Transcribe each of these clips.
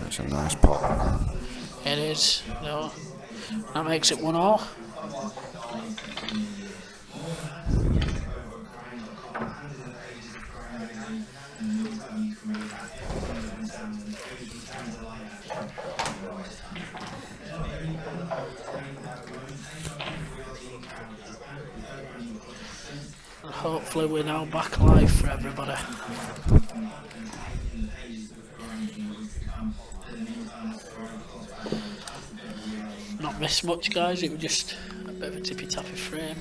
It's a nice pot. It is. No, that makes it 1-1. And hopefully we're now back live for everybody. Not missed much, guys. It was just a bit of a tippy tappy frame.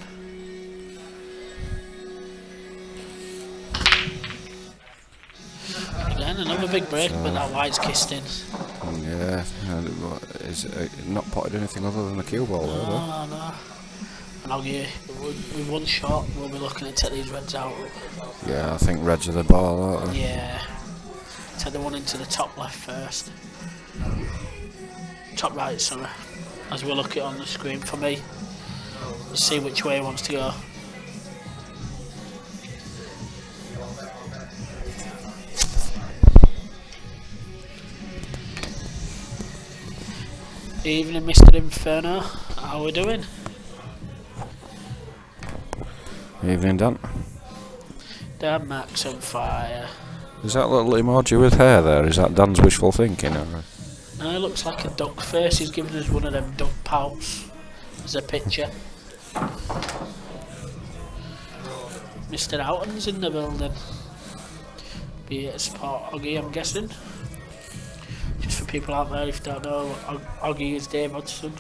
Again, another big break, but that white's kissed in. Yeah, is it not potted anything other than the cue ball there, though? No. And Oggy, with one shot, we'll be looking to take these reds out. Yeah, I think reds are the ball, aren't they? Yeah. Take the one into the top left first. Top right, sorry. As we look it on the screen for me. Let's see which way he wants to go. Evening, Mr. Inferno. How are we doing? Evening, Dan. Dan Max on fire. Is that little emoji with hair there? Is that Dan's wishful thinking? Or? No, it looks like a duck face. He's giving us one of them duck pouts as a picture. Mr. Houghton's in the building. Be it a spot Oggy, I'm guessing. Just for people out there if you don't know, Oggy is Dave Hodgson.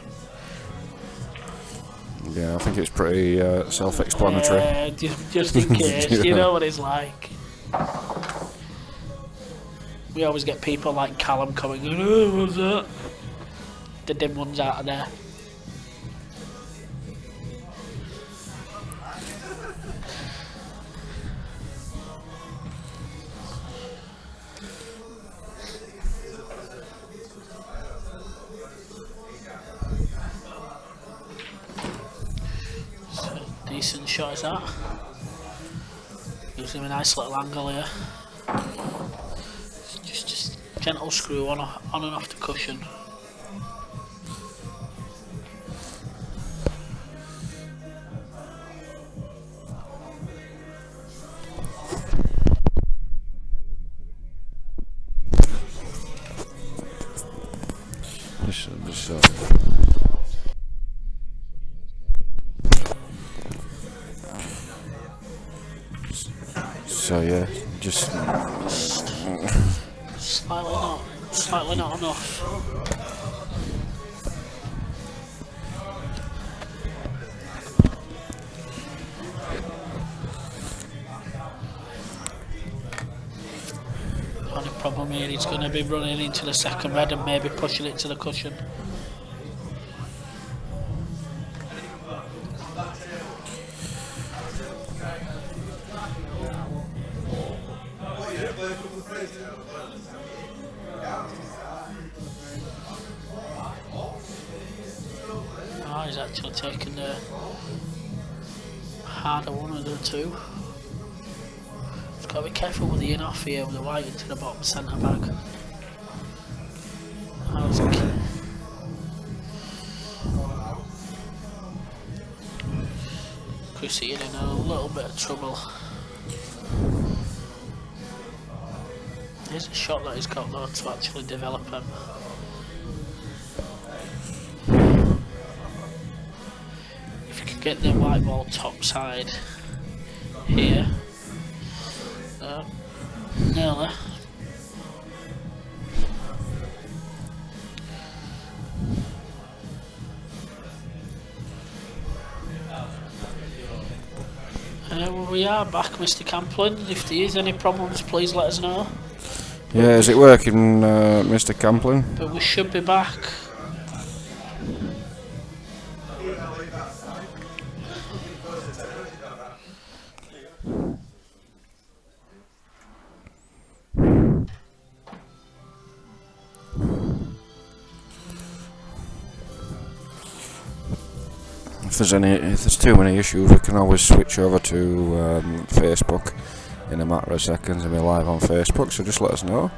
Yeah, I think it's pretty self-explanatory. Yeah, just in case, you know what it's like. We always get people like Callum coming in, oh, what's that? The dim ones out of there. Decent shot is that. Gives him a nice little angle here. Just gentle screw on and off the cushion. So yeah, just slightly not enough. The only problem here, he's going to be running into the second red and maybe pushing it to the cushion. Oh, he's actually taking the harder one of the two. Just got to be careful with the in off here with the white into the bottom centre bag. Chrissy in a little bit of trouble. Here's a shot that he's got though to actually develop him. If you could get the white ball top side here. Nearly. Well, we are back, Mr. Camplin. If there is any problems, please let us know. yeah, is it working, Mr. Camplin? But we should be back. if there's too many issues, we can always switch over to Facebook in a matter of seconds and be live on Facebook. So just let us know.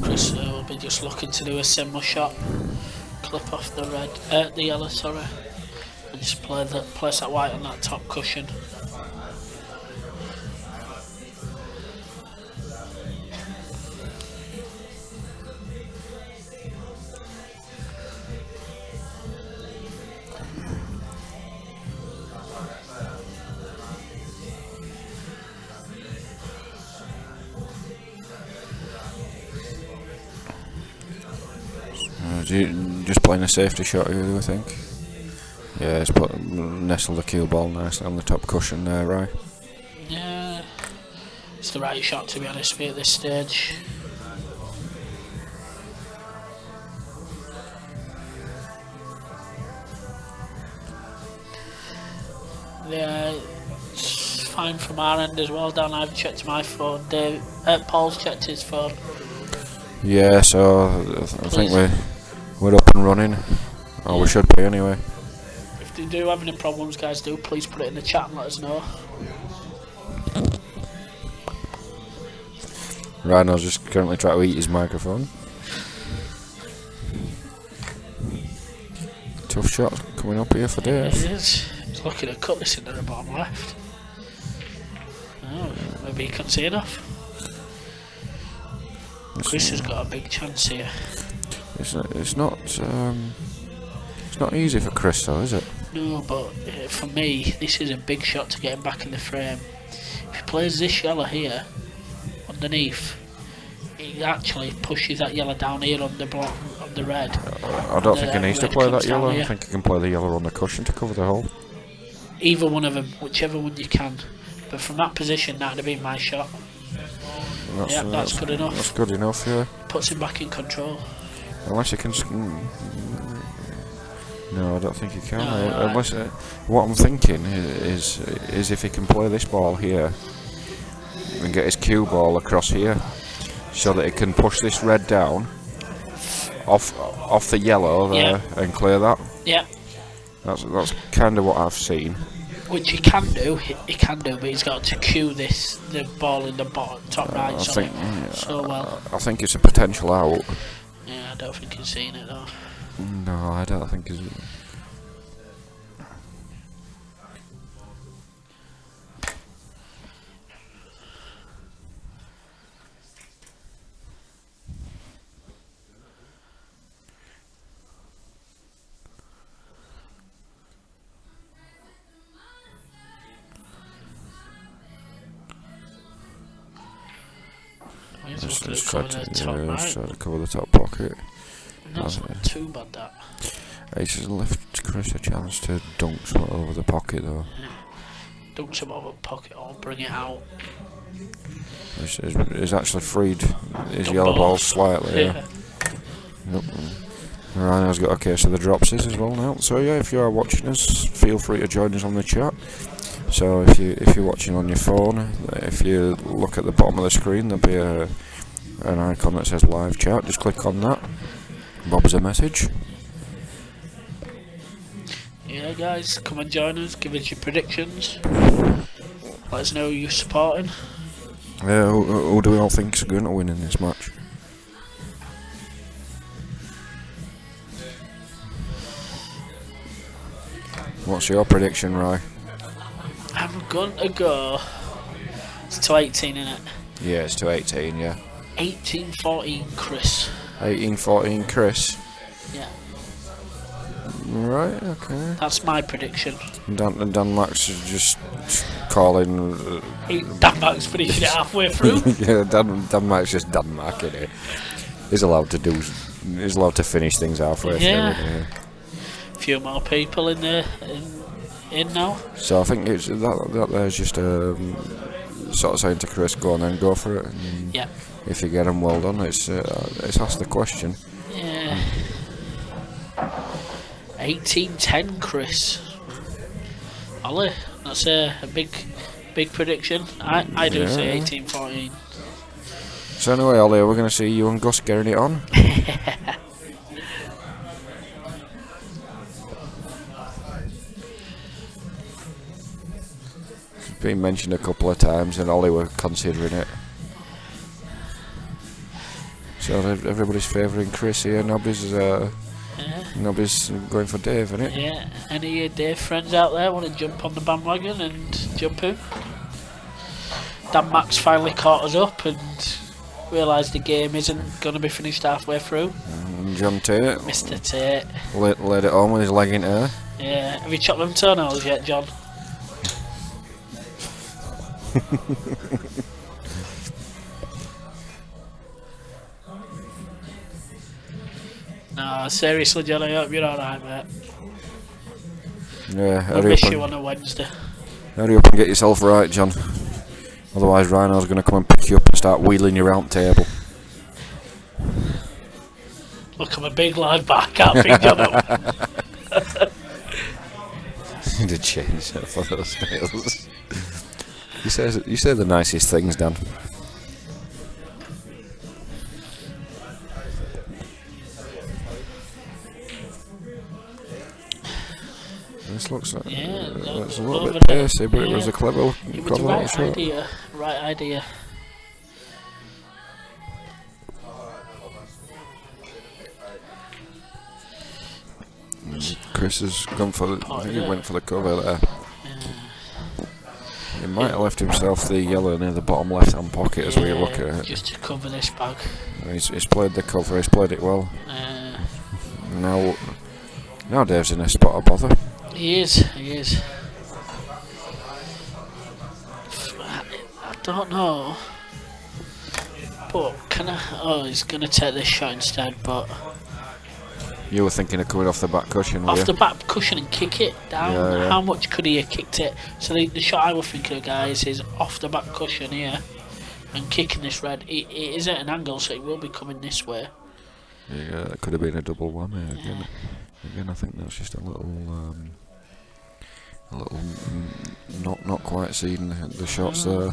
Chris will be just looking to do a similar shot, clip off the the yellow, sorry, and just place that white on that top cushion. Just playing a safety shot here, I think. Yeah, it's nestled the cue ball nicely on the top cushion there, right? Yeah, it's the right shot, to be honest with you, at this stage. Yeah, it's fine from our end as well. Dan, I've checked my phone. Paul's checked his phone. Yeah, so I think we're up and running. Or we should be anyway. If you do have any problems, guys, do please put it in the chat and let us know. Rhino's just currently trying to eat his microphone. Tough shot coming up here for Dave. It is. He's looking at cut this into the bottom left. Oh, maybe he can see enough. Chris has got a big chance here. It's not easy for Chris though, is it? No, but for me, this is a big shot to get him back in the frame. If he plays this yellow here, underneath, he actually pushes that yellow down here on the red. I don't think he needs to play that yellow. I think he can play the yellow on the cushion to cover the hole. Either one of them, whichever one you can. But from that position, that would have been my shot. That's good enough. That's good enough, yeah. Puts him back in control. Unless he can. No, I don't think he can. No, unless what I'm thinking is if he can play this ball here and get his cue ball across here, so that he can push this red down off the yellow there and clear that. Yeah. That's kind of what I've seen. Which he can do, but he's got to cue the ball in the top right so well. I think it's a potential out. Yeah, I don't think he's seen it though. No, I don't think he's. Just try to cover the top pocket. That's not too bad, that. He's just left Chris a chance to dunk some over the pocket though. Dunk some over the pocket or bring it out. He's actually freed his yellow ball slightly. Yeah. Yep. Rhino's got a case of the dropsies as well now. So yeah, if you are watching us, feel free to join us on the chat. So if you're watching on your phone, if you look at the bottom of the screen, there'll be an icon that says live chat. Just click on that. Bob's a message. Yeah, guys, come and join us. Give us your predictions. Let us know who you're supporting. Yeah, who do we all think is going to win in this match? What's your prediction, Roy? I'm going to go. It's to 18, innit? Yeah, it's to 18, yeah. 18-14, Chris. 18-14, Chris. Yeah. Right, okay. That's my prediction. Dan Max is just calling. Dan Max finishing it halfway through. Yeah, Dan Max just Dan Mac, isn't he? He's allowed to finish things halfway through. A few more people in there. In now. So I think it's that there's just sort of saying to Chris, go on then, go for it. And yeah. If you get them, well done. It's asked the question. Yeah. 18-10, Chris. Ollie, that's a big prediction. I do say 18-14. So anyway, Ollie, we're going to see you and Gus getting it on. It's been mentioned a couple of times, and Ollie were considering it. So everybody's favouring Chris here. Nobody's going for Dave, innit? Yeah. Any of your Dave friends out there want to jump on the bandwagon and jump in? Dan Max finally caught us up and realised the game isn't going to be finished halfway through. John Tate. Mr. Tate. Laid it on with his leg in air. Yeah. Have you chopped them toenails yet, John? No, seriously, John, I hope you're alright, mate. Yeah, I'll miss you on a Wednesday. Hurry up and get yourself right, John. Otherwise, Rhino's going to come and pick you up and start wheeling you around table. Look, I'm a big lad, but I can't pick John up. To change that for those nails. You say the nicest things, Dan. This looks like it's a little bit pacey, but it was a clever little shot. Right idea. Chris has gone for I think he went for the cover there. He might have left himself the yellow near the bottom left hand pocket as we look at it. Just to cover this bag. He's played the cover, he's played it well. Now Dave's in a spot of bother. He is. I don't know. But can I... Oh, he's going to take this shot instead, but... You were thinking of coming off the back cushion, were you? Off the back cushion and kick it down. Yeah. How much could he have kicked it? So the shot I was thinking of, guys, is off the back cushion here and kicking this red. It is at an angle, so it will be coming this way. Yeah, it could have been a double whammy again. Again, I think that's just a little not quite seeing the shots there.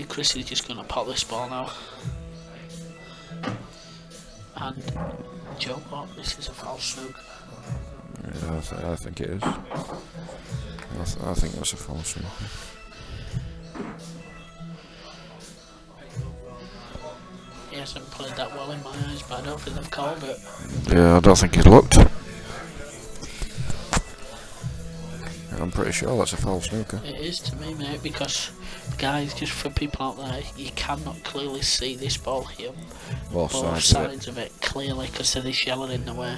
Chris is just going to pop this ball now. And Joe, what? This is a foul stroke. Yeah, I think it is. I think that's a foul stroke. He hasn't played that well in my eyes, but I don't think they've called it. Yeah, I don't think he's looked. I'm pretty sure that's a foul snooker. It is to me, mate, because guys, just for people out there, you cannot clearly see this ball here. Both sides of it clearly because of this yellow in the way,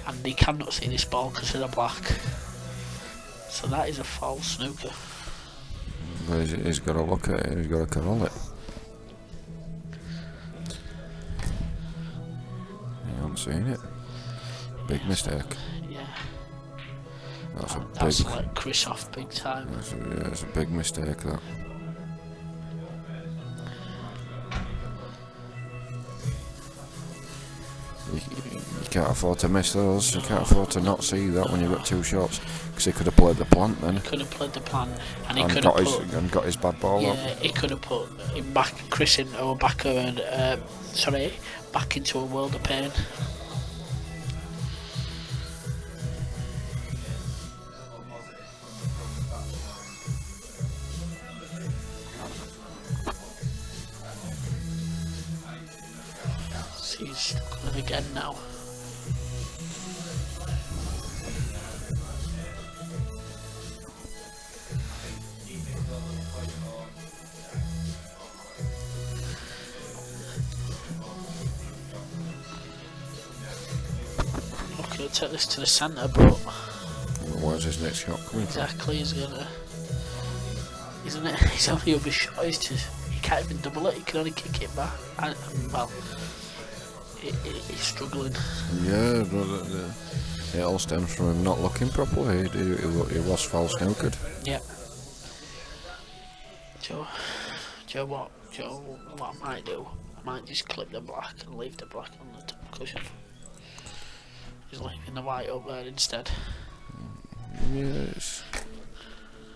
and they cannot see this ball because of the black. So that is a foul snooker. But he's got to look at it. He's got to call it. You haven't seen it. Big mistake. Yeah. That's let Chris off big time. That's a big mistake, that. You can't afford to miss those. You can't afford to not see that when you've got two shots. Because he could have played the plant then. He could have played the plant, and he could have got his bad ball up. Yeah, he could have put him back, Chris into a back into a world of pain. He's stuck on it again now. Okay, take this to the centre, but where's his next shot coming from? Exactly, he's gonna, isn't it? His only other shot is to, he can't even double it, he can only kick it back. Well, he's struggling. Yeah, it all stems from him not looking properly. He was foul snookered. Yeah. Joe, what I might do, I might just clip the black and leave the black on the top cushion. Just leaving the white up there instead. Yeah,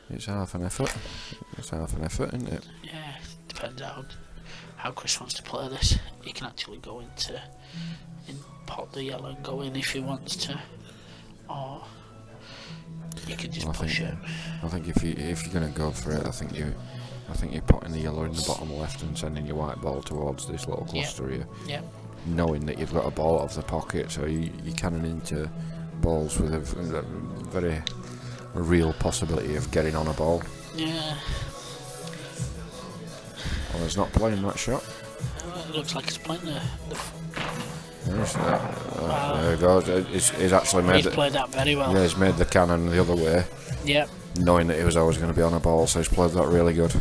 it's half an effort. It's half an effort, isn't it? Yeah, depends how Chris wants to play this. He can actually go into pot the yellow and go in if he wants to, or you can just push it. I think if you're gonna go for it, I think you're putting the yellow in the bottom left and sending your white ball towards this little cluster here. Yeah. Knowing that you've got a ball out of the pocket, so you're cannon into balls with a very real possibility of getting on a ball. Yeah. Well, he's not playing that shot. It looks like he's playing the there he goes. He's actually made. He's played that very well. Yeah, he's made the cannon the other way. Yeah. Knowing that he was always going to be on a ball, so he's played that really good.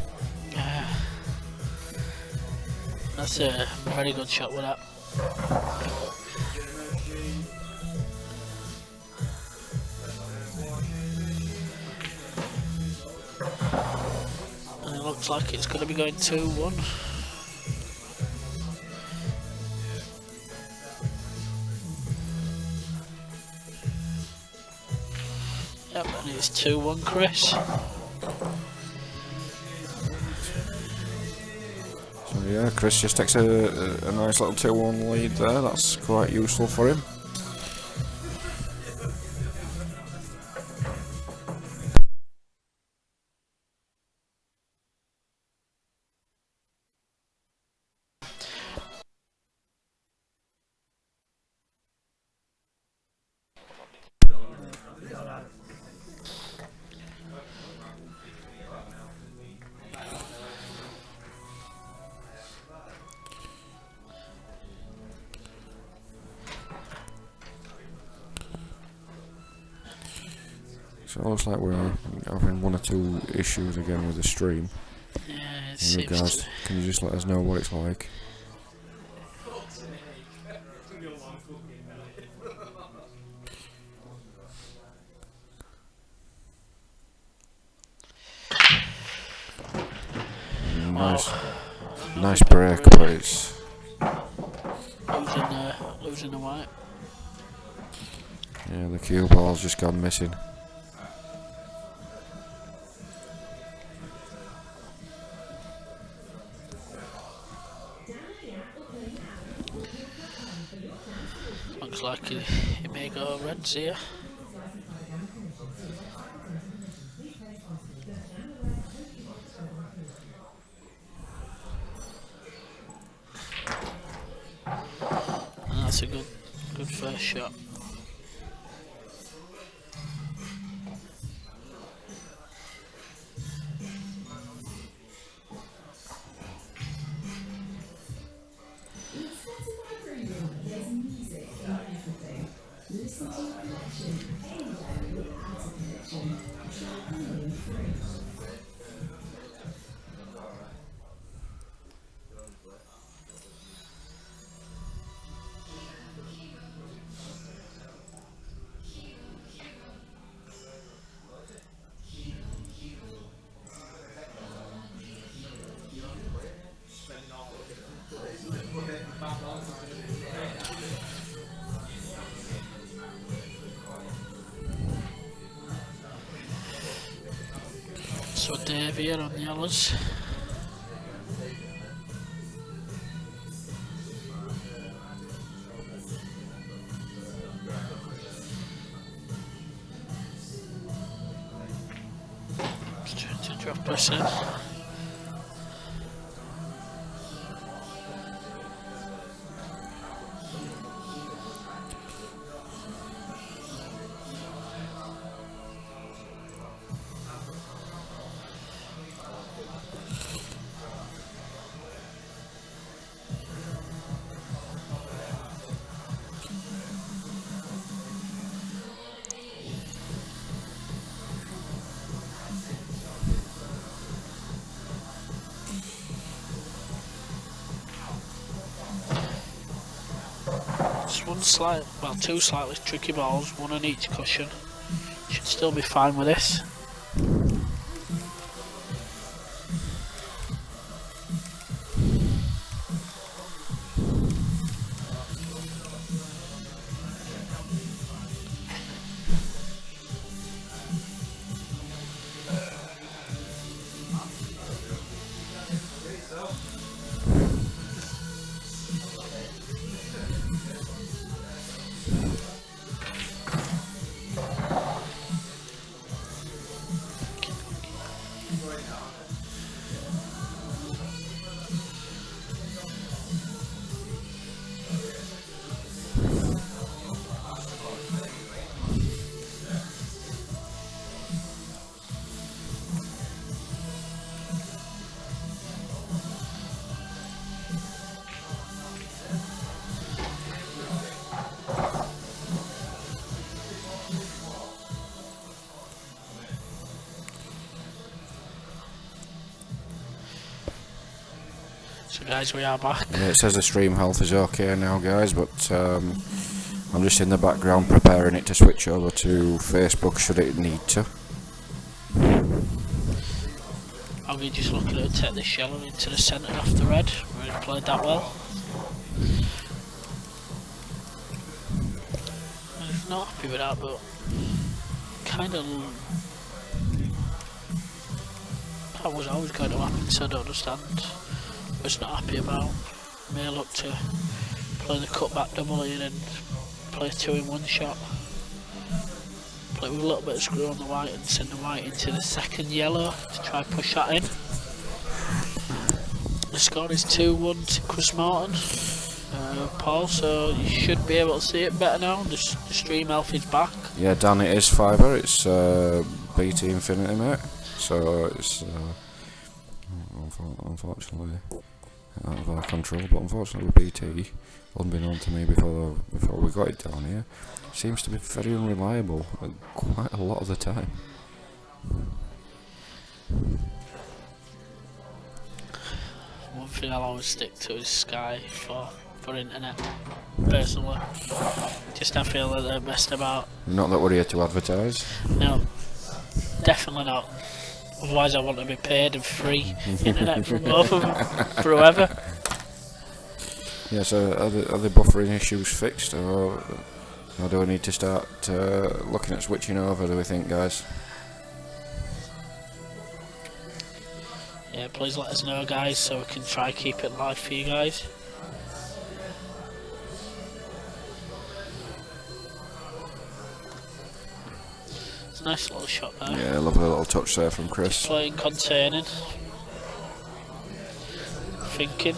That's a very good shot with that. And it looks like it's going to be going 2-1. Yep, and it's 2-1, Chris. So yeah, Chris just takes a nice little 2-1 lead there. That's quite useful for him. So it looks like we're having one or two issues again with the stream. Yeah, it seems guys, to. Can you just let us know what it's like? Nice break, but it's losing the white. Yeah, the cue ball's just gone missing. Looks like he may go reds here. And that's a good first shot. So Dave here on the yellows. Just trying to drop us in. Two slightly tricky balls, one on each cushion. Should still be fine with this. So guys, we are back. Yeah, it says the stream health is okay now, guys, but I'm just in the background preparing it to switch over to Facebook should it need to. I'll be just looking to take this yellow into the centre off the red. We've played that well. I'm not happy with that, but kind of that was always going to happen, so I don't understand. It's not happy about. May look to play the cutback double in and play a 2-in-1 shot. Play with a little bit of screw on the white and send the white into the second yellow to try and push that in. The score is 2-1 to Chris Morton. Paul, so you should be able to see it better now. The stream health is back. Yeah, Dan, it is fibre. It's BT Infinity, mate. So it's unfortunately out of our control, but unfortunately with BT, unbeknown to me before we got it down here, seems to be very unreliable quite a lot of the time. One thing I'll always stick to is Sky for internet, personally. Just I feel that they're best about. Not that we're here to advertise. No, definitely not. Otherwise I want to be paid and free internet from both of them, forever. Yeah, so are the buffering issues fixed, or do we need to start looking at switching over, do we think, guys? Yeah, please let us know, guys, so we can try keep it live for you guys. It's a nice little shot there. Yeah, lovely little touch there from Chris. Just playing, containing, thinking.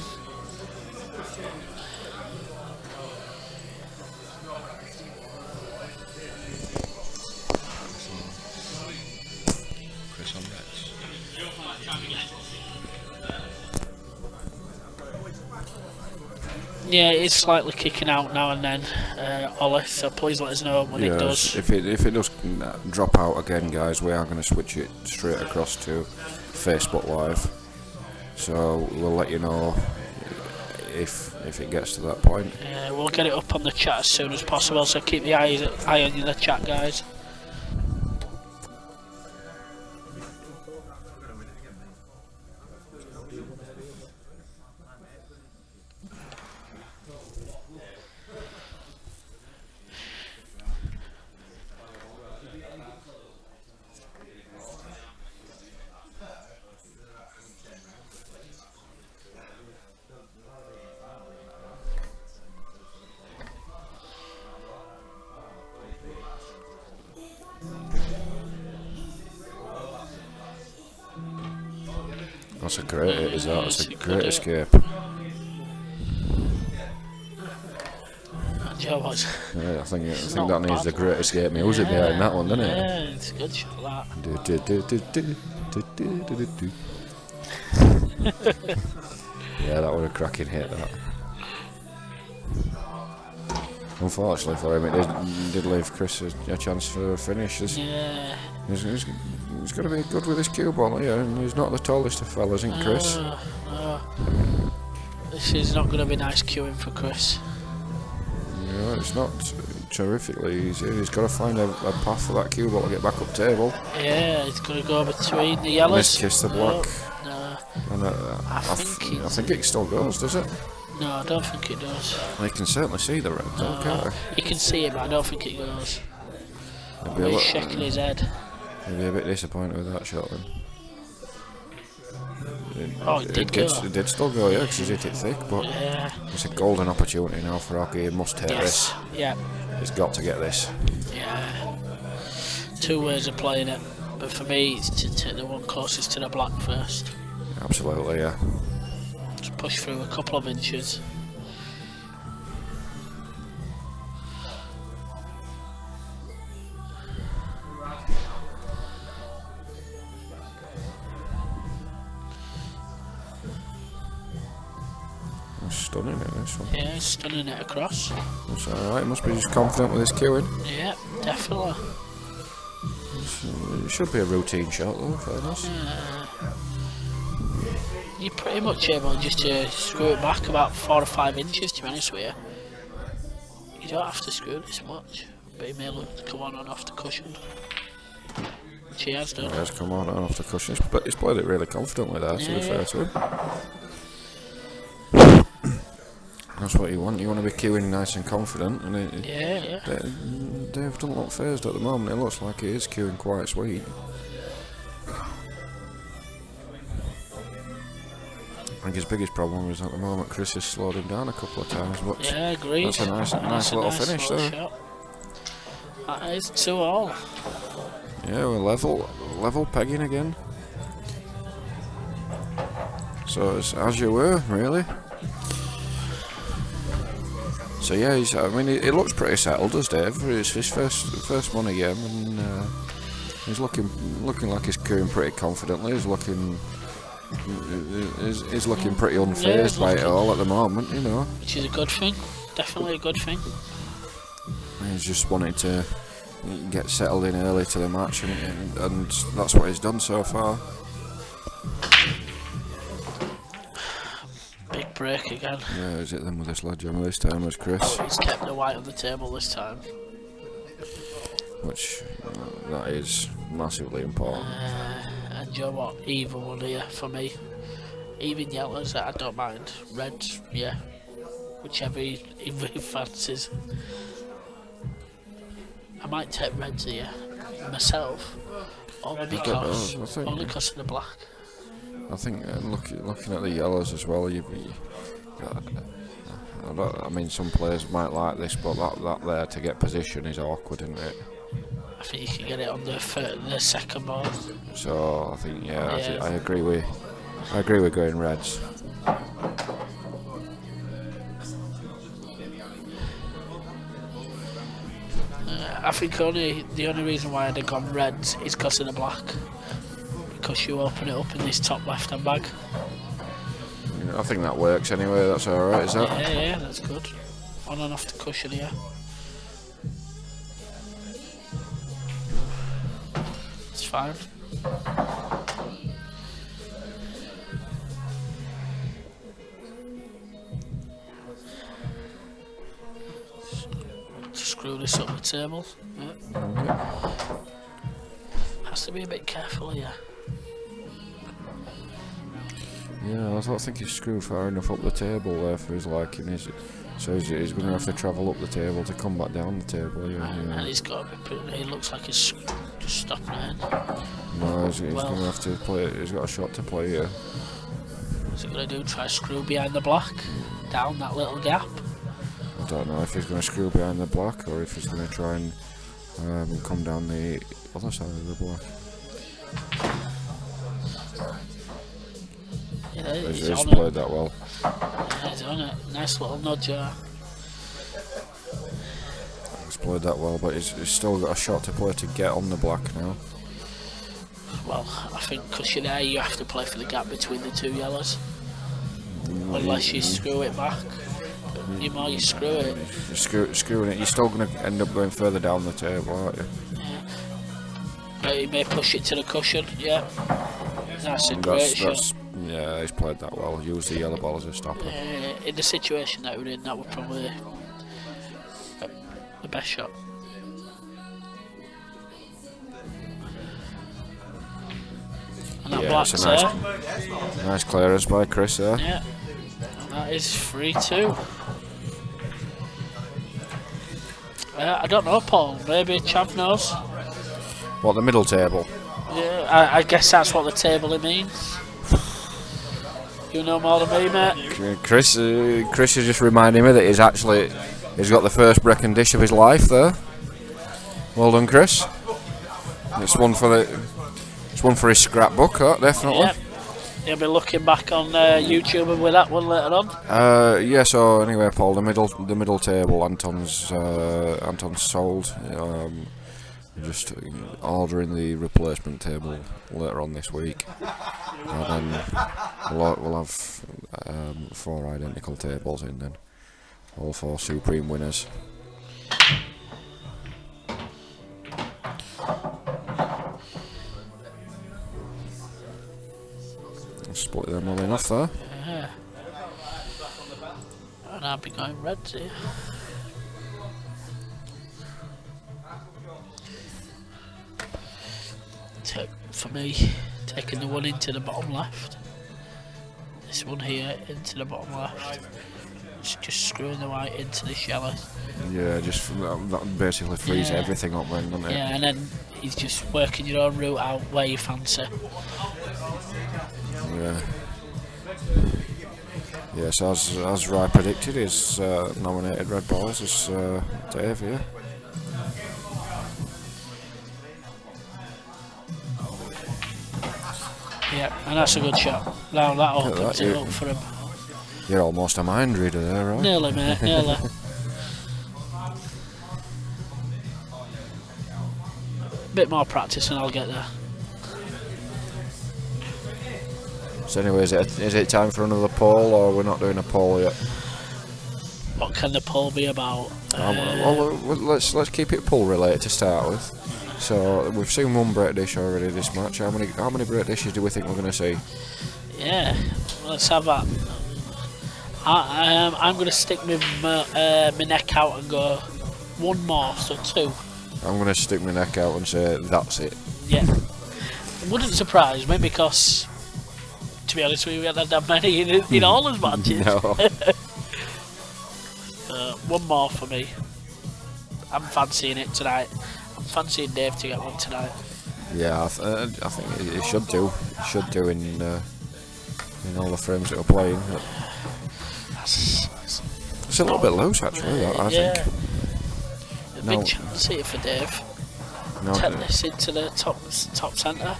Chris on Rex. Yeah, it's slightly kicking out now and then, Ollie, so please let us know when it does. If it does drop out again, guys, we are going to switch it straight across to Facebook Live. So we'll let you know if it gets to that point. Yeah, we'll get it up on the chat as soon as possible, so keep the eye on the chat, guys. That's a great hit, is that? That's a great escape. Yeah, I think that needs the great escape music behind that one, doesn't it? Yeah, it's a good shot, that. Yeah, that was a cracking hit, that. Unfortunately for him, it did leave Chris a chance for a finish. Yeah. He's got to be good with his cue ball here, and he's not the tallest of fellas, isn't Chris? No. This is not going to be nice queuing for Chris. Yeah, it's not terrifically easy. He's got to find a path for that cue ball to get back up table. Yeah, he's going to go between the yellows. Miskiss the black. No. And I think it still goes, does it? No, I don't think it does. Well, you can certainly see the red, okay. You can see it, but I don't think it goes. He's shaking his head. He'll be a bit disappointed with that shot then. It did go. It did still go, yeah, because he's hit it thick, but Yeah. it's a golden opportunity now for Hockey. He must take this. Yeah. He's got to get this. Yeah. Two ways of playing it. But for me, it's to take the one closest to the black first. Absolutely, yeah. Just push through a couple of inches. Stunning it, this one. Yeah, he's stunning it across. That's alright, he must be just confident with his cueing. Yeah, definitely. It should be a routine shot though, fairness. You're pretty much able just to screw it back about 4 or 5 inches, to be honest with you. You don't have to screw this much, but he may look to come on and off the cushion. Which he has done. He has come on and off the cushion, but he's played it really confidently there, to be fair to him. That's what you want. You want to be cueing nice and confident. And Dave doesn't look phased at the moment. It looks like he is cueing quite sweet. I think his biggest problem is at the moment Chris has slowed him down a couple of times. But yeah, agreed. That's a nice little finish there. Shot. That is 2-all. Yeah, we're level pegging again. So it's as you were, really. So yeah, I mean, he looks pretty settled, does Dave? It's his first money game, and he's looking like he's cueing pretty confidently. He's looking pretty unfazed by it all at the moment, you know. Which is a good thing, definitely a good thing. He's just wanting to get settled in early to the match, and that's what he's done so far. Big break again. Yeah, he's hit them with a sledgehammer this time as Chris. He's kept the white on the table this time. Which, that is massively important. And you know what, either one here for me. Even yellows, I don't mind. Reds, yeah. Whichever he fancies. I might take reds here myself. Only because of the black. I think looking at the yellows as well, I mean, some players might like this, but that there to get position is awkward, isn't it? I think you can get it on the second board. So I think, yeah. I agree with going reds. I think the only reason why I'd have gone reds is because of the black. Because you open it up in this top left hand bag. I think that works anyway, that's alright, is that? Yeah, that's good. On and off the cushion here. It's fine. Screw this up the table. Yeah. Has to be a bit careful here. Yeah, I don't think he's screwed far enough up the table there for his liking, is it? So he's going to have to travel up the table to come back down the table. Yeah, and he's got to be. He looks like he's just stopping it. No, he's going to have to play it. He's got a shot to play here. What's he going to do? Try screw behind the black, down that little gap. I don't know if he's going to screw behind the black or if he's going to try and come down the other side of the black. Yeah, he's played that well. Yeah, he's on it. Nice little nudge there. He's played that well, but he's still got a shot to play to get on the black now. Well, I think because you're there, you have to play for the gap between the two yellows. Unless you screw it back. The more you screw it. You're screwing it, you're still going to end up going further down the table, aren't you? Yeah. But you may push it to the cushion, yeah. That's a great shot. Yeah, he's played that well. Use the yellow ball as a stopper. In the situation that we're in, that would probably the best shot. And that black's there. Nice clearance by Chris there. Yeah. And that is 3-2. I don't know, Paul. Maybe Chav knows. What, the middle table? Yeah, I guess that's what the table means. You know more than me, mate. Chris is just reminding me that he's got the first break and dish of his life there. Well done, Chris. It's one for It's one for his scrapbook, that, definitely. Yep. He'll be looking back on YouTube with that one later on. Yeah. So anyway, Paul, the middle table, Anton's sold. Just ordering the replacement table later on this week, and then we'll have 4 identical tables in then, all 4 Supreme winners. Split them all in off there. Yeah. And I'll be going reds here. For me, taking the one into the bottom left. This one here into the bottom left. It's just screwing the white into this yellow. Yeah, just that basically frees everything up then, doesn't it? Yeah, and then he's just working your own route out where you fancy. Yeah. Yes, as Rye predicted, his nominated red balls is Dave here. Yeah, and that's a good shot. Now that opens it up for him. You're almost a mind reader there, right? Nearly, mate, nearly. Bit more practice and I'll get there. So anyway, is it time for another poll, or we're not doing a poll yet? What can the poll be about? Well, let's keep it poll related to start with. So we've seen one break dish already this match. How many break dishes do we think we're going to see? Yeah, let's have that. I'm going to stick my neck out and go one more, so 2. I'm going to stick my neck out and say that's it. Yeah, it wouldn't surprise me because, to be honest with you, we haven't had that many in all his matches. No. One more for me. I'm fancying it tonight. I'm fancying Dave to get one tonight. Yeah, I think it should do. It should do in all the frames that we're playing. It's a little bit loose actually, I think. A big chance here for Dave. Take this into the top centre.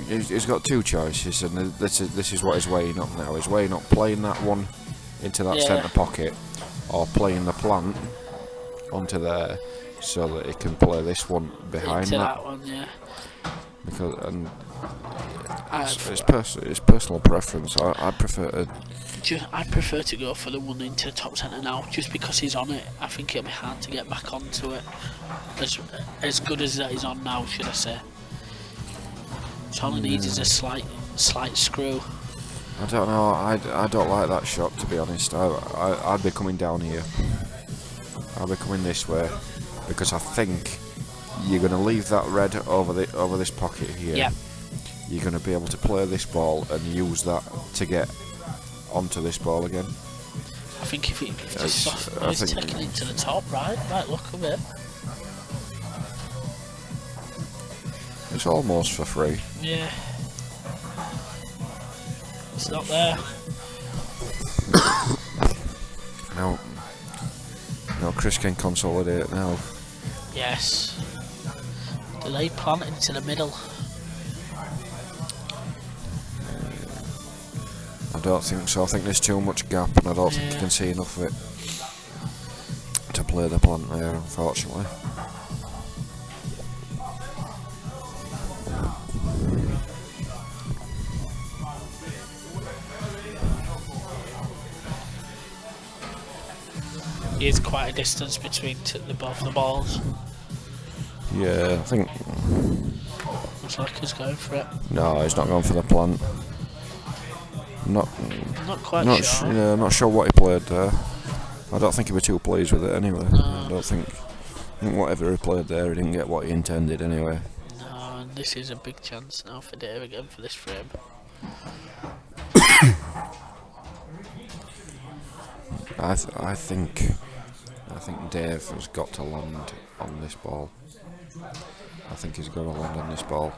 He's got 2 choices, and this is what he's weighing up now. He's weighing up playing that one into that centre pocket, or playing the plant onto there, so that he can play this one behind into that one, yeah. Because it's personal preference. I'd prefer to go for the one into the top centre now, just because he's on it. I think it'll be hard to get back onto it. As good as that he's on now, should I say? So all he needs is a slight screw. I don't know. I don't like that shot, to be honest. I'd be coming down here. I'd be coming this way, because I think you're going to leave that red over this pocket here. Yeah. You're going to be able to play this ball and use that to get onto this ball again. I think if he's taking it to the top, right look a bit. It's almost for free. Yeah. It's not there. No, Chris can consolidate now. Yes. Delay plant into the middle. I don't think so. I think there's too much gap, and I don't think you can see enough of it to play the plant there, unfortunately. Is quite a distance between both the balls. Yeah, I think. Looks like he's going for it. No, he's not going for the plant. Not quite sure. Yeah, not sure what he played there. I don't think he was too pleased with it anyway. No. I don't think. I think whatever he played there, he didn't get what he intended anyway. No, and this is a big chance now for Dave again for this frame. I think Dave has got to land on this ball. I think he's got to land on this ball.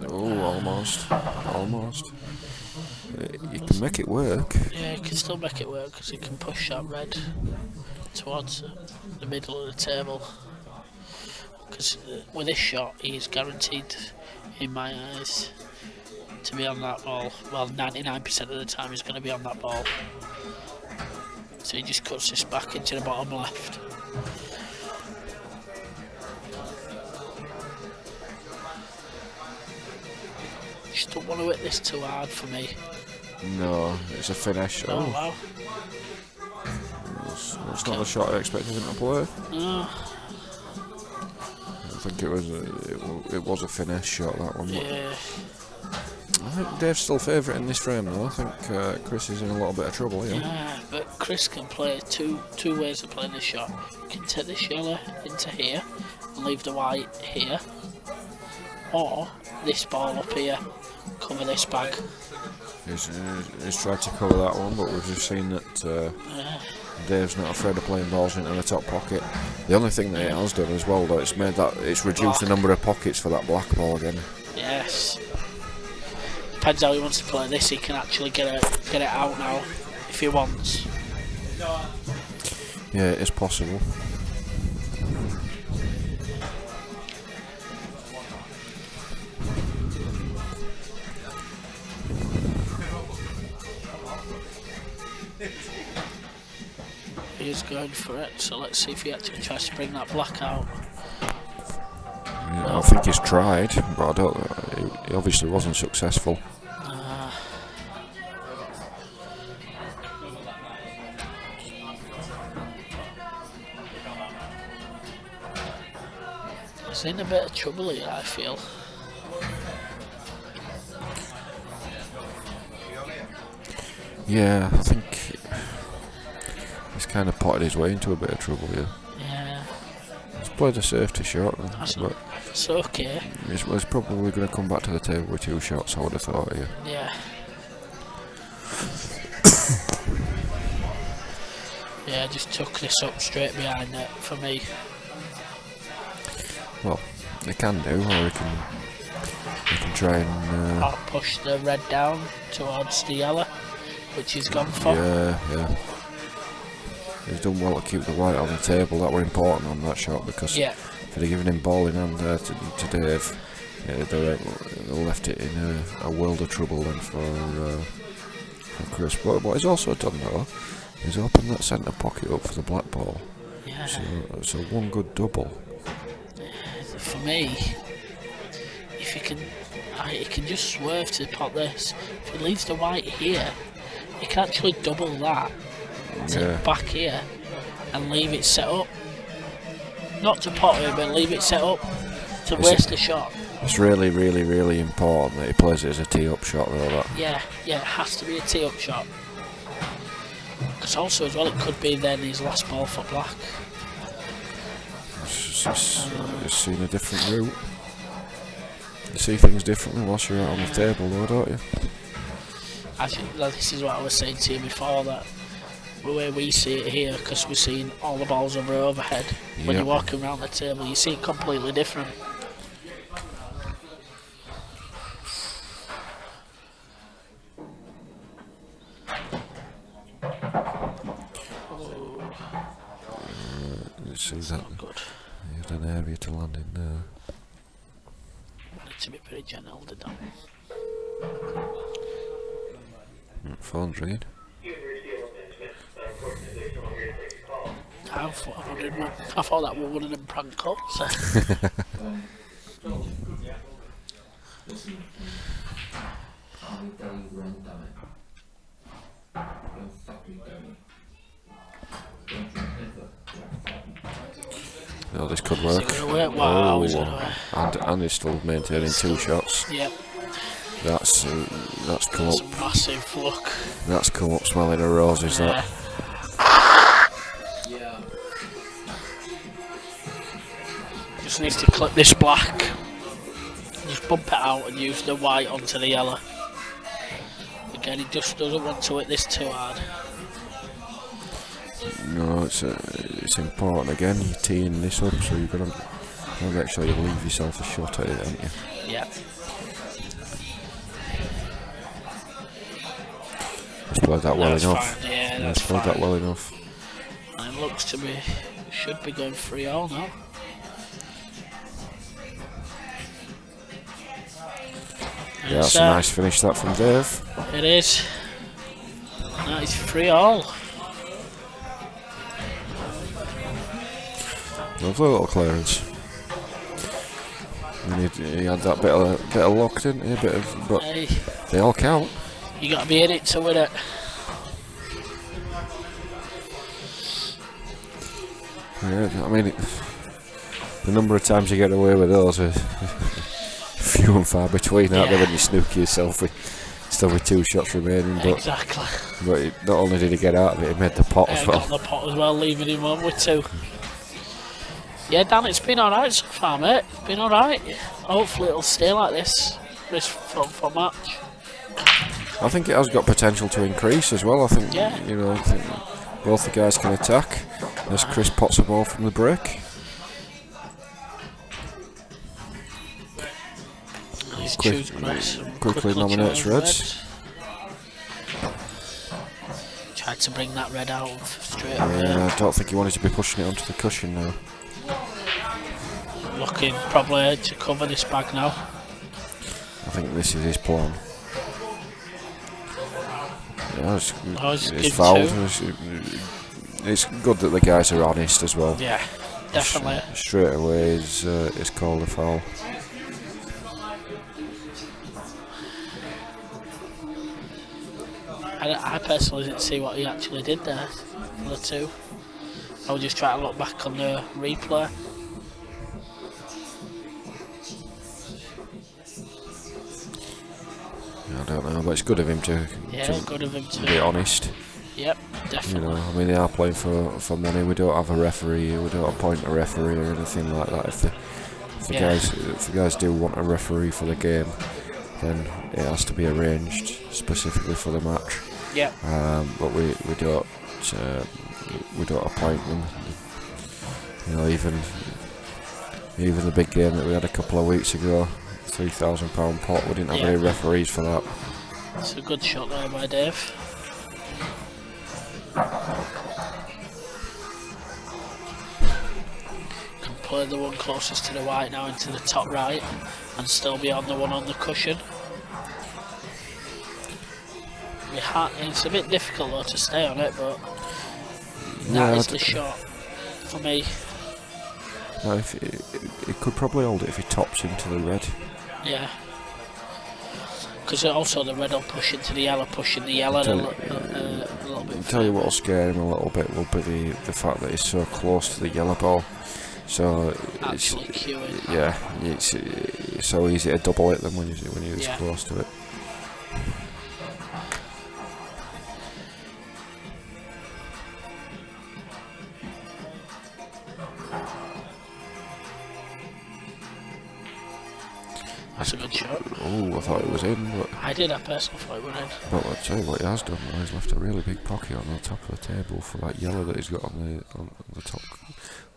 Oh, almost. You can make it work. Yeah, you can still make it work because you can push that red. towards the middle of the table. Because with this shot, he's guaranteed, in my eyes, to be on that ball. Well, 99% of the time he's going to be on that ball. So he just cuts this back into the bottom left. Just don't want to hit this too hard for me. No, it's a finish. Oh wow. It's not the shot I expected him to play. No. I think it was a finish shot, that one. Yeah. I think Dave's still favourite in this frame though. I think Chris is in a little bit of trouble here. Yeah, but Chris can play two ways of playing this shot. He can take this yellow into here and leave the white here, or this ball up here, cover this bag. He's tried to cover that one, but we've just seen that Dave's not afraid of playing balls into the top pocket. The only thing that it has done as well, though, it's reduced the number of pockets for that black ball again. Yes. Depends how he wants to play this. He can actually get it out now if he wants. Yeah, it is possible. He's going for it, so let's see if he actually tries to bring that black out. Yeah, I think he's tried, but he obviously wasn't successful. He's in a bit of trouble here, I feel. Yeah, I think he's kind of potted his way into a bit of trouble here. Yeah. He's played a safety shot, but it's okay. He's probably going to come back to the table with 2 shots, I would have thought here. Yeah. Yeah, just took this up straight behind it for me. Well, he can do, or he can try and... Or push the red down towards the yellow, which he's gone for. Yeah. He's done well to keep the white on the table. That were important on that shot, because if they'd given him ball in hand there to Dave, they left it in a world of trouble then for Chris. But what he's also done though, he's opened that centre pocket up for the black ball. Yeah. So one good double. For me, if he can just swerve to pot this. If he leaves the white here, he can actually double that. Take back here and leave it set up. Not to pot it, but leave it set up to waste a shot. It's really, really, really important that he plays it as a tee-up shot though. That. Yeah, it has to be a tee-up shot. Because also as well, it could be then his last ball for black. It's seen a different route. You see things differently whilst you're out on the table though, don't you? This is what I was saying to you before, that the way we see it here, because we're seeing all the balls over overhead. When you're walking around the table, you see it completely different. See that? Good. You had an area to land in there. Want it to be pretty gentle, did that? Phone's ringing. I thought that was one of them prank calls. No, this could work. Wow, and he's still maintaining 2 shots. Yep. That's come That's up. a massive look. That's come up smelling of roses. That. Just needs to clip this black. Just bump it out and use the white onto the yellow. Again, he just doesn't want to hit this too hard. No, it's important again. You're teeing this up, so you've got to make sure you leave yourself a shot at it, haven't you? Yeah. He's played that well enough. Fine. Yeah, He's played that well enough. I'm looks to be, should be going 3-all now. Yeah, that's a nice finish that from Dave. It is. That is 3-all. Lovely little clearance. And he had that bit of luck, didn't he? But Hey, they all count. you got to be in it to win it. Yeah, I mean, the number of times you get away with those are few and far between, aren't they? When you snook yourself still with 2 shots remaining. But, Exactly. But not only did he get out of it, he made the pot as well. Got the pot as well, leaving him on with 2. Yeah, Dan, it's been alright so far, mate. It's been alright. Hopefully it'll stay like this for match. I think it has got potential to increase as well. I think, Yeah. you know, I think both the guys can attack as Chris pots a ball from the break. Quickly nominates Reds. Tried to bring that red out straight away. Yeah, I don't think he wanted to be pushing it onto the cushion now. Looking probably to cover this bag now. I think this is his plan. Yeah, it's fouled. It's good that the guys are honest as well. Yeah, definitely. Straight away is called a foul. I personally didn't see what he actually did there for the 2. I was just trying to look back on the replay. I don't know, but it's good of him to good of him to be honest. Yep, definitely. You know, I mean, they are playing for money. We don't have a referee. We don't appoint a referee or anything like that. If the guys do want a referee for the game, then it has to be arranged specifically for the match. Yeah. But we don't appoint them. You know, even the big game that we had a couple of weeks ago, £3,000 pot, we didn't have any referees for that. It's a good shot there by Dave. Can play the one closest to the white now into the top right and still be on the one on the cushion. It's a bit difficult though to stay on it, but that is the shot for me. No, he could probably hold it if he tops into the red. Yeah. Because also the red will push into the yellow, pushing the yellow a little bit. I'll tell you what will scare him a little bit will be the fact that he's so close to the yellow ball. So it's so easy to double it them when you're this close to it. That's a good shot. Oh, I thought it was in, but I personally thought it was in. But I'll tell you what he has done. He's left a really big pocket on the top of the table for that yellow that he's got on the top,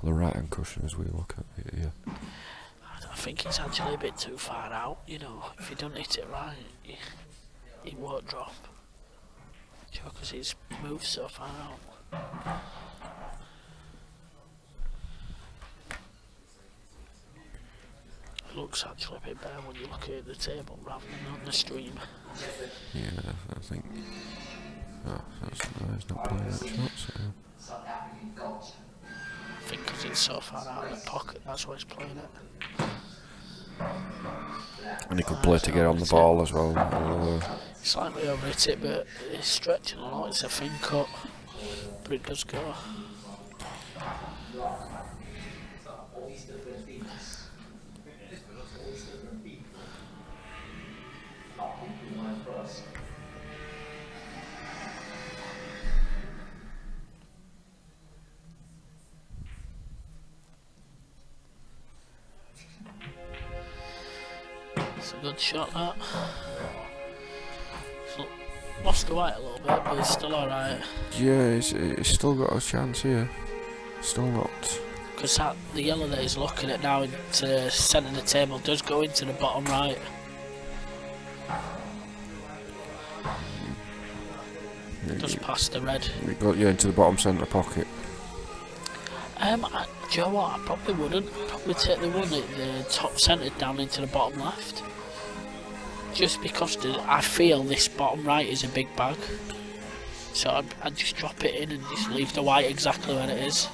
on the right hand cushion as we look at it here. I think it's actually a bit too far out. You know, if he don't hit it right, he won't drop. Because he's moved so far out. It looks actually a bit better when you look at the table rather than on the stream. Yeah, I think. Oh, he's not playing that shot, so. I think because it's so far out of the pocket, that's why he's playing it. And he could play to get on the ball as well. Slightly over it, but it's stretching a lot. It's a thin cut, but it does go. It's a good shot, that. So, lost the white a little bit, but it's still alright. Yeah, he's still got a chance here. Still not. Because the yellow that he's looking at now into the centre of the table does go into the bottom right. Just past the red. It got into the bottom centre pocket. Do you know what? I probably wouldn't. I'd probably take the one at the top centre down into the bottom left. Just because I feel this bottom right is a big bag. So I'd just drop it in and just leave the white exactly where it is.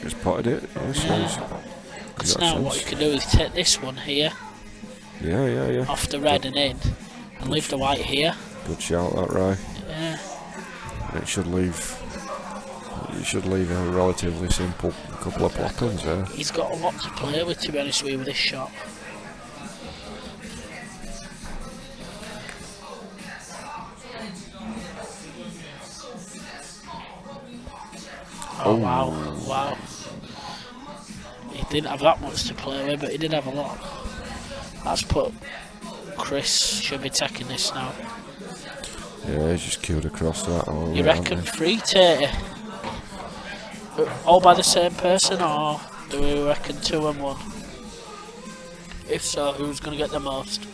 Just potted it. Yes, Yeah. Because now what you can do is take this one here. Yeah. Off the red and in. And leave the white here. Good shout, that, right? Yeah. And it should leave. You should leave a relatively simple couple of block-ons there. He's got a lot to play with, to be honest with you, with this shot. Oh, wow. He didn't have that much to play with, but he did have a lot. That's put Chris should be taking this now. Yeah, he's just queued across that. You reckon 3-30? All by the same person, or do we reckon 2 and 1? If so, who's going to get the most?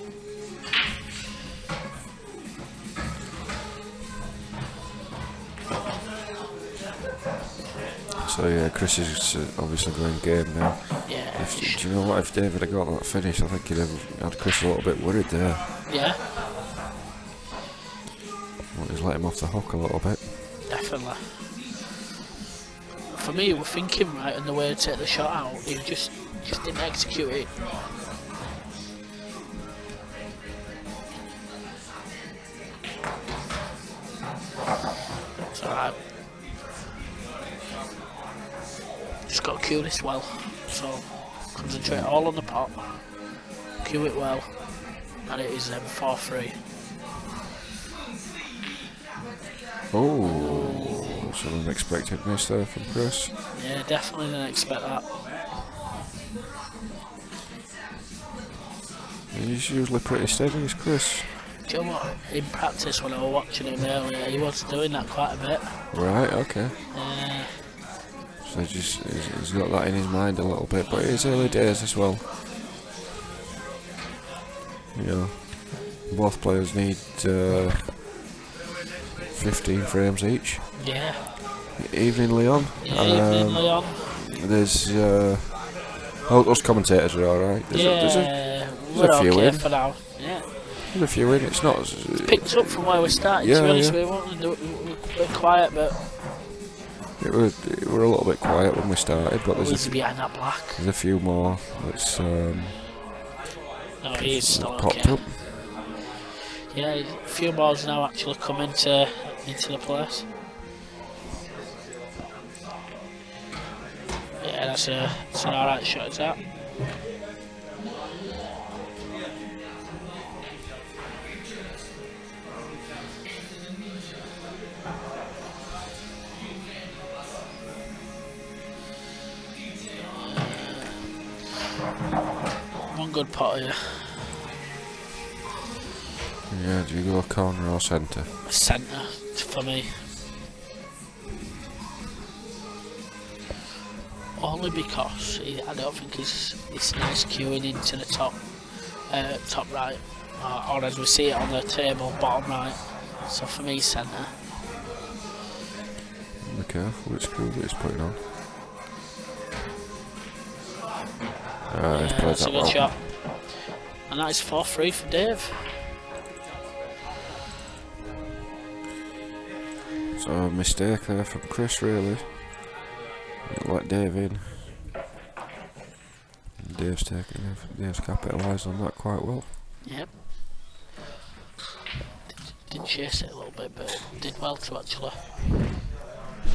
So yeah, Chris is obviously going game now. Yeah. Do you know what? If David had got that finish, I think he'd have had Chris a little bit worried there. Yeah. Well, he's let him off the hook a little bit. Definitely. For me, we're thinking right on the way to take the shot out. He just didn't execute it. It's alright. Just got to cue this well. So concentrate all on the pot. Cue it well. And it is 4-3. Oh, that's an unexpected miss there from Chris. Yeah, definitely didn't expect that. He's usually pretty steady, is Chris. Do you know what? In practice, when I was watching him earlier, he was doing that quite a bit. Right, okay. Yeah. So he's got that in his mind a little bit, but it's early days as well. You know, both players need 15 frames each. Yeah. Evening, Leon. Yeah, evening, Leon. There's those commentators are alright. There's a few okay in. for now. Yeah. There's a few in. It's not. It's picked up from where we started. To be honest, we wanted to do it a bit quiet, but It were a little bit quiet when we started, but there's behind that black. There's a few more that's No, he is still popped up. Yeah, a few more now actually come into the place. Yeah, that's an alright shot, is that? One good pot here. Yeah, do you go corner or centre? Centre for me. Only because I don't think it's nice queuing into the top right, or as we see it on the table, bottom right. So for me, centre. Be careful which school that he's putting on. He's played That's that a good well. shot. And that is 4-3 for Dave. So a mistake there from Chris, really. Let Dave in. Dave's capitalised on that quite well. Yep. Did chase it a little bit, but did well to actually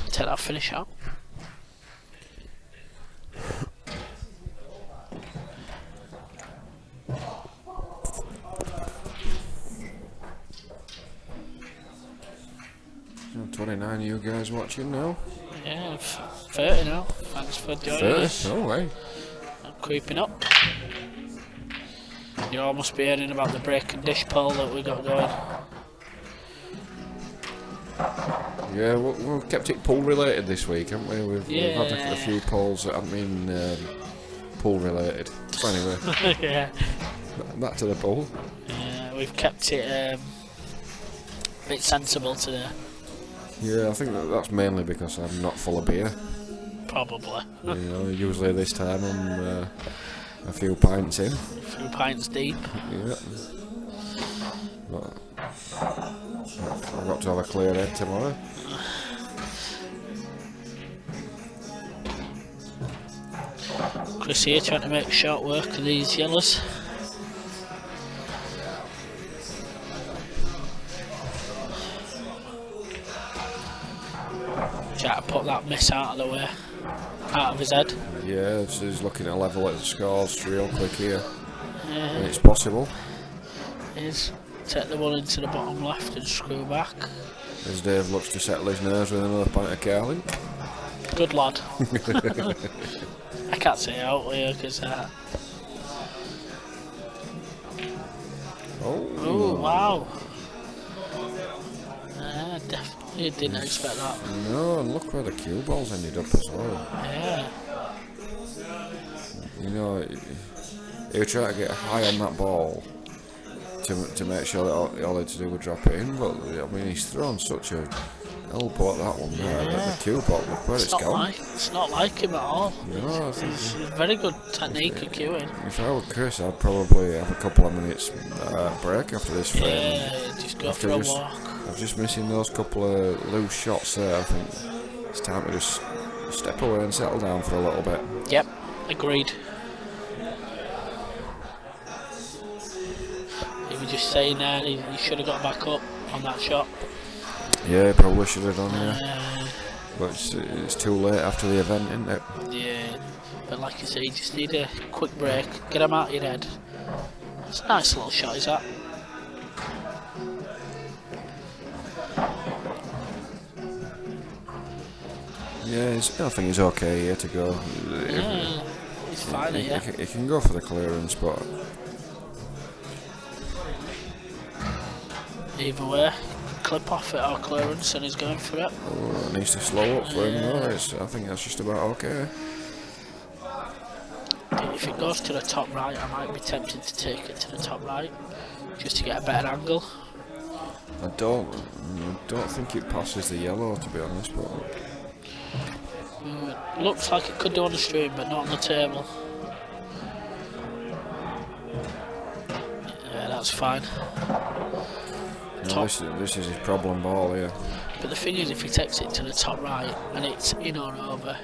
take that finish out. So 29 you guys watching now? Yeah, 30 now. Thanks for joining 30? us. No way. I'm creeping up. You all must be hearing about the break and dish poll that we got going. Yeah, we've kept it pool related this week, haven't we? We've had a few polls that haven't been pool related. So anyway, Yeah. back to the poll. Yeah, we've kept it a bit sensible today. Yeah, I think that's mainly because I'm not full of beer. Probably. You know, usually this time I'm a few pints in. A few pints deep. Yeah. But I've got to have a clear head tomorrow. Chris here trying to make short work of these yellows. Trying to put that miss out of the way, out of his head. Yeah, so he's looking to level at the scores real quick here. Yeah, And it's possible. is take the one into the bottom left and screw back. As Dave looks to settle his nerves with another pint of Carling. Good lad. I can't say it out here because. Oh wow! Definitely didn't expect that. No, and look where the cue balls ended up as well. Yeah. You know, he was trying to get high on that ball to make sure that all he had to do was drop it in, but I mean he's thrown such a elbow at that one there, that the cue ball, look where it's gone. It's not like him at all. No, I think It's very good technique of cueing. if I were Chris, I'd probably have a couple of minutes break after this frame. Yeah, just go for a walk. I'm just missing those couple of loose shots there. I think it's time to just step away and settle down for a little bit. Yep, agreed. He was just saying there he should have got back up on that shot. Yeah, probably should have done, yeah. But it's too late after the event, isn't it? Yeah, but like you say, you just need a quick break, get him out of your head. It's a nice little shot, is that? Yeah, I think he's okay here to go. Yeah, he's fine here. He can go for the clearance, but Either way, clip off it or clearance, and he's going for it. it needs to slow up for him. No, I think that's just about okay. If it goes to the top right, I might be tempted to take it to the top right, just to get a better angle. I don't think it passes the yellow, to be honest, but Looks like it could do on the stream, but not on the table. Yeah, that's fine. no, this is his problem ball here. But the thing is, if he takes it to the top right and it's in or over,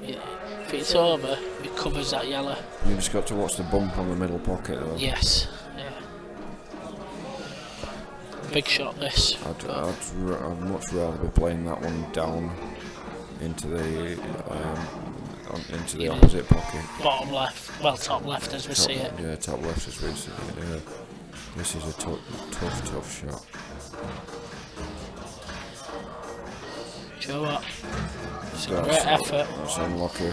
if it's over, it covers that yellow. You just got to watch the bump on the middle pocket though. Yes. Yeah. Big shot this. I'd much rather be playing that one down into the opposite pocket. Bottom left, well top left as we see it. Yeah, top left as we see it. Yeah. This is a tough shot. Do you know what? It's a great effort. That's unlucky.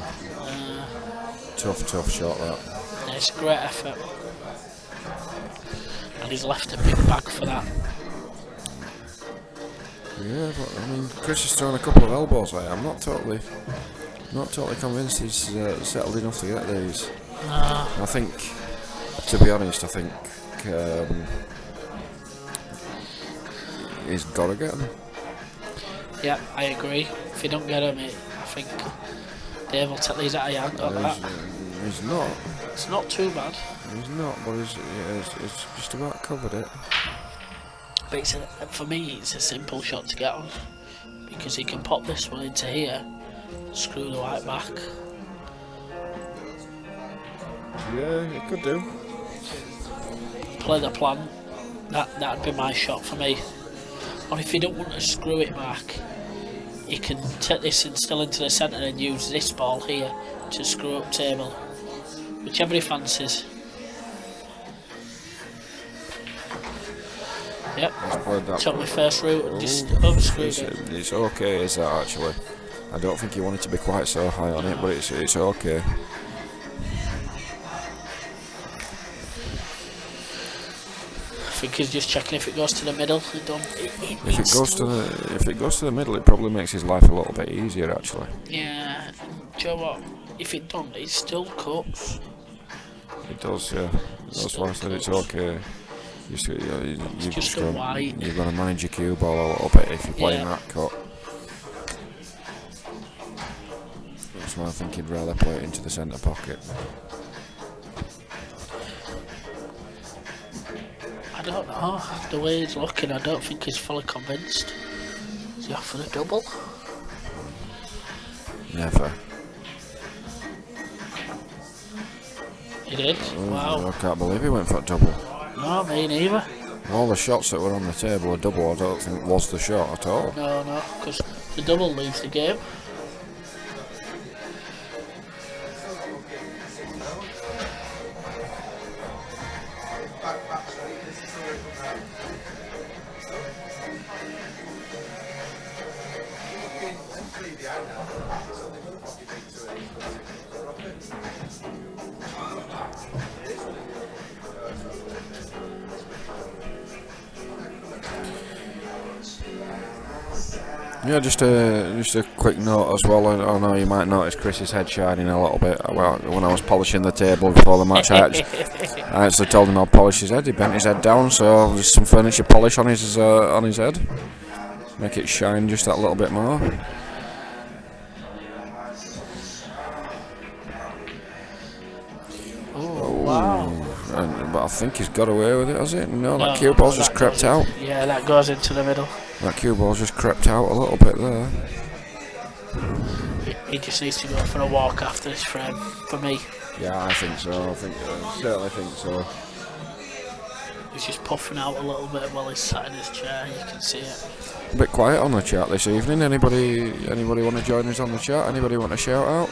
Tough shot that. Yeah, it's a great effort. And he's left a big bag for that. Yeah, but I mean, Chris has thrown a couple of elbows there. I'm not totally convinced he's settled enough to get these. I think, to be honest, he's got to get them. Yeah, I agree. If you don't get him, I think Dave will take these out of your hand. He's not. It's not too bad. He's not, but he's just about covered it. But for me, it's a simple shot to get on because he can pop this one into here, screw the white back. Yeah, he could do. Play the plan. That'd be my shot for me. Or if you don't want to screw it back, you can take this and still into the centre and use this ball here to screw up table. Whichever he fancies. Yep, took my first route and just overscrewed it. It's okay, is that actually? I don't think you want it to be quite so high on it, but it's okay. I think he's just checking if it goes to the middle. If it goes to the middle, it probably makes his life a little bit easier actually. Yeah, do you know what? If it don't, it still cuts. It does, yeah. That's why I said it's okay. You've got to manage your cue ball a little bit if you're playing that cut. That's so I think he'd rather play it into the centre pocket. I don't know. The way he's looking, I don't think he's fully convinced. Is he off for the double? Never. He did. Wow. I can't believe he went for a double. No, me neither. All the shots that were on the table, a double, I don't think was the shot at all. No, because the double leaves the game. Yeah, just a quick note as well. I know you might notice Chris's head shining a little bit. Well, when I was polishing the table before the match, I actually told him I'd polish his head. He bent his head down, so there's some furniture polish on his head. Make it shine just that little bit more. Wow. But I think he's got away with it, has it? No, that cue ball's just crept out. Yeah, that goes into the middle. That cue ball's just crept out a little bit there. He just needs to go for a walk after this frame, for me. Yeah, I think so. Certainly think so. He's just puffing out a little bit while he's sat in his chair, you can see it. A bit quiet on the chat this evening. Anybody want to join us on the chat? Anybody want to shout out?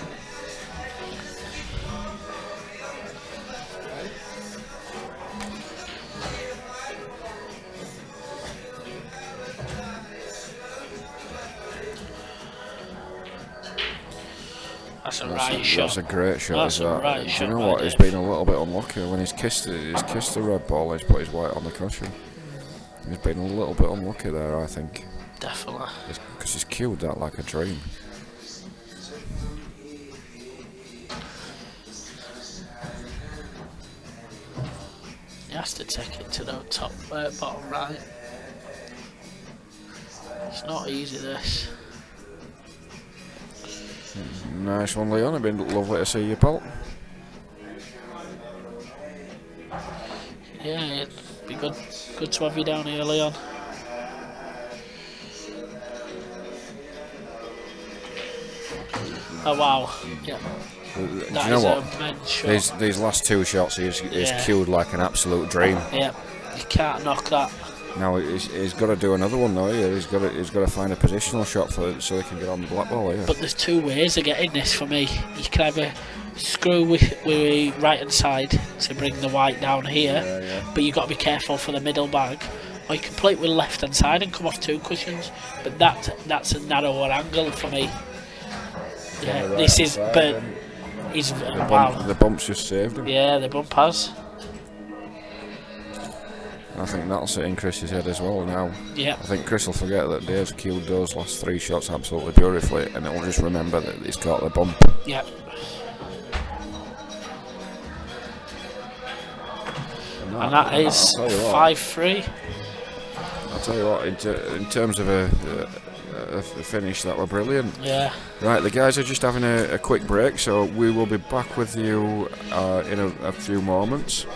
That's a right shot. That's a great shot. That's a right shot. Do you know what? He's been a little bit unlucky when he's kissed the red ball. He's put his white on the cushion. He's been a little bit unlucky there, I think. Definitely. Because he's cued that like a dream. He has to take it to the bottom right. It's not easy, this. Nice one, Leon. It's been lovely to see you, pal. Yeah, it'd be good to have you down here, Leon. Oh wow! Yeah. Do you know what? These last two shots, he's cued like an absolute dream. Yeah, you can't knock that. Now he's got to do another one though. Yeah, he's got to find a positional shot so he can get on the black ball here. But there's two ways of getting this for me. You can either screw with the right hand side to bring the white down here, but you've got to be careful for the middle bag. Or you can play it with the left hand side and come off two cushions, but that's a narrower angle for me. Yeah, this is, but he's wow. The bump's just saved him. Yeah, the bump has. I think that'll sit in Chris's head as well now. Yeah. I think Chris will forget that Dave's cued those last three shots absolutely beautifully, and he'll just remember that he's caught the bump. Yeah. And that is 5-3. I'll tell you what, in terms of a finish, that were brilliant. Yeah. Right, the guys are just having a quick break, so we will be back with you in a few moments.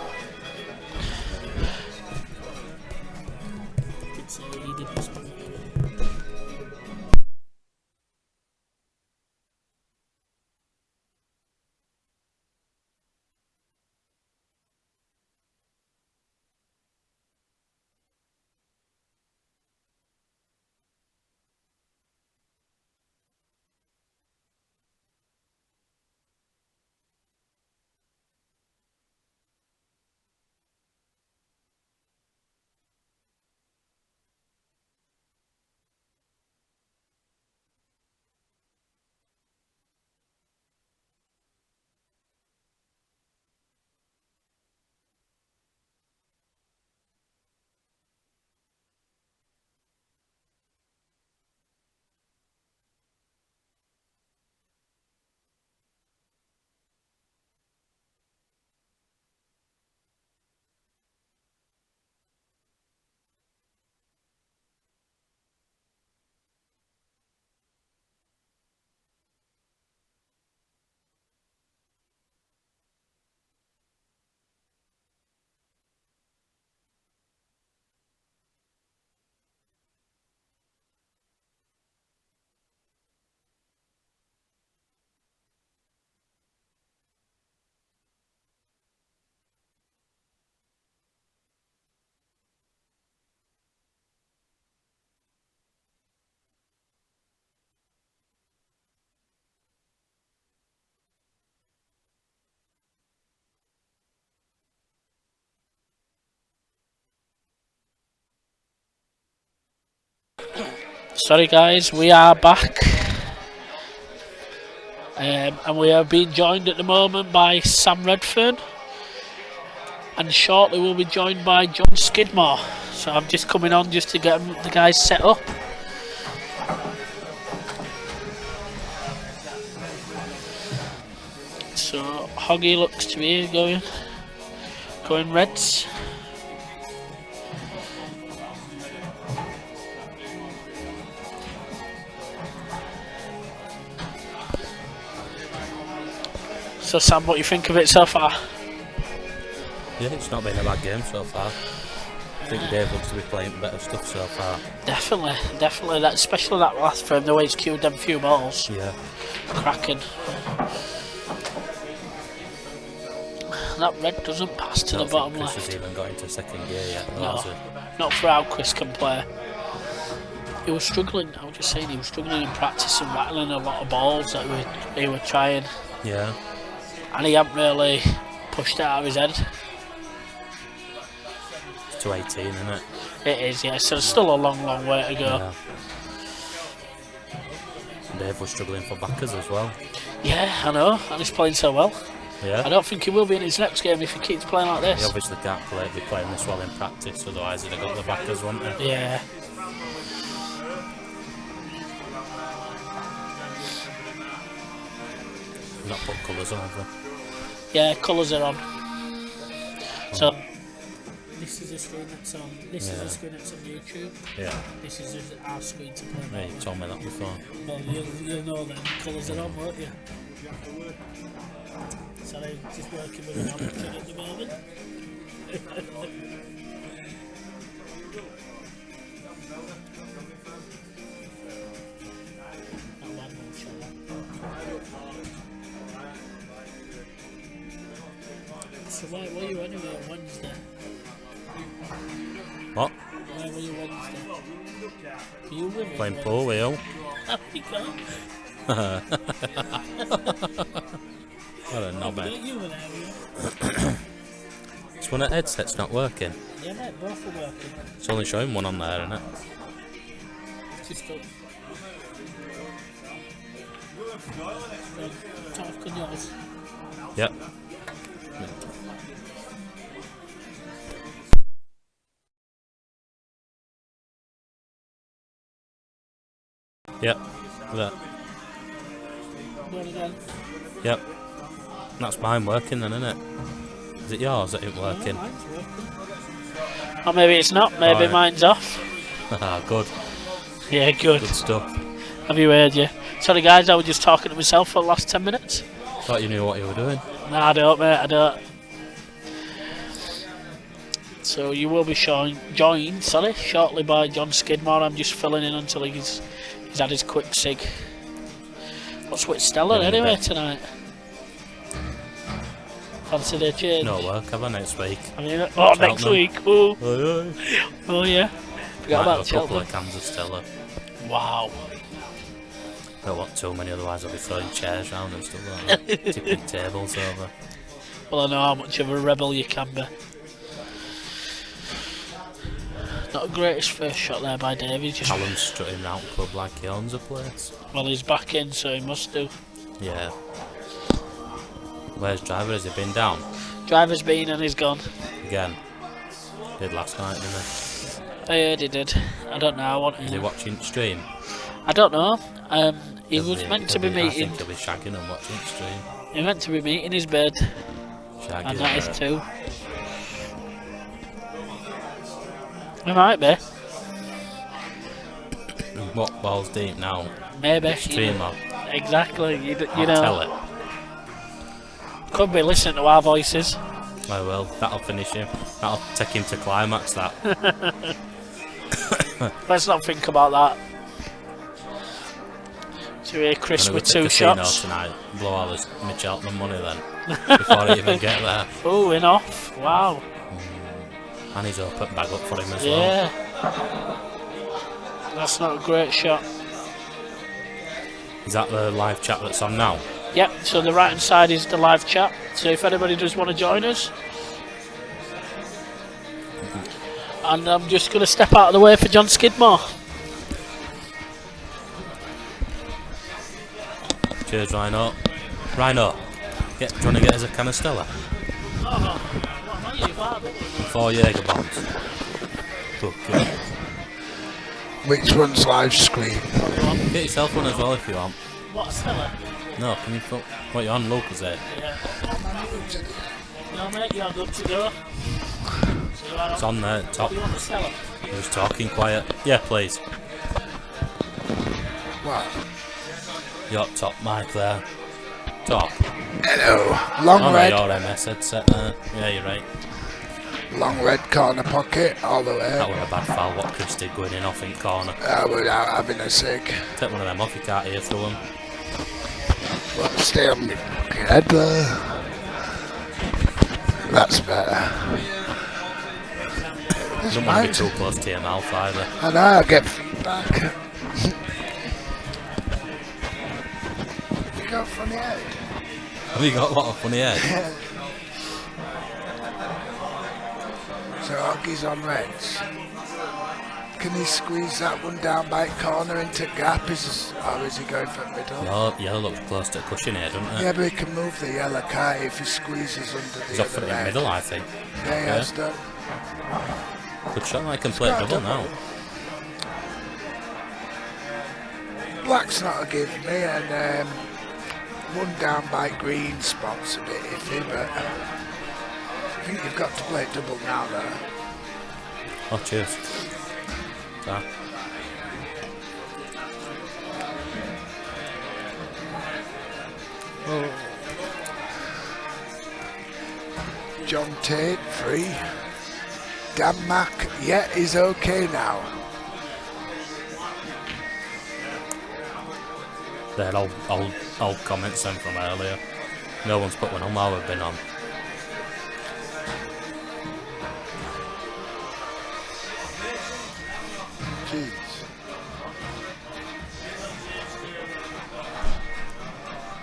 Sorry guys, we are back. And we are being joined at the moment by Sam Redfern. And shortly we'll be joined by John Skidmore. So I'm just coming on just to get the guys set up. So Hoggy looks to be going Reds. So Sam, what do you think of it so far? Yeah, it's not been a bad game so far. I think Dave looks to be playing better stuff so far. Definitely. That, especially that last frame, the way he's queued them few balls. Yeah. Cracking. That red doesn't pass to the bottom Chris left. has even got into second gear yet. No, not for how Chris can play. He was struggling. I was just saying he was struggling in practice and rattling a lot of balls that he were trying. Yeah. And he hadn't really pushed it out of his head. It's to 18, isn't it? It is, yeah. So there's still a long way to go. Yeah. Dave was struggling for backers as well. Yeah, I know. And he's playing so well. Yeah. I don't think he will be in his next game if he keeps playing like this. He obviously can't be playing this well in practice, otherwise he'd have got the backers, wouldn't he? Yeah. Not put colours on, have they? Yeah, colours are on. So this is a screen that's on. This is a screen that's on YouTube. Yeah. This is our screen to play. Yeah, you told me that before. Well, you'll know then. Colours are on, won't you? So I'm just working with an Hamilton at the moment. So where were you anyway on Wednesday? What? Where were you Wednesday? Were you with Playing us? pool, Will? Happy guy. What a knobhead. You were there, were you? It's one of the headsets not working. Yeah, mate, both are working. It's only showing one on there, isn't it? Just up. Talk on yours. Yep. Yep. That. Go on again. Yep. That's mine working then, isn't it? Is it yours that ain't working? Oh, mine's working. Or maybe it's not, maybe Right. mine's off. Ah, good. Yeah, good. Good stuff. Have you heard you? Sorry guys, I was just talking to myself for the last 10 minutes. Thought you knew what you were doing. No, I don't, mate, I don't. So you will be joined shortly by John Skidmore. I'm just filling in until he's had his quick sig. What's with Stella Maybe a anyway bit. tonight? Fancy their change? No work, have I, next week? I mean, oh, next Cheltenham. week. Oh, Aye, aye. oh yeah. Forgot Might about have a couple Cheltenham. of cans of Stella. Wow. Don't want too many, otherwise I'll be throwing chairs round and stuff like that. Tipping tables over. Well, I know how much of a rebel you can be. Not the greatest first shot there by Davey. Just Callum's strutting round the pub like he owns a place. well, he's back in, so he must do. Yeah. Where's Driver? Has he been down? Driver's been and he's gone. Again. Did last night, didn't he? I heard he did. I don't know. I want Is he watching the stream? I don't know. He He'll was meant to he'll be I meeting. think he'll be shagging and watching the stream. He meant to be meeting his bed, Shagging. and that is too. He might be. What balls deep now? Maybe. Streamer. Exactly. You I'll know. tell it. Could be listening to our voices. I will. That'll finish him. That'll take him to climax, that. Let's not think about that. So here, Chris Gonna go with to 2 casino shots. tonight. Blow all this Cheltenham money then. Before I even get there. Oh, in off. Wow. And he's open bag up for him as well. Yeah. That's not a great shot. Is that the live chat that's on now? Yep, so the right hand side is the live chat. So if anybody does want to join us. And I'm just going to step out of the way for John Skidmore. Cheers, Rhino. Rhino, do you want to get us a Canistella? What are you, Barbie? 4 Jaeger bombs. Okay. Which one's live stream? Get yourself one as well if you want. What, Stella? No, can you put what you on, Luke, is it? Yeah. No, mate, you're good to go. So you are It's on there, top. You want the Stella? Who's talking quiet? Yeah, please. What? Your top mic there. Top. Hello. Long Oh no, red. your MS headset there. Yeah, you're right. Long red corner pocket all the way. That was a bad foul, what Chris did going in off in corner. Without having a cig. Take one of them off, you can't hear through them. But stay on my fucking head there. That's better. This Don't want to be mic- too close to your mouth either. I know, I get feedback. You got funny head. Have you got what a funny head? So Oggy's on reds. Can he squeeze that one down by corner into gap? Or is he going for middle? No, yellow looks close to cushion here, doesn't it? Yeah, but he can move the yellow car if he squeezes under He's the off for other the red. middle, I think. Yeah, he has done. Good shot, I can play got a double double. now. Black's not a give me, and one down by green spot's a bit iffy, but I think you've got to play double now though. Oh, cheers. So, John Tate, 3. Dan Mack, yeah, he's okay now. they're old comments then from earlier. No one's put one on while we've been on. Jeez.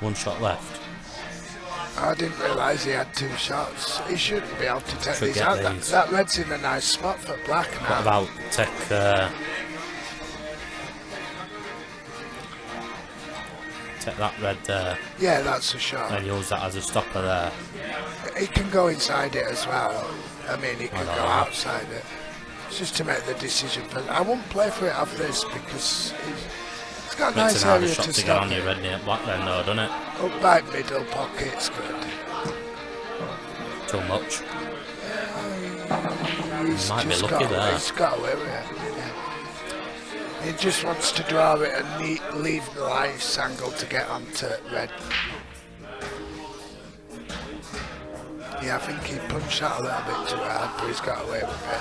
One shot left. I didn't realise he had 2 shots. He shouldn't be able to take Should these get out. these. That red's in a nice spot for Black now. What about take that red there Yeah, that's a shot. and use that as a stopper there? He can go inside it as well. I mean, he can know go that. outside it. It's just to make the decision. But I won't play for it off this because it's got a Makes nice an harder area shot to to get stop on your it. red near black then though, doesn't it? Up by middle pocket's good. Too much. He's Might be just lucky got, there. He's got away with it. Yeah. He just wants to draw it and leave the nice angle to get onto red. Yeah, I think he punched out a little bit too hard, but he's got away with it.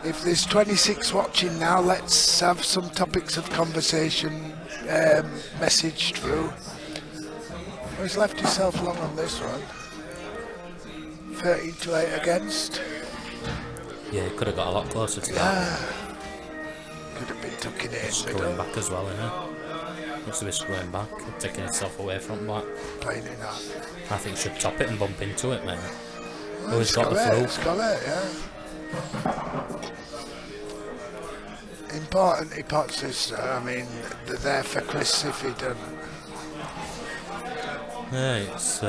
If there's 26 watching now, let's have some topics of conversation messaged through. Oh, he's left himself long on this one. 13-8 against. Yeah, he could have got a lot closer to that. Yeah. Could have been tucking it in Screwing middle, back as well, innit? Looks to be screwing back, taking himself away from black. playing it out. I think he should top it and bump into it, mate. Well, Oh, he's got the through. It's got it, yeah. Important he pots this though. I mean, they're there for Chris if he doesn't. Yeah, it's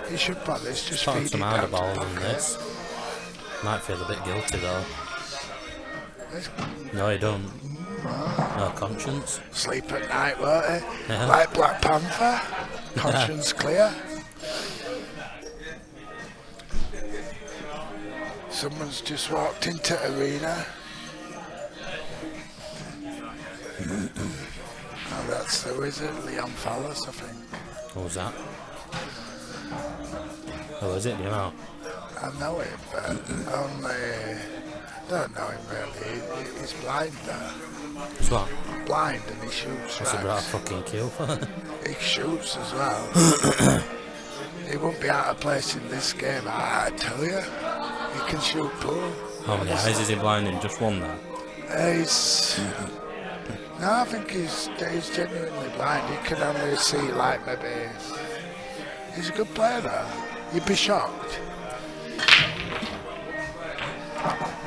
He should pot this, just found feed some it harder down to balls than pocket. this. Might feel a bit guilty though. It's No, you don't. No conscience. sleep at night, won't it? Yeah. Like Black Panther. Conscience clear. Someone's just walked into arena. Oh, that's the wizard, Leon Fallas, I think. What was that? Oh, is it? Do you know? I know him, but only don't know him really. He's blind though. It's what? Blind and he shoots. What's Right. about a fucking kill for? He shoots as well. He won't be out of place in this game, I tell you. He can shoot pool. How many eyes is he blinding? Just one there? He's no, I think he's genuinely blind. He can only see like maybe. He's a good player though. You'd be shocked.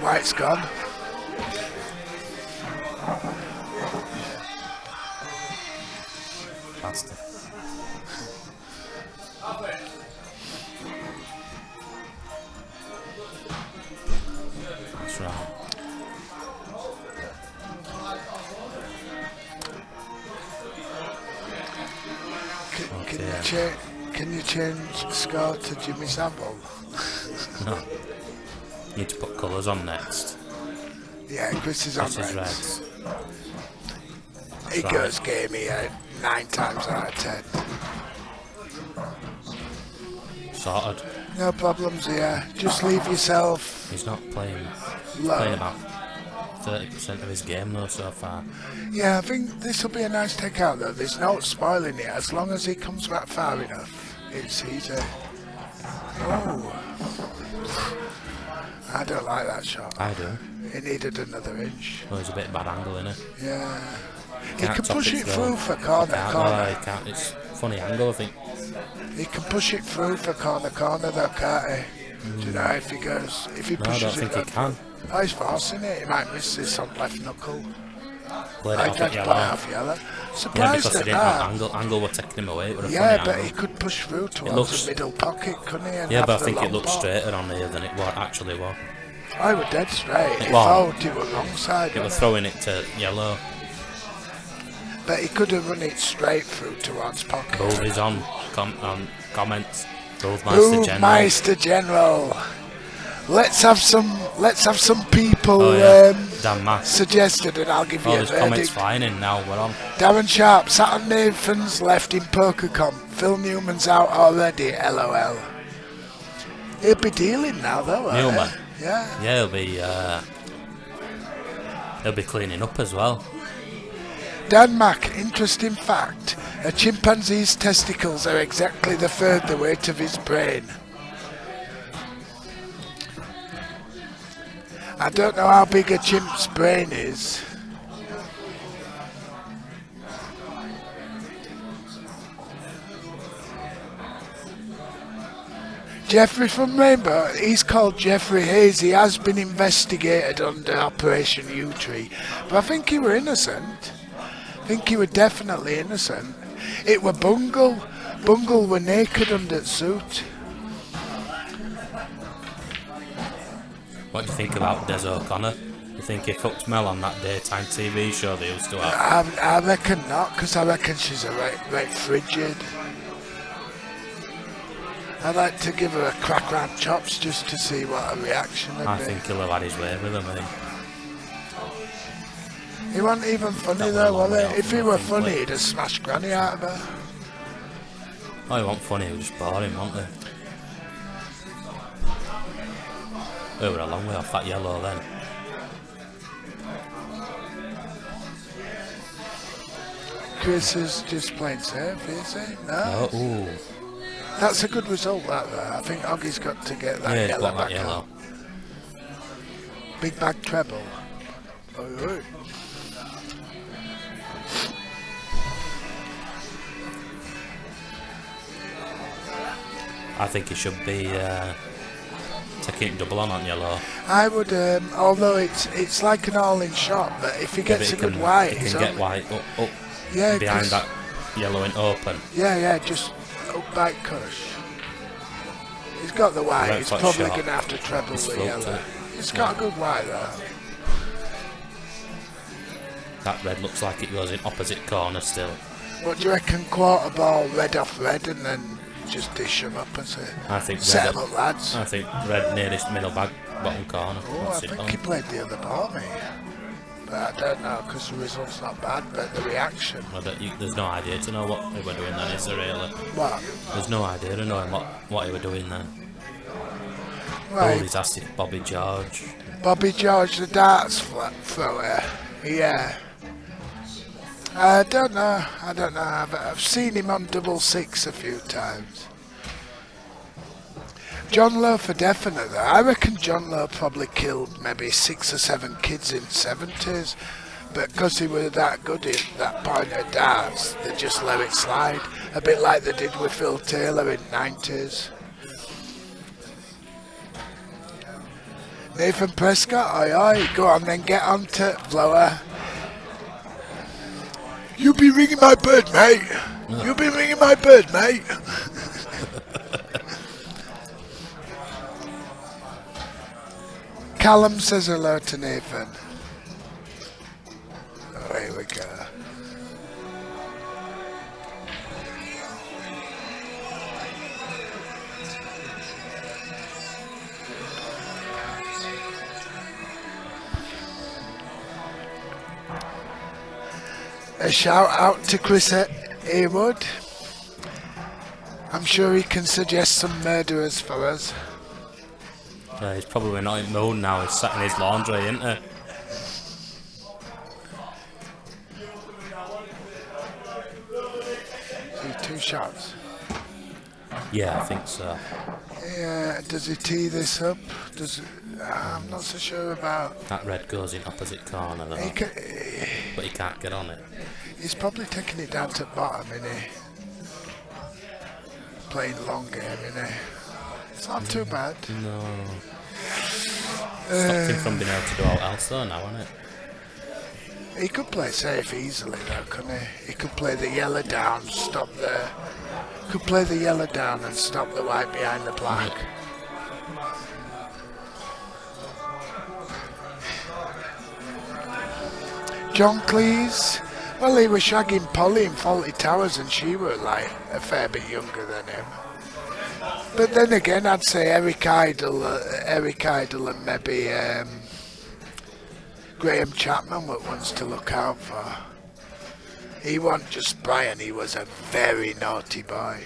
White's gone. faster. That's right. Can you change score to Jimmy Savile? No. Need to put colours on next. Yeah, Chris is on This is reds. reds. He Right. goes gamey 9 times out of 10. Sorted. No problems here. Just leave yourself He's not playing. He's low. playing about 30% of his game though so far. Yeah, I think this will be a nice takeout though. There's no spoiling it. As long as he comes back far enough, it's easy. Oh. I don't like that shot. I do. He needed another inch. Well, he's a bit bad angle, innit? Yeah. He Can't can top push it through. through for corner. No, he can't. It's funny angle, I think. He can push it through for corner though, can't he? Do you know if he goes, if he No, I pushes don't it? think he can. Oh, he's forcing it. He might miss this on left knuckle. Played I it off tried at to play yellow. off yellow. Yeah, Surprised because he at didn't have that. angle. Angle were taking him away. It was a Yeah, funny but he angle. could push through towards looks- the middle pocket, couldn't he? And Yeah, have but I the think it long looked ball. straighter on here than it was actually was. I was dead straight. It He was. fouled, it was wrong side. It was wasn't throwing it to yellow. But he could have run it straight through towards pocket. Bovies on comments. Bothmeister General. Meister General. Let's have some people Oh yeah, Dan Mass. suggested, and I'll give you Oh, a there's comments verdict. flying in now. We're on. Darren Sharp sat on Nathan's left in poker comp. Phil Newman's out already. LOL. He'll be dealing now, though. eh? Newman? Yeah. Yeah, he'll be cleaning up as well. Dan Mack, interesting fact. A chimpanzee's testicles are exactly the third the weight of his brain. I don't know how big a chimp's brain is. Jeffrey from Rainbow, he's called Jeffrey Hayes. He has been investigated under Operation U-Tree, but I think he were innocent. I think he were definitely innocent. It were Bungle. Bungle were naked under the suit. What do you think about Des O'Connor? You think he fucked Mel on that daytime TV show they used to have? I reckon not, because I reckon she's a right frigid. I'd like to give her a crack round chops just to see what her reaction would I be. think he'll have had his way with him, He wasn't even funny That though, was a long was way he? off If he from were nothing, funny, but- he'd have smashed Granny out of her. Oh, he wasn't funny, he was just boring, wasn't he? We were a long way off that yellow then. Chris is just playing safe, is he? No. Oh, ooh. That's a good result, that though. I think Oggie's got to get that Yeah, he's yellow got that back yellow. on. Big bag treble. Oi, oi. I think he should be taking double on yellow. I would, although it's like an all-in shot, but if he Yeah, gets a but good white, he he's can get on. white up Yeah, behind 'cause- that yellow and open. Yeah, just back cush. He's got the white. Right He's foot probably shot. going to have to treble He's the floated. yellow. It's got a good white though. That red looks like it goes in opposite corner still. What do you reckon? Quarter ball, red off red, and then just dish them up and say, I think set red. them up, lads. I think red nearest middle bag, bottom corner. Oh, I What's it think on? he played the other ball, mate. But I don't know because the result's not bad, but the reaction. There's no idea to know what they were doing then, is there really? What? There's no idea to knowing what he were doing then. Right. Oh, he's asked if Bobby George. Bobby George, the darts thrower. Yeah. I don't know. I've seen him on 666 a few times. John Lowe for definite though. I reckon John Lowe probably killed maybe 6 or 7 kids in 70s, but because he was that good in that point of darts, they just let it slide. A bit like they did with Phil Taylor in 90s. Nathan Prescott, oi oi, go on then, get on to Blower. You be ringing my bird, mate. You've been ringing my bird, mate. Callum says hello to Nathan. Oh, here we go. A shout out to Chris Haywood. I'm sure he can suggest some murderers for us. He's probably not in mood now. He's sat in his laundry, isn't he? Two shots. Yeah, I think so. Yeah, does he tee this up? I'm not so sure about. That red goes in opposite corner though. But he can't get on it. He's probably taking it down to the bottom, isn't he? Playing long game, isn't he? It's not too bad. No. Stopped him from being able to do all else though now, isn't it? He could play safe easily though, couldn't he? He could play the yellow down, stop the... Could play the yellow down and stop the white behind the black. John Cleese, well, he was shagging Polly in Fawlty Towers and she was like a fair bit younger than him. But then again, I'd say Eric Idle and maybe Graham Chapman were ones to look out for. He wasn't just Brian, he was a very naughty boy.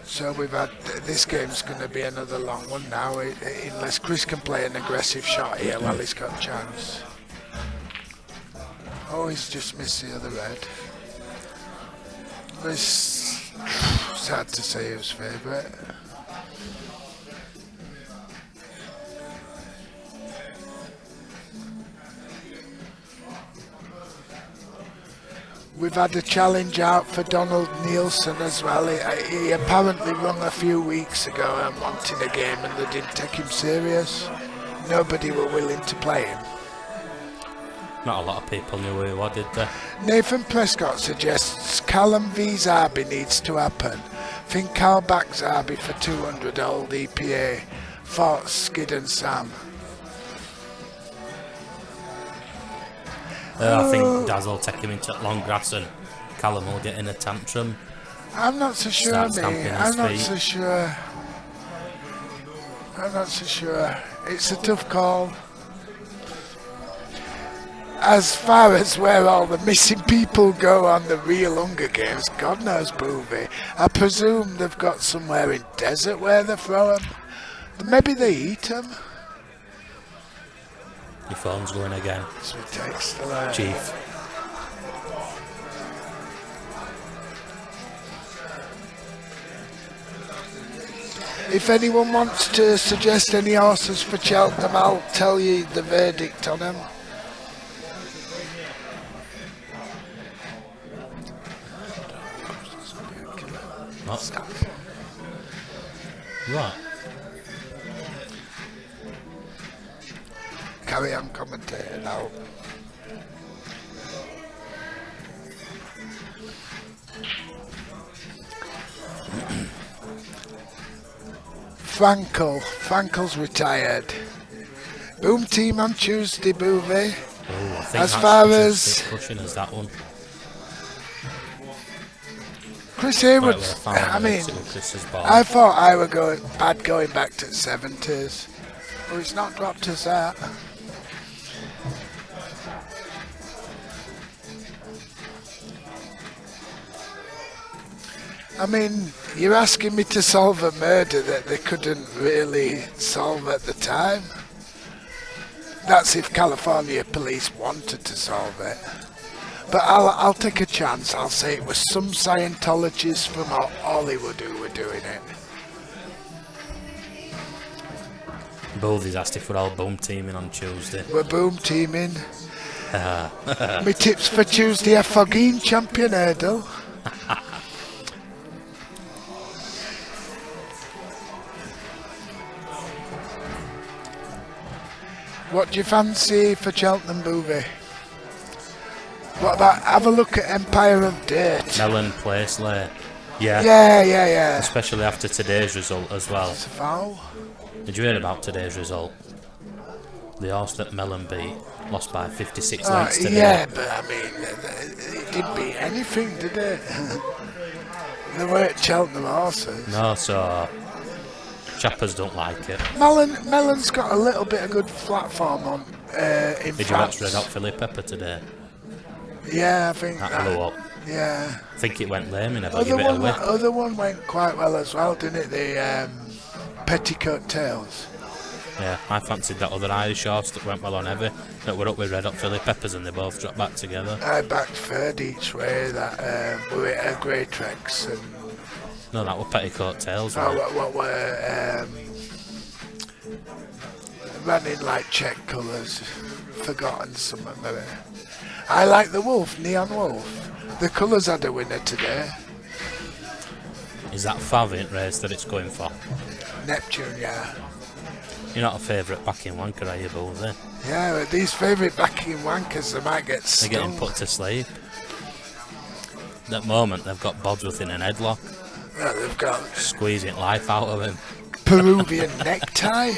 So we've had, this game's going to be another long one now, unless Chris can play an aggressive shot here while he's got a chance. Oh, he's just missed the other red. It's hard to say who's favourite. We've had a challenge out for Donald Nielsen as well. He apparently rung a few weeks ago and wanting a game and they didn't take him serious. Nobody were willing to play him. Not a lot of people knew who he was, did they? Nathan Prescott suggests Callum v Zarby needs to happen. Think Carl back Zarby for 200 old EPA. Fought Skid and Sam. I think Daz will take him into long grass and Callum will get in a tantrum. I'm not so sure, Start mate. stamping his I'm not feet. so sure. I'm not so sure. It's a tough call. As far as where all the missing people go on the real Hunger Games, God knows, Boovie. I presume they've got somewhere in desert where they throw them. Maybe they eat them. Your phone's going again. Sweet text alert. Chief. If anyone wants to suggest any horses for Cheltenham, I'll tell you the verdict on them. What? What? Carry on commentating now. Frankel's retired. Boom team on Tuesday, Boovie. Oh, I think As far just as as pushing as that one. Chris Haywood, Right, well, I mean, Chris's ball. I thought I'd going back to the 70s. Well, it's not dropped as that. I mean, you're asking me to solve a murder that they couldn't really solve at the time. That's if California police wanted to solve it. But I'll take a chance. I'll say it was some Scientologists from Hollywood who were doing it. Both asked if we're all boom teaming on Tuesday. We're boom teaming. My tips for Tuesday are Foggeen champion hurdle. What do you fancy for Cheltenham Booby? What about have a look at Empire of Dirt? Melon Place Lane. Yeah. Yeah. Especially after today's result as well. It's a foul. Did you hear about today's result? The horse that Melon beat lost by 56 lengths today. Yeah, but I mean, it didn't beat anything, did it? They weren't Cheltenham horses. No, so chappers don't like it. Melon's got a little bit of good platform on in Did France. you watch Red Hot Philly Pepper today? Yeah, I think That blew up. Yeah. I think it went lame in a give it a whip. Other one went quite well as well, didn't it? The Petticoat Tails. Yeah, I fancied that other Irish horse that went well on heavy, that were up with Red Hot Philly Peppers, and they both dropped back together. I backed third each way. That were it Grey Trex and. No, that were Petticoat Tails. What were running like check colours? Forgotten some of them. I like the Wolf, Neon Wolf. The colours had a winner today. Is that Favint race that it's going for? Neptune, yeah. You're not a favourite backing wanker, are you, Boozy? Yeah, but these favourite backing wankers, they might get They're stung. getting put to sleep. At the moment, they've got Bodsworth in an headlock, Well, they've got squeezing life out of him. Peruvian necktie.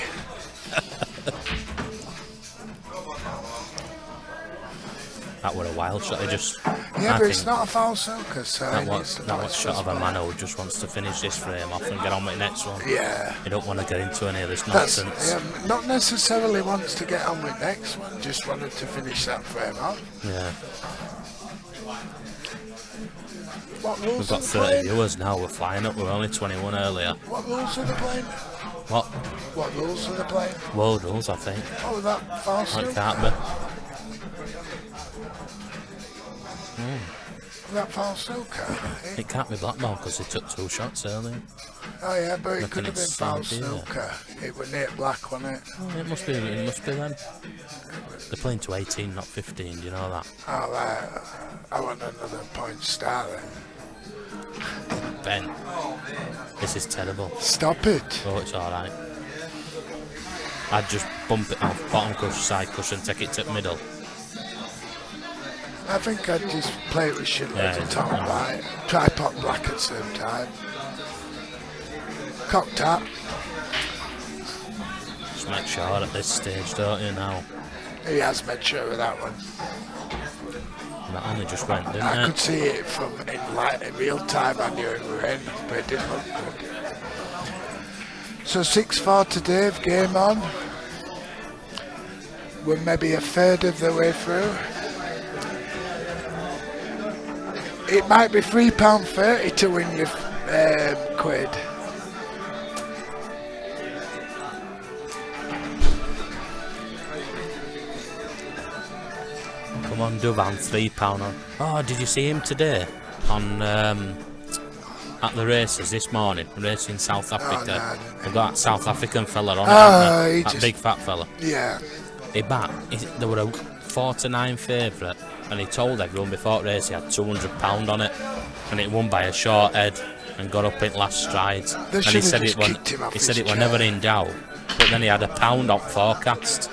That were a wild shot. He just. Yeah, I but it's think not a foul soaker, so that was shot of a man who just wants to finish this frame off and get on with the next one. Yeah. You don't want to get into any of this That's nonsense. not necessarily wants to get on with next one, just wanted to finish that frame off. Yeah. What rules We've got are they 30 playing? viewers now. We're flying up. We're only 21 earlier. What rules are they playing? What? What rules are they playing? World rules, I think. Oh, that foul It snooker? can't be. That foul snooker? It can't be blackball because he took 2 shots earlier. Oh yeah, but it Looking could have at been foul Saudi, yeah. snooker. It was Nate Black, wasn't it? Oh, it must be then. They're playing to 18, not 15. Do you know that? Oh, right. I want another point star then. Ben, this is terrible. Stop it. Oh, it's all right. I'd just bump it off bottom cushion, side cushion, take it to the middle. I think I'd just play it with shitloads Yeah, of top white. Tripod black at the same time. Cock tap. Just make sure at this stage, don't you, now? He has made sure of that one. That only just went, didn't I it? could see it from in real time. I knew it were in, but it didn't look good. So 6-4 to Dave, game on. We're maybe a third of the way through. It might be £3.30 to win your quid. Come on, Duvan, £3 on. Oh, did you see him today on at the races this morning? Racing South Africa. no, I didn't. They've got that South African fella on it, Oh, haven't they? he That just- big fat fella. Yeah. They were a 4-9 favourite, and he told everyone before the race he had £200 on it, and it won by a short head and got up in last strides. They And he should've said just it were, kicked him off he his said it were chair. never in doubt, but then he had £1 on forecast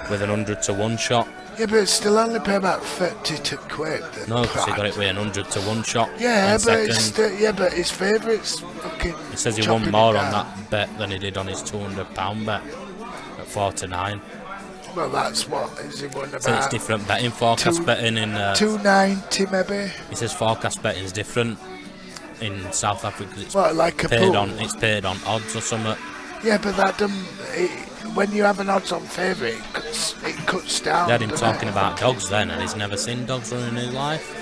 with an 100 to 1 shot. Yeah, but it's still only pay about 32 quid. the No, because he got prat. it with an 100 to 1 shot. Yeah, in but second. it's still, but his favourites fucking. He says he chopping won it more on down. that bet than he did on his £200 bet at 4-9. Well, that's what is he won about? So it's different betting, forecast two- betting in. 290 maybe. He says forecast betting is different in South Africa. 'Cause it's What, like a paid pool? on. It's paid on odds or something. Yeah, but that doesn't. When you have an odds-on favourite, it cuts down. They had him doesn't talking it? about dogs then, and he's never seen dogs running in his life.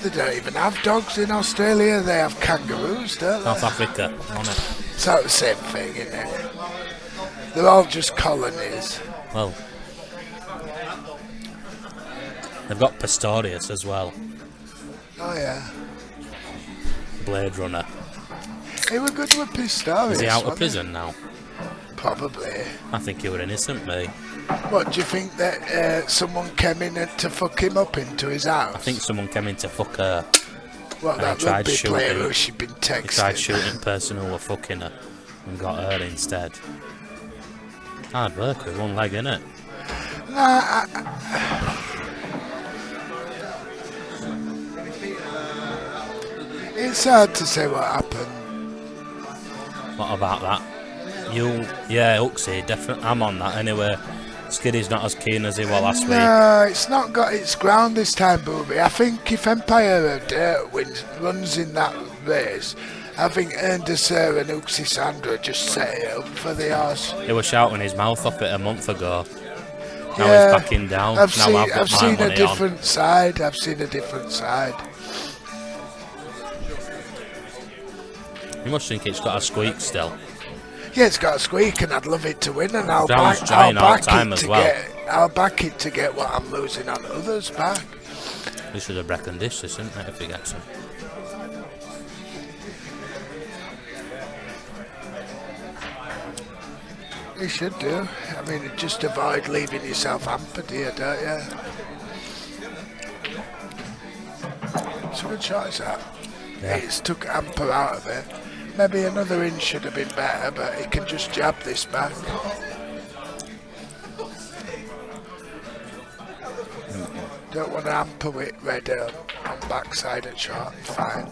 They don't even have dogs in Australia. They have kangaroos, don't South they? Africa, on it. It's not the same thing, isn't it? They're all just colonies. Well, they've got Pistorius as well. Oh yeah. Blade Runner. He were good with Pistorius. Is he out of wasn't prison now? Probably. I think he were innocent, mate. What, do you think that someone came in to fuck him up into his house? I think someone came in to fuck her. What, and that he tried rugby shooting. player who she'd been He texting? tried shooting the person who were fucking her and got her instead. Hard work with one leg, innit? Nah, it's hard to say what happened. What about that? Yeah, Uxie, definitely. I'm on that anyway. Skiddy's not as keen as he was last week. No, it's not got its ground this time, Booby. I think if Empire of Dirt runs in that race, I think Erndeser and Uxie Sandra just set it up for the horse. He was shouting his mouth off it a month ago. Now Yeah, he's backing down. I've now seen, I've got I've my seen a money different side. I've seen a different side. on. You must think it's got a squeak still. Yeah, it's got a squeak, and I'd love it to win, and I'll Ground's back, drying all the time as well. I'll back it to get what I'm losing on others back. This should have reckoned this, isn't it, if he gets him? You should do. I mean, just avoid leaving yourself hampered here, don't you? It's a good shot, is that? Yeah. It's took Amper out of it. Maybe another inch should have been better, but he can just jab this back. Don't want to hamper with red on backside at shot. Fine.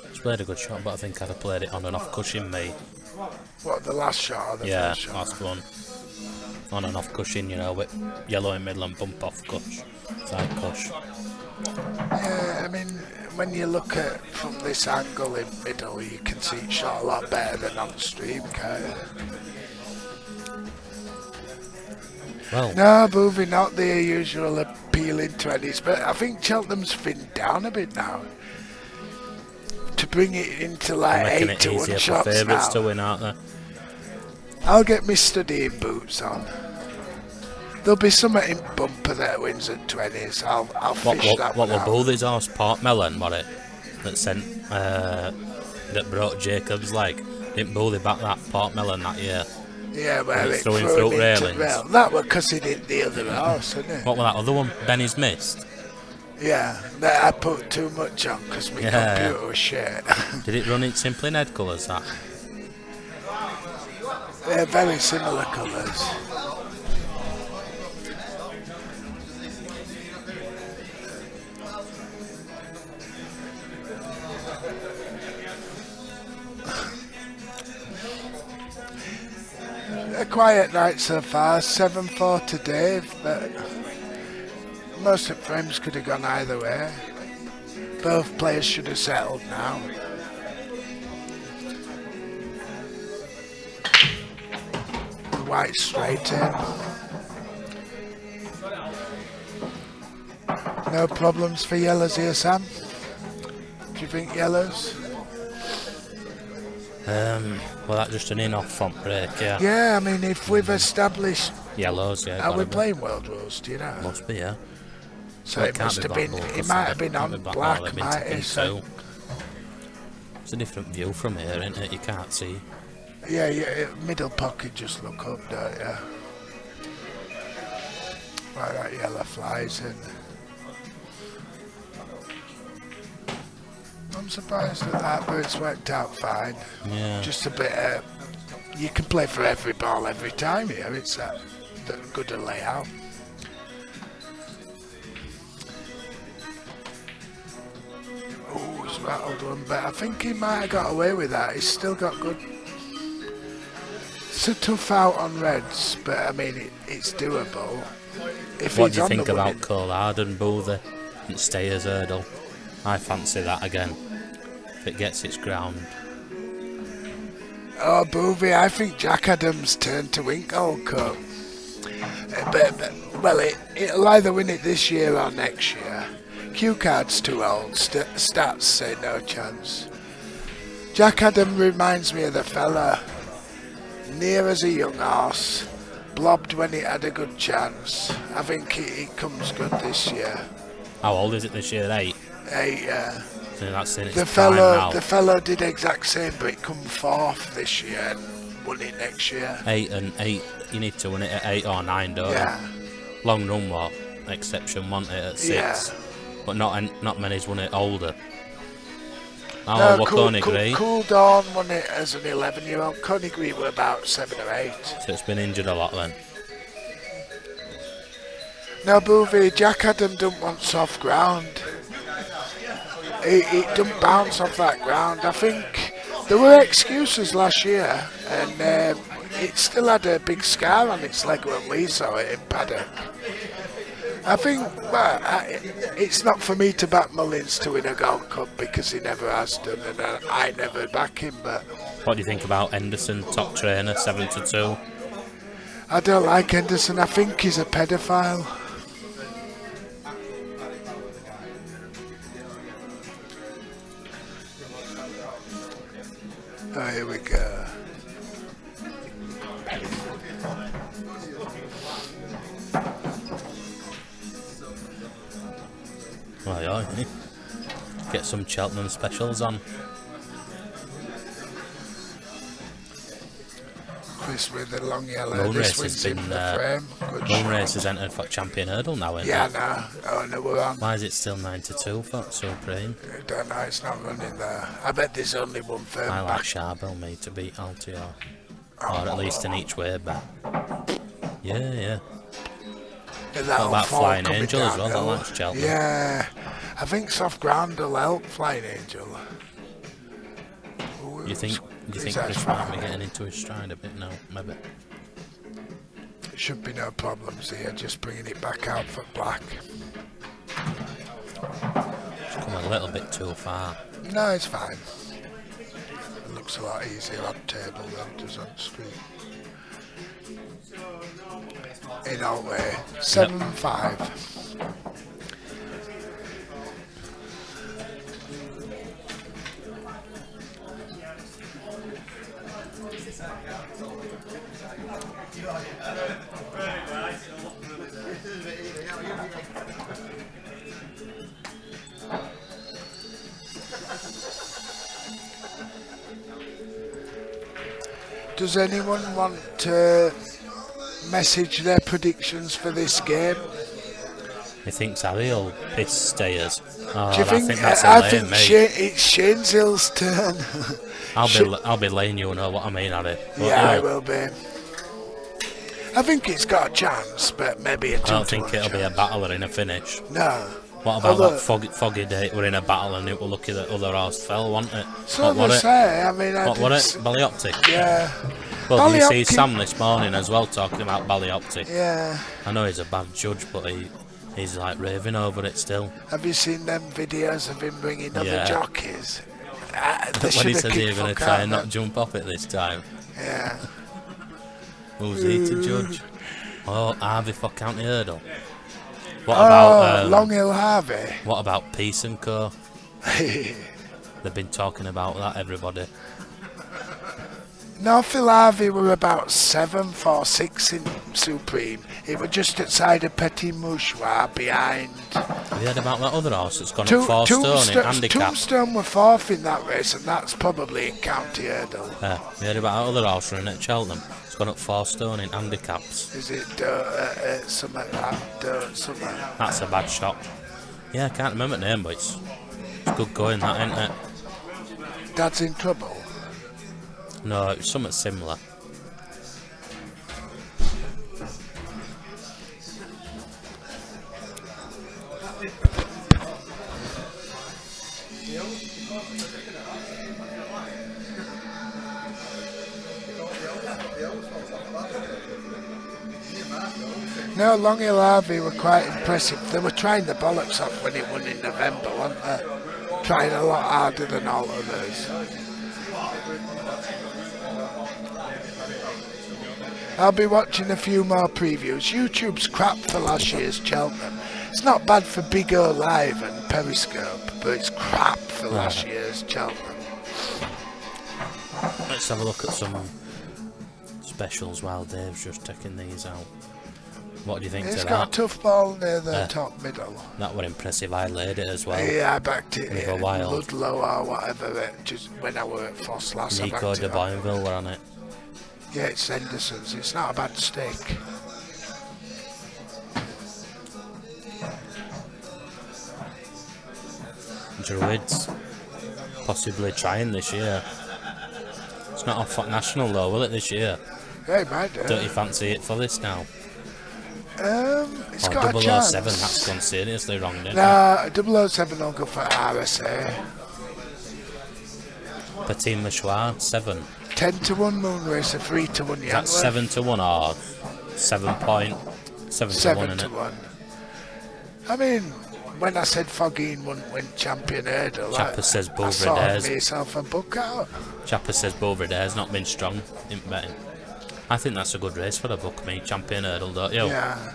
He's played a good shot, but I think I'd have played it on and off cushion me. What, the last shot or the Yeah, first shot? last one. On and off cushion, you know, with yellow in middle and bump off cush. Side push. Yeah, I mean, when you look at from this angle in middle, you can see it shot a lot better than on stream, can't you? Well, No, Boovy, not the usual appealing 20s, but I think Cheltenham's thinned down a bit now. To bring it into like making 8 it to 1 easier for shots favourites to now. win, aren't they? I'll get my studying boots on. There'll be something in bumper that wins at 20s. I'll What fish that what one were out. Boothie's horse, Port Melon, was it? That sent, that broke Jacob's leg. Didn't Boothie back that Port Melon that year? Yeah, where it it threw him threw through him into railings. rail. That was because he did the other horse, isn't it? What was that other one? Benny's missed. Yeah, that I put too much on because my Yeah. computer was shit. Did it run in simply Ned colours, that? They're very similar colours. A quiet night so far, 7-4 to Dave, but most of the frames could have gone either way. Both players should have settled now. The white straight in. No problems for yellows here, Sam? Do you think yellows? Well, that's just an in-off front break, yeah. Yeah, I mean, if we've established, Yellows, yeah. are we gotta be. playing World Rules, do you know? Must be, yeah. So Well, it can't must be have black been, ball, it 'cause might they have been can't on be black black, ball, they've been might ticking it? So, too. It's a different view from here, isn't it? You can't see. yeah, middle pocket just look up, don't you? Right, that yellow flies in. I'm surprised at that, but it's worked out fine. Yeah. Just a bit, you can play for every ball every time here, it's that good a layout. Oh, he's rattled one, but I think he might have got away with that. He's still got good. It's a tough out on reds, but I mean, it's doable. If What he's do you on think the about winning- Collard and Boothie and Stayers hurdle? I fancy that again. If it gets its ground. Oh, Boovie, I think Jack Adams turned to Winkle Cup. Well, it'll either win it this year or next year. Q Card's too old. Stats say no chance. Jack Adams reminds me of the fella. Near as a young horse. Blobbed when he had a good chance. I think he comes good this year. How old is it this year? 8? So That's in its the prime now. fellow did exact same, but he come fourth this year and won it next year. 8 and 8. You need to win it at 8 or 9, don't Yeah. you? Long run what? Exception want it at 6. Yeah. But not many's won it older. How old were Coney Green? Cool Dawn won it as an 11-year-old. Coney Green were about 7 or 8. So it's been injured a lot then. No, Boovie, Jack Adam don't want soft ground. It don't bounce off that ground. I think there were excuses last year, and it still had a big scar on its leg when we saw it in paddock. I think it's not for me to back Mullins to win a Gold Cup because he never has done, and I never back him. But What do you think about Henderson, top trainer, 7-2? I don't like Henderson. I think he's a pedophile. Oh, here we go. Oh yeah, get some Cheltenham specials on. Chris with the long yellow. Moon This Race has one's in been. the frame. Good Moon shot. Race has entered for Champion Hurdle now, isn't Yeah, it? no. Oh, no, we're on. Why is it still 9-2 for Supreme? I don't know, it's not running there. I bet there's only one firm I like back. Charbel, me, to beat Altior. Or at least an each way bet. Yeah. And What that'll about fall Flying coming Angel as well? That downhill. likes Cheltenham. Yeah, I think soft ground will help Flying Angel. Do you think Is that Chris fine? might be getting into his stride a bit now? Maybe. Should be no problems here, just bringing it back out for black. It's come a little bit too far. No, it's fine. It looks a lot easier on table than it does on screen. In our way, 7-5. Does anyone want to message their predictions for this game? He thinks Harry will piss stayers. Oh, Do you I think? that's I a lane, think mate. it's Shane Zill's turn. I'll be laying you know what I mean, Harry. But, Yeah, I will be. I think it's got a chance, but maybe a 2-1 I don't think it'll be a chance. battler in a finish. No. What about Although- that foggy date? We're in a battle and it will lucky that other horse fell, wasn't it? So what they it? say. I mean, What were it? Ballyoptic? Yeah. Well, did you see Ballyoptic- Sam this morning as well talking about Ballyoptic? Yeah. I know he's a bad judge, but he's like raving over it still. Have you seen them videos of him bringing other Yeah. jockeys? They When he should have said he kicked was going to fuck try out and of not them. jump off it this time. Yeah. Who's he to judge? Oh, Harvey for County Hurdle. What about Long Hill Harvey. what about Peace and Co? They've been talking about that, everybody. No, Phil Harvey were about 7th or 6th in Supreme. It were just outside of Petit Mouchoir behind. Have you heard about that other horse that's gone up 4 stone in handicap? Tombstone were 4th in that race, and that's probably in County Hurdle. Yeah, you heard about that other horse running at Cheltenham? It's gone up 4 stone in handicaps. Is it something like that? Something. That's a bad shot. Yeah, I can't remember the name, but it's good going, that, ain't it? Dad's in trouble. No, it was something similar. No, Long Hill Harvey were quite impressive. They were trying the bollocks off when it won in November, weren't they? Trying a lot harder than all others. I'll be watching a few more previews. YouTube's crap for last year's Cheltenham. It's not bad for Big O Live and Periscope, but it's crap for last year's Cheltenham. Let's have a look at some specials while Dave's just taking these out. What do you think It's to got that? a tough ball near the top middle. That were impressive. I laid it as well. Yeah, I backed it With a in wild. Ludlow or whatever, just when I were at Foss last, I Nico backed de it on. Boinville were on it. Yeah, it's Henderson's. It's not a bad stick. Druids possibly trying this year. It's not off at national though, will it, this year? Yeah, it might do. Don't you fancy it for this now? I It's Oh, got a chance. 007, that's gone seriously wrong, didn't Nah, 007 will go for RSA. it? Petit Mouchoir, 7. 10 to 1 Moonracer, 3 to 1 Is that Yanworth. 7 to 1 or 7 point? 7 to 1, 7 isn't to it? 1. I mean, when I said Foggeen wouldn't win champion hurdle, Chapper says I sort of Belvedere's. myself a book out. Chapper says Belvedere's not been strong in betting. I think that's a good race for the book, me. Champion hurdle, don't you? Yeah.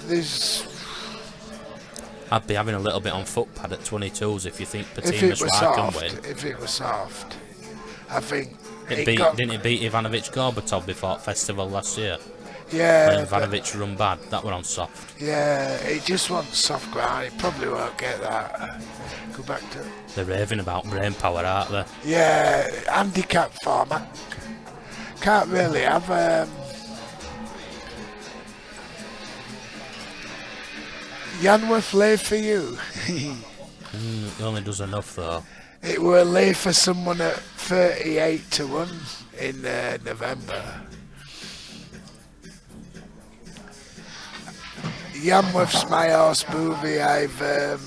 There's, I'd be having a little bit on footpad at 22s if you think if Petit it was Mouchoir can soft, win. if it was soft, I think Didn't it beat Ivanovic Gorbatov before festival last year? yeah, When Ivanovic run bad, that were on soft. yeah, it just wants soft ground. It probably won't get that. Go back to They're raving about brain power, aren't they? yeah, handicap form. I can't really have Yanworth lay for you. He only does enough though. It were lay for someone at 38 to 1 in November. Yanworth's my horse movie. I've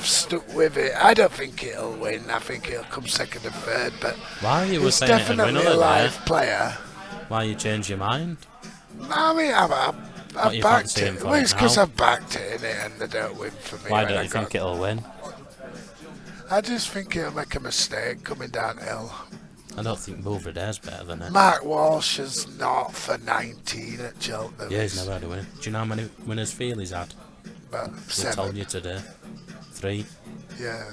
stuck with it. I don't think it'll win. I think it'll come second and third, but Why you were it's saying it and win definitely on a it there? live player. Why you change your mind? I mean, I've you backed fancy him it. for Well, it it's because now? I've backed it, innit, and they don't win for me. Why when don't I you think got- it'll win? I just think he'll make a mistake coming downhill. I don't think Belvedere's better than it. Mark Walsh is not for 19 at Cheltenham. Yeah, he's never had a win. Do you know how many winners Feel he's had? But I told 7, you today. 3. yeah.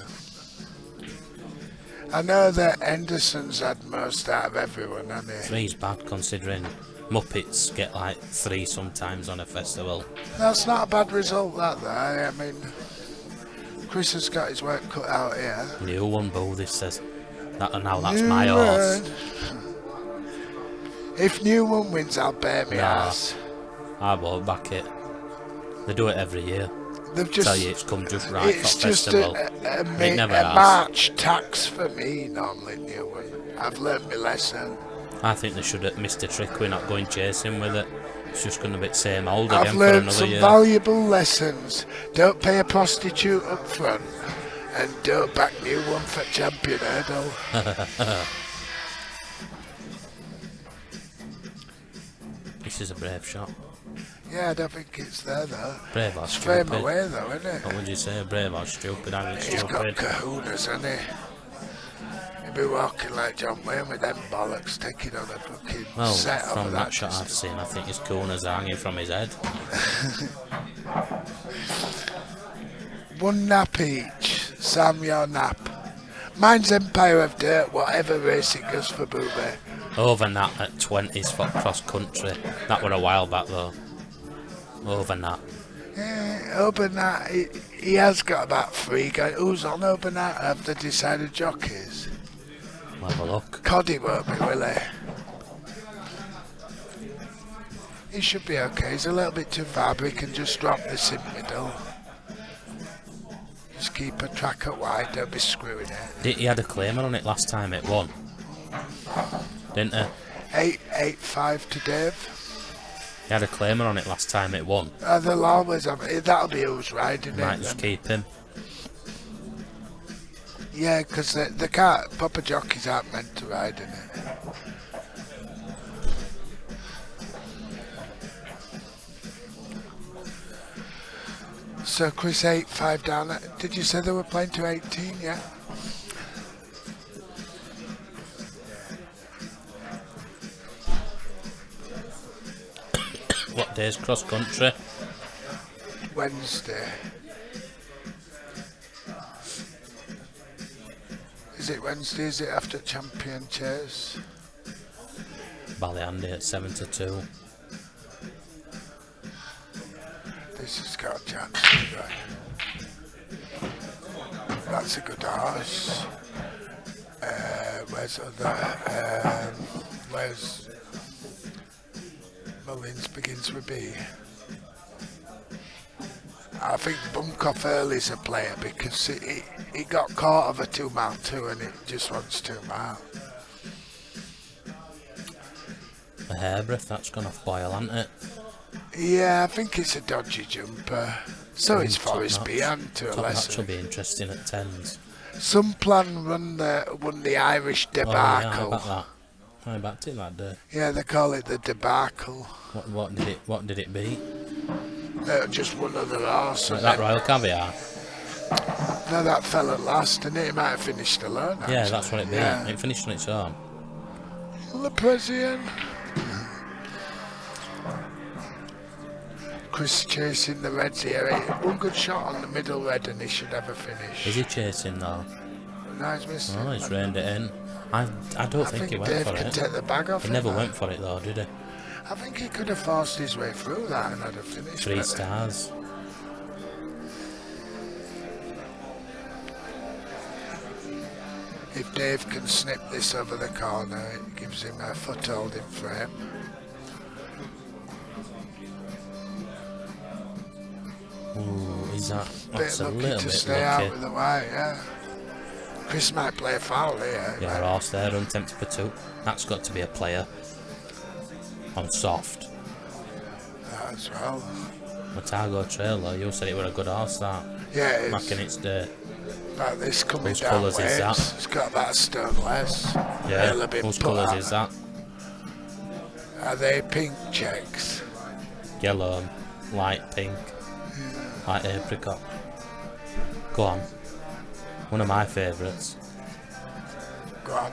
I know that Henderson's had most out of everyone, hasn't he? 3's bad considering Muppets get like 3 sometimes on a festival. That's not a bad result, that, though. I mean, Chris has got his work cut out here. New one, Bull, this says. Now that's my horse. If New One wins, I'll bear me Nah. ass. I won't back it. They do it every year. They've just, Tell you it's come just right it's for just festival. a never has. March tax for me, normally, New One. I've learned my lesson. I think they should have missed a trick. We're not going chasing with it. It's just going to be the same old I've again for learned another some year. valuable lessons. Don't pay a prostitute up front, and don't back New One for champion hurdle. This is a brave shot. Yeah, I don't think it's there though. Brave or It's frame stupid? away though, isn't it? What would you say? Brave or stupid? I think He's got stupid. kahunas, hasn't he? He'd be walking like John Wayne with them bollocks, taking on a fucking Well, set from of that that shot I've distance. seen, I think his corners are hanging from his head. One nap each. Sam, your nap. Mine's Empire of Dirt, whatever race it goes for Booby. Over that at 20s for cross country. That were a while back though. Over that. Yeah, Obernat, he has got about 3 guys. Who's on Obernat of the decided jockeys? We'll have a look. Coddy won't be, will he? He should be okay. He's a little bit too far, but he can just drop this in middle. Just keep a track at wide, don't be screwing it. He had a claimer on it last time it won. Didn't he? 8-5 to Dave. He had a claimer on it last time it won. They'll always have it. That'll be who's riding Might it. just then. keep him. Yeah, because the car, proper jockeys aren't meant to ride in it. So Chris 8-5 down. Did you say they were playing to 18? Yeah. What day's cross country? Wednesday. Is it Wednesday? Is it after Champion Chase? Ballyandy at 7 to 2. This has got a chance. Right. That's a good horse. Where's other? Where's Mullins begins with B? I think Bunkoff Early's a player because he got caught of a 2 mile 2 and it just wants 2 mile. A hairbreadth, that's gone off boil, hasn't it? Yeah, I think it's a dodgy jumper. So it's Top Forest notch. Beyond to a Top notch lesser. will be interesting at tens. Some plan won the Irish Oh yeah, I debacle. backed that. I backed it that day. Yeah, they call it the debacle. What did it beat? Just one other horse. Like that Royal Caviar. No, that fell at last, and it might have finished alone. Actually. Yeah, that's what it beat. Yeah. It finished on its own. Le President. Chris chasing the reds here. One good shot on the middle red, and he should have a finish. Is he chasing though? No, he's missed Oh, it. he's reined it in. I don't think he went Dave for can it. take the bag off. He it never now. went for it though, did he? I think he could have forced his way through that and had a finish. 3 better. stars. If Dave can snip this over the corner, it gives him a foothold in frame. Ooh, is that? Bit That's a lucky little to bit stay out lucky. with the white, yeah. Chris might play a foul here. Yeah, horse there, untempted for 2. That's got to be a player. On soft. As well. Matago Trail though, you said it were a good horse that. Yeah, it's Back in its day. about this coming Whose down colours is that? weights. It's got about a stone less. Yeah, It'll have been whose put colours out. is that? Are they pink checks? Yellow, light pink, light apricot. Go on. One of my favourites. Go on.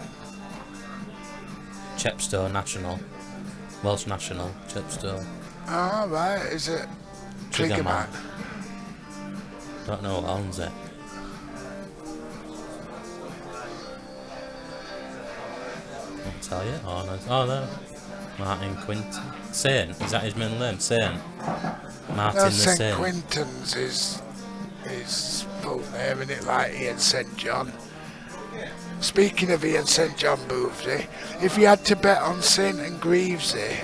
Chepstow National. Welsh National, Chepstow. Oh, right, is it Trigger Man? Don't know what owns it. I'll tell you. Oh, no. Martin Quinton. Saint, is that his middle name? Saint. Martin No, the St. Saint. Quinton's is his full name, isn't it? Like Ian St. John. Speaking of Ian St. John Boothby, if you had to bet on St. and Greavesy,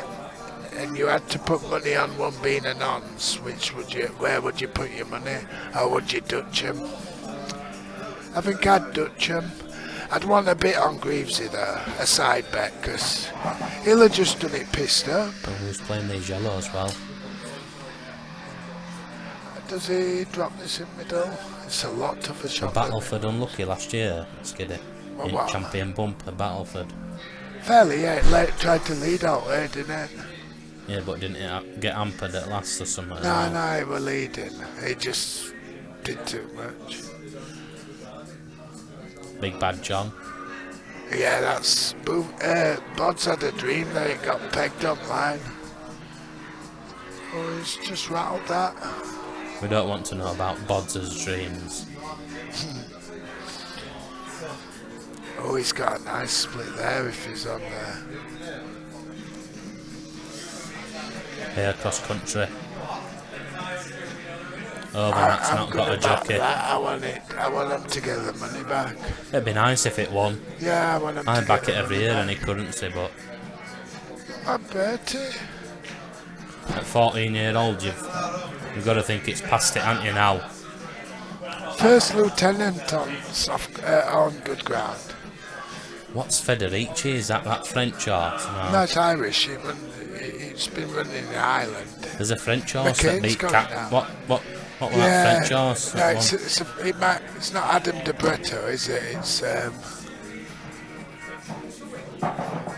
and you had to put money on one being a nonce, where would you put your money? Or would you Dutch him? I think I'd Dutch him. I'd want a bit on Greavesy though, a side bet, because he'll have just done it pissed up. But who's playing these yellows well? Does he drop this in middle? It's a lot tougher The shot. than- Battleford unlucky last year, Skiddy. In What? Champion bump at Battleford. Fairly, yeah, it tried to lead out there, didn't it? Yeah, but didn't it get hampered at last or something? No, he was leading. He just did too much. Big Bad John. Yeah, that's... Bod's had a dream that it got pegged up line. Oh, he's just rattled that. We don't want to know about Bods' dreams. Oh, he's got a nice split there if he's on there. Here, cross country. Oh, that's I'm not got a gonna back jockey. that. I want him to get the money back. It'd be nice if it won. Yeah, I want him I to back get it the every money year back. and he couldn't see, but I bet it. at 14-year-old, you've got to think it's past it, haven't you now? First lieutenant on good ground. What's Federici? Is that French horse? No. No, it's Irish. It's been running in Ireland. There's a French horse McCain's that beat got Cat. it now. What was that French horse? No, that won? it's not Adam de Bretto, is it? It's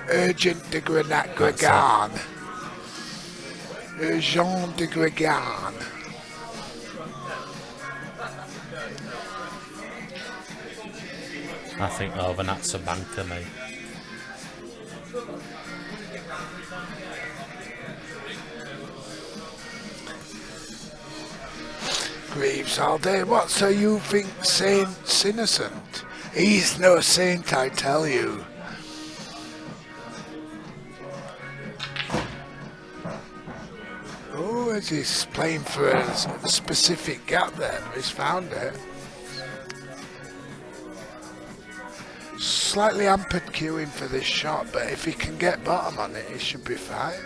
Urgent de Gregan. Urgent de Gregan. I think Overnat's a banker, mate. Greaves all day. What, so you think Saint's innocent? He's no saint, I tell you. Oh, as he's playing for a specific gap there, he's found it. Slightly hampered queuing for this shot, but if he can get bottom on it, he should be fine.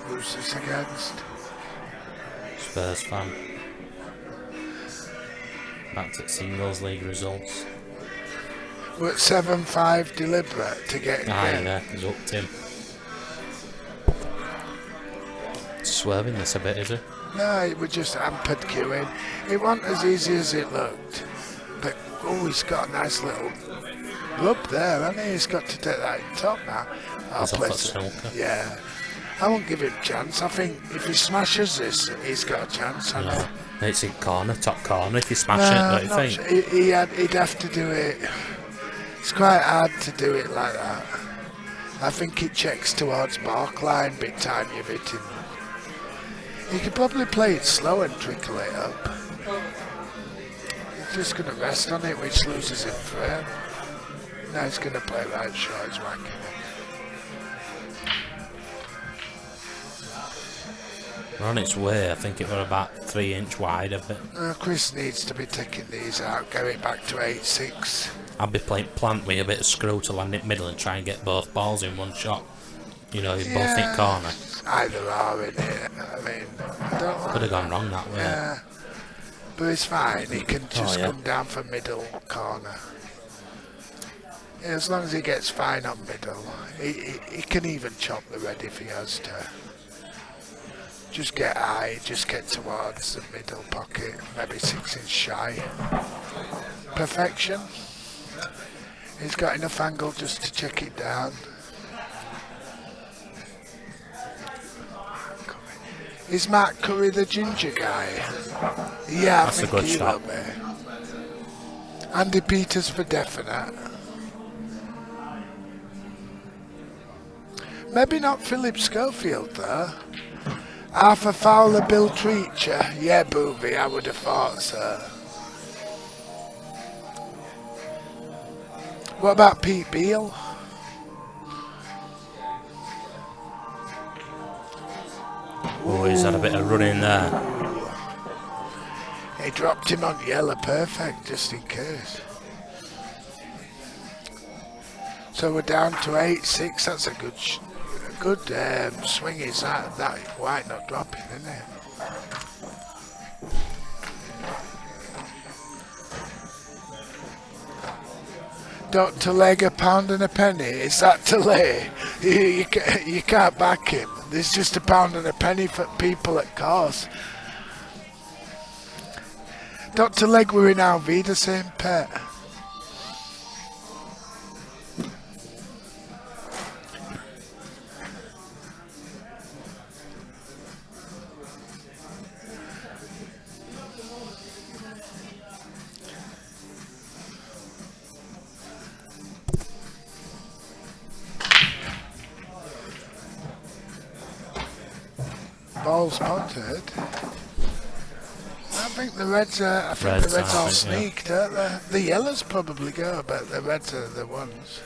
Who's this against? Spurs fan. Back to singles league results. We're at 7-5 deliberate to get him. Yeah, he's upped him. Swerving this a bit, is he? No, it was just hampered queuing. It wasn't as easy as it looked. But, oh, he's got a nice little rub there, hasn't he? He's got to take that in top now. He's off that snooker. Yeah. I won't give him a chance. I think if he smashes this, he's got a chance. Yeah. It's in corner, top corner. If you smash it, don't you think? He'd have to do it. It's quite hard to do it like that. I think it checks towards mark line big time you've hit him. You could probably play it slow and trickle it up. He's just going to rest on it, which loses him frame. Now he's going to play right short, he's whacking it. We're on its way. I think it was about 3 inch wide of it. Chris needs to be taking these out, get it back to 8-6. I'd be playing plant with a bit of screw to land it middle and try and get both balls in one shot. You know, you both hit corner. Either are in it. I mean, I don't Could have gone wrong that way. Yeah. But it's fine, he can just come down for middle corner. Yeah, as long as he gets fine on middle, he can even chop the red if he has to. Just get high, just get towards the middle pocket, maybe 6 inches shy. Perfection. He's got enough angle just to check it down. Is Matt Curry the ginger guy? Yeah, That's I a think good he shot. will be. Andy Peters for definite. Maybe not Philip Schofield though. Arthur Fowler, Bill Treacher. Yeah, Booby, I would have thought so. What about Pete Beale? Oh, he's had a bit of running there. He dropped him on yellow, perfect, just in case. So we're down to 8-6. That's a good swing. Is that white not dropping, isn't it? Dr. Leg a pound and a penny. Is that to lay? You can't back him. There's just a pound and a penny for people at course. Dr. Leg were in Alvida, same pet. Ball spotted. I think the Reds are. I think the Reds all sneaked, don't they? The yellows probably go, but the Reds are the ones.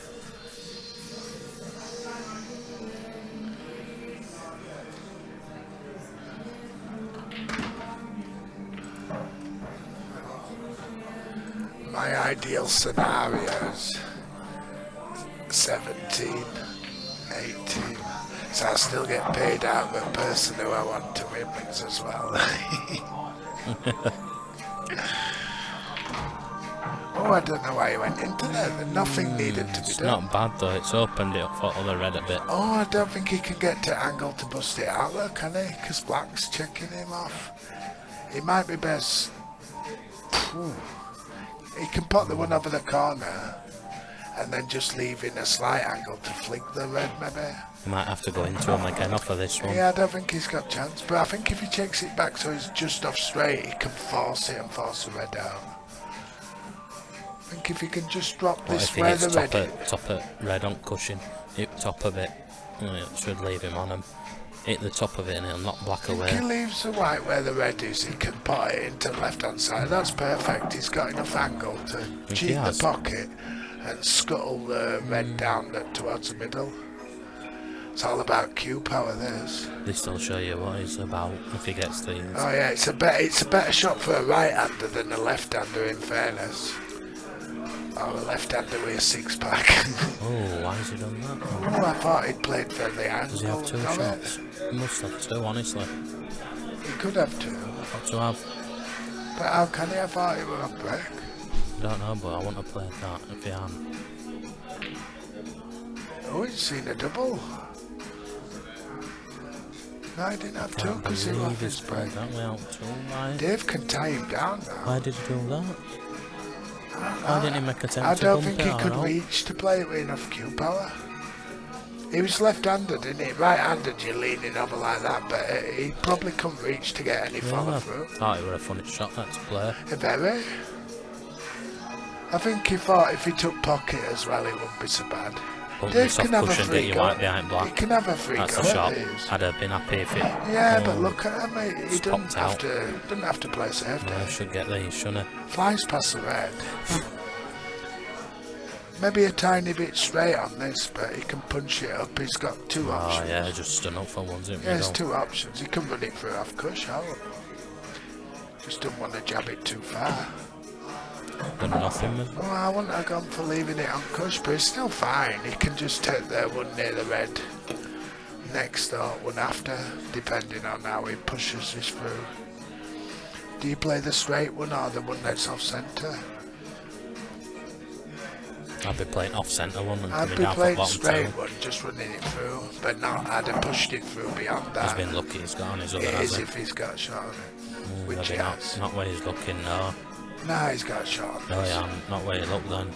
My ideal scenarios 17, 18. So I still get paid out the person who I want to win wins as well. Oh, I don't know why he went into there. Nothing needed to be It's done. not bad though, it's opened it up for other red a bit. Oh, I don't think he can get to angle to bust it out though, can he? Because Black's checking him off. It might be best. Ooh. He can put the one over the corner and then just leave in a slight angle to flick the red maybe. You might have to go into him again off of this one. Yeah, I don't think he's got a chance, but I think if he checks it back so he's just off straight, he can force it and force the red down. I think if he can just drop this where the red is. Top of red on cushion, hit top of it, it should leave him on him. Hit the top of it and it'll knock black away. If he leaves the white where the red is, he can put it into the left hand side. That's perfect. He's got enough angle to cheat the pocket and scuttle the red down towards the middle. It's all about Q power, this. This will show you what he's about if he gets these. Oh yeah, it's a better shot for a right-hander than a left-hander in fairness. Or a left-hander with a six-pack. Oh, why has he done that? Oh, I thought he'd played for the angle. Does he have two shots? He must have two, honestly. He could have two. Got to have. But how can he? I thought he were on break. I don't know, but I want to play that if you am. Oh, he's seen a double. No, I didn't have to because he was off his break. That way out too. Why? Dave can tie him down now. Why did he do that? Why didn't he make a attempt I to don't bump think he it could or reach to play it with enough cue power. He was left-handed, isn't he? Right-handed, you're leaning over like that, but he probably couldn't reach to get any follow through. I thought it was a funny shot that to play. Very. I think he thought if he took pocket as well, it wouldn't be so bad. Bump Dave this off can have a cushion, free get you go. white behind black. He can have a free That's go a shot. at these. I'd have been happy if it. Yeah, but look at him, mate. He Just doesn't popped have out. to. Doesn't have to play safety. I should get these, shouldn't Flies past the red. Maybe a tiny bit straight on this, but he can punch it up. He's got two I? Oh options. yeah, just stood up for ones in Yeah, there's middle. two options. He can run it through half cush out. Just don't want to jab it too far. Done nothing with. Well, I wouldn't have gone for leaving it on cush, but it's still fine. He can just take the one near the red next or one after, depending on how he pushes this through. Do you play the straight one or the one that's off centre? I'd be playing off centre one and I'd coming be down for playing bottom straight two. one, just running it through, but not. I'd have pushed it through beyond that. He's been lucky. He's got on his other, It is hasn't if he's got a shot on it, he? which he Maybe has. not where he's looking. No, Nah, he's got a shot on no, this. yeah, not where he looked then.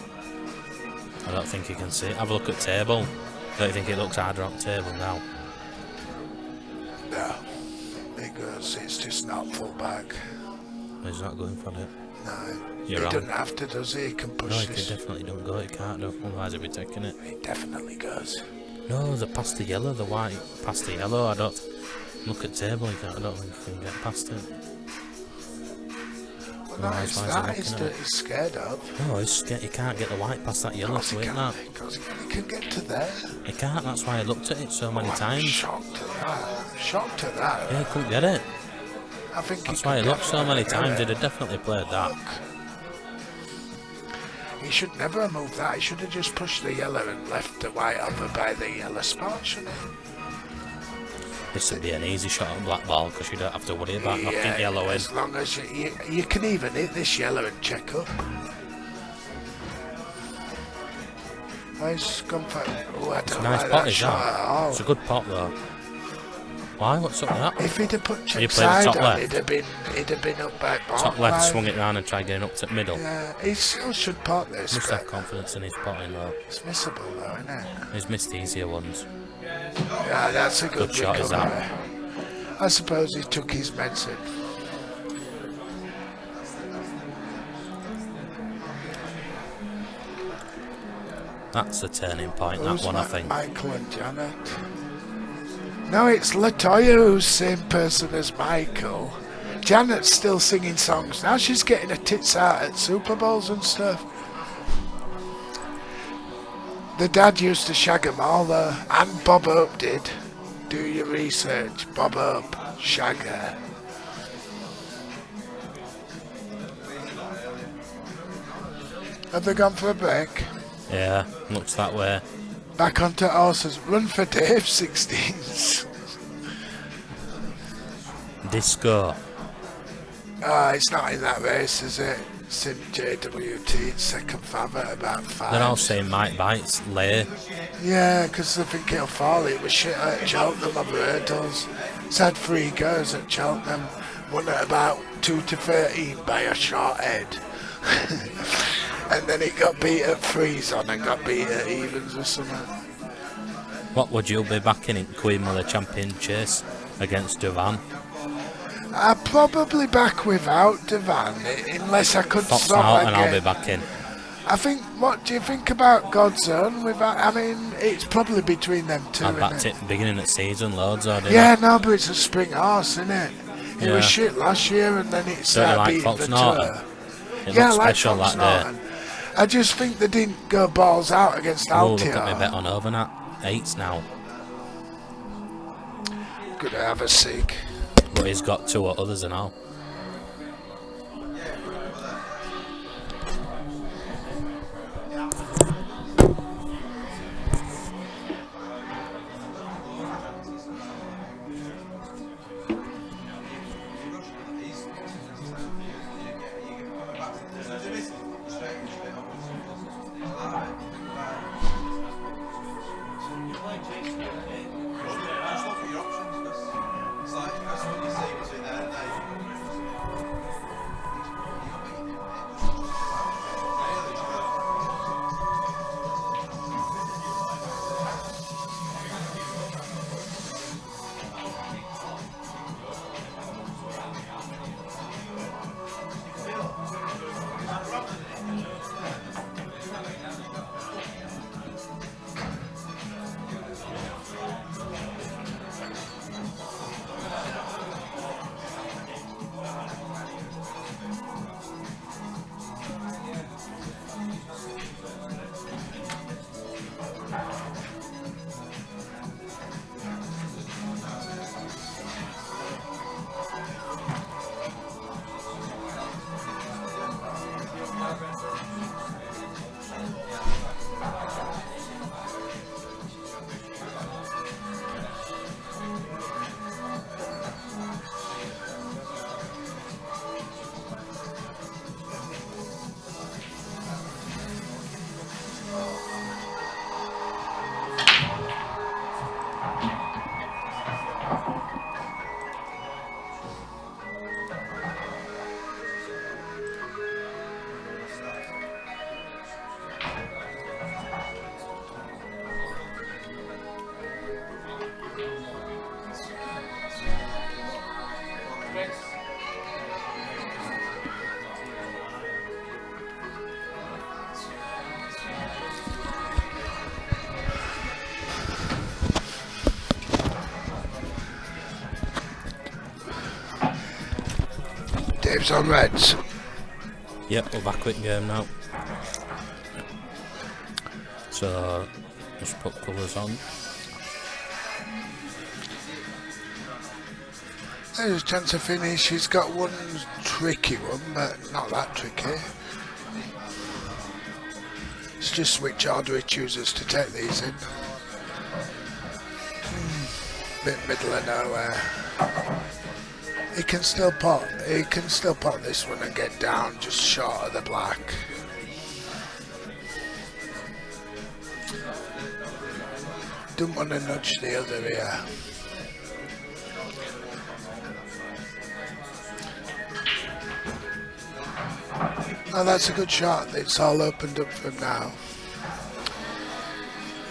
I don't think he can see it. Have a look at table. Don't you think it looks harder on table now? No, because it's just not full back. He's not going for it. No, You're he wrong. doesn't have to, does he? He can No, push he this. definitely don't go. He can't do. Otherwise, he'd be taking it. He definitely goes. No, the past the yellow, the white past the yellow. I don't look at table. I don't think he can get past it. No, Otherwise, it's why is he that looking he's, at it? he's scared of. No, he's scared. He can't get the white past that yellow to win that. Because he can get to there. He can't. That's why I looked at it so many I'm times. shocked at that. Shocked at that. Yeah, he couldn't get it. I think That's he why he could looked so many definitely times. get He'd it. have definitely played that. He should never have moved that. He should have just pushed the yellow and left the white over by the yellow spot, shouldn't he? This would be an easy shot at black ball because you don't have to worry about knocking yellow in. As long as you can even hit this yellow and check up. Nice gone for. Oh, I don't Nice like pot that is shot at all. that. It's a good pot though. Why? What's up with that? If he'd have put You check played the side top on, left? it'd have been up by bottom. Top left, line. swung it round and tried getting up to the middle. Yeah, he still should pot this. Must but have confidence in his potting though. It's missable though, isn't it? He's missed the easier ones. Yeah, that's a good shot, is that? recovery. I suppose he took his medicine. That's the turning point, Who's that one, I think. Michael and Janet. No, it's Latoya who's the same person as Michael. Janet's still singing songs. Now she's getting her tits out at Super Bowls and stuff. The dad used to shag 'em all though, and Bob Hope did. Do your research. Bob Hope, shag her. Have they gone for a break? Yeah, looks that way. Back onto horses. Run for Dave, 16s. Disco. It's not in that race, is it? It's in JWT, it's second favourite, about 5. They're all saying Mike Bites, lay. Yeah, because I think he'll fall. It was shit at Cheltenham over hurdles. He's had 3 goes at Cheltenham. Won at about 2 to 13 by a short head. And then he got beat at freeze on and got beat at evens or something. What would you be backing in Queen Mother Champion Chase against Duvan? I'd probably back without Devan, unless I could Fox swap out again. and I'll be backing. I think, what do you think about Godzone? Without, I mean, it's probably between them two. I isn't backed it? it beginning of season loads, or did Yeah, no, but it's a spring horse, isn't it? It Yeah. was shit last year, and then it Don't you started like beating Fox the Norton? tour. It Yeah, I looked like special Fox that day. Norton. I just think they didn't go balls out against Oh, look at me Altior. bet on Overnat. 8s now. Gonna have a sig. But he's got 2 others and all. Who's on reds? Yep, we're back with game now. So, just put colours on. There's a chance of finish. He's got one tricky one, but not that tricky. It's just which order he chooses to take these in. Bit middle of nowhere. He can still pot this one and get down just short of the black. Don't want to nudge the other here. Oh, that's a good shot. It's all opened up for him now.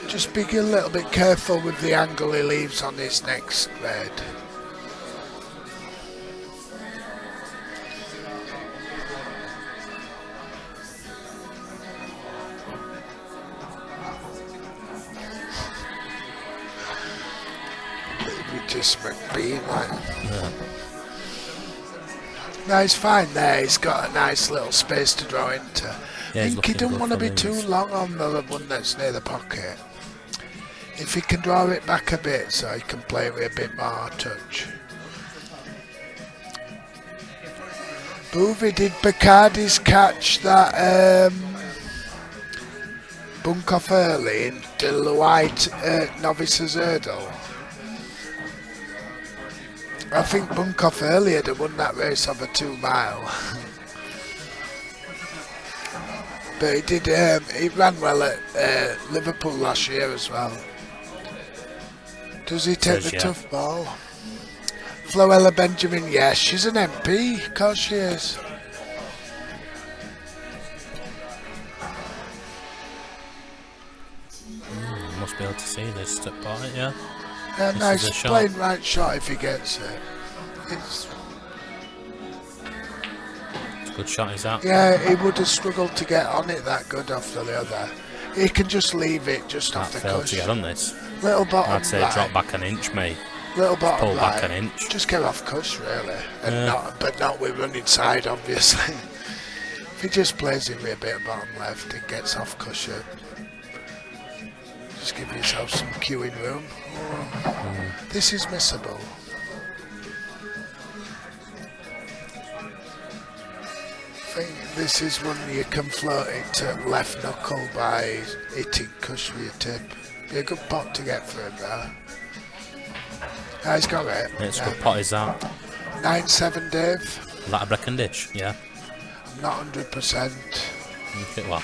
Just be a little bit careful with the angle he leaves on his next red. Maybe just McBean, like. Yeah. No, he's fine there. He's got a nice little space to draw into. Yeah, I think he don't want to be too long. long on the one that's near the pocket. If he can draw it back a bit so he can play with a bit more touch. Boovy, did Bacardi's catch that bunk off early into the white novices hurdle? I think bunk off earlier had won that race of a 2 mile. But he did. He ran well at Liverpool last year as well. Does he take the tough ball? Floella Benjamin, yes, she's an MP. Of course she is. Must be able to see this step by it, yeah. Yeah, This nice is a shot. plain right shot if he gets it. It's, It's a good shot, is that? yeah, he would have struggled to get on it that good after the other. He can just leave it just That off the failed to get cushion. on this. Little bottom I'd say right. drop back an inch, mate. Little bottom pull back right. an inch. Just get off cuss really, and Yeah. but not with running side obviously. If he just plays it with a bit of bottom left and gets off cushion, just give yourself some queuing room. Oh, this is missable. I think this is one you can float it to left knuckle by hitting cush with your tip. Be a good pot to get for him there. Ah, he's got it. It's Yeah. good pot, is that? 9-7, Dave. Is that a Breckendish? Yeah. I'm not 100%. Look at what?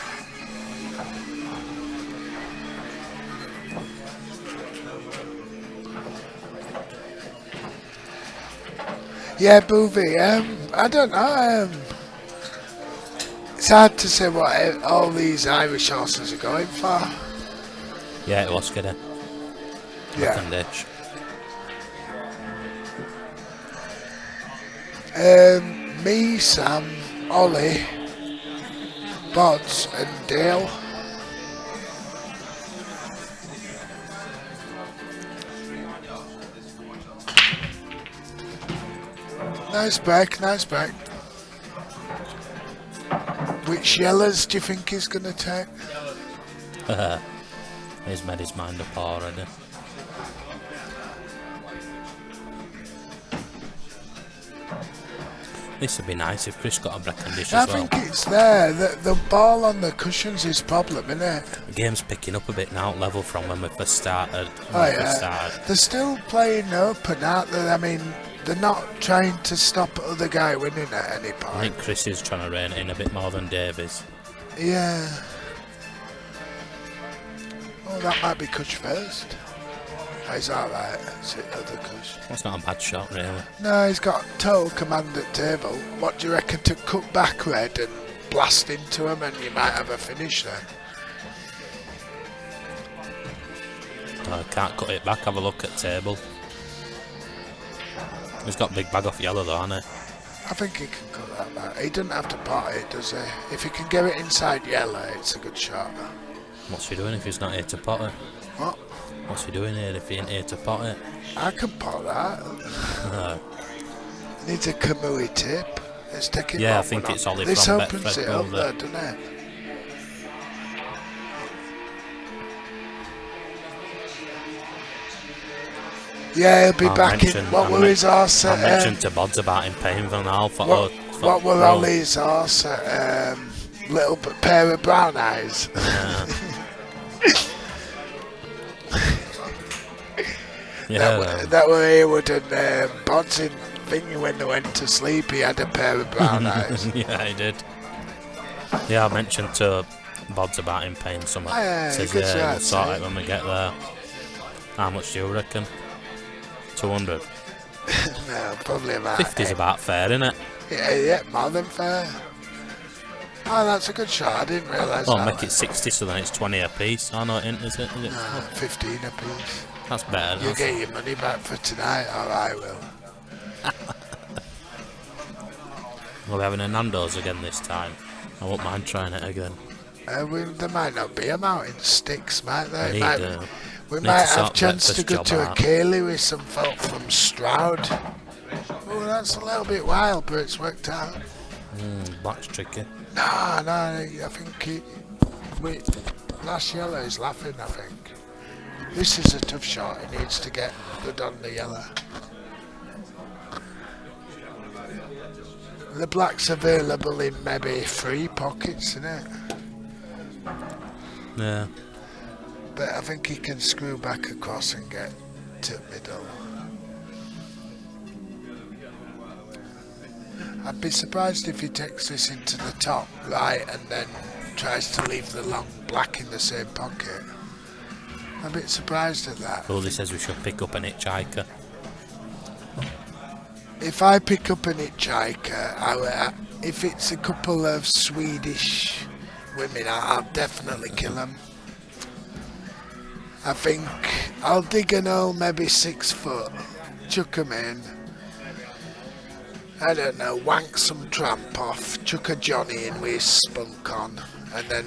Yeah, Boovy. I don't know. It's hard to say what all these Irish horses are going for. Yeah, it was good. Yeah. Breckendish. Me, Sam, Ollie, Bods, and Dale. Nice break, nice break. Which yellows do you think he's going to take? He's made his mind up already. This would be nice if Chris got a Breckendish I as well. think it's there. The ball on the cushion's his problem, isn't it? The game's picking up a bit now, level from when we first started. Oh, yeah. They're still playing open, aren't they? I mean, they're not trying to stop other guy winning at any I point. think Chris is trying to rein it in a bit more than Davies. Yeah. Oh, that might be Kush first. Oh, he's alright. That's it, other Kush. That's not a bad shot, really. No, he's got total command at table. What do you reckon to cut back red and blast into him, and you might have a finish then? I can't cut it back, have a look at table. He's got a big bag off yellow though, hasn't he? I think he can cut that back. He doesn't have to pot it, does he? If he can get it inside yellow, it's a good shot. What's he doing if he's not here to pot it? What? What's he doing here if he ain't here to pot it? I can pot that. Needs a Kamui tip. It's taking Yeah, I long think one it's on. Ollie This from opens Betfred it up Builder. there, doesn't it? Yeah, he'll be back in. What were his arse I at? mentioned to Bods about him paying for now for What were Ollie's arse at? Little pair of brown eyes. Yeah. That were Haywood and Bods in thing when they went to sleep. He had a pair of brown eyes. Yeah, he did. Yeah, I mentioned to Bods about him paying something. Yeah, Says, good yeah, we'll shout, sort eh? it when we get there. How much do you reckon? 200? No, probably about 50's about fair, isn't it? Yeah, more than fair. Oh, that's a good shot. I didn't realise Oh, that. make it 60, so then it's 20 a piece. Oh, no, it isn't, is it? Is it? 15 a piece. That's better. You That's get your money back for tonight, or I will. We're having a Nando's again this time. I won't mind trying it again. There might not be them out in sticks, might there? We We need might to sort have chance to breakfast go job to a out. Cayley with some folk from Stroud. Oh, that's a little bit wild, but it's worked out. Black's tricky. No, I think last yellow is laughing, I think. This is a tough shot. He needs to get good on the yellow. The black's available in maybe 3 pockets, isn't it? Yeah. But I think he can screw back across and get to middle. I'd be surprised if he takes this into the top right and then tries to leave the long black in the same pocket. I'm a bit surprised at that. Goldie says we should pick up an hitchhiker. If I pick up an hitchhiker, if it's a couple of Swedish women, I'll definitely kill them. I think I'll dig an hole maybe 6 foot, chuck them in. I don't know, wank some tramp off, chuck a Johnny in with his spunk on, and then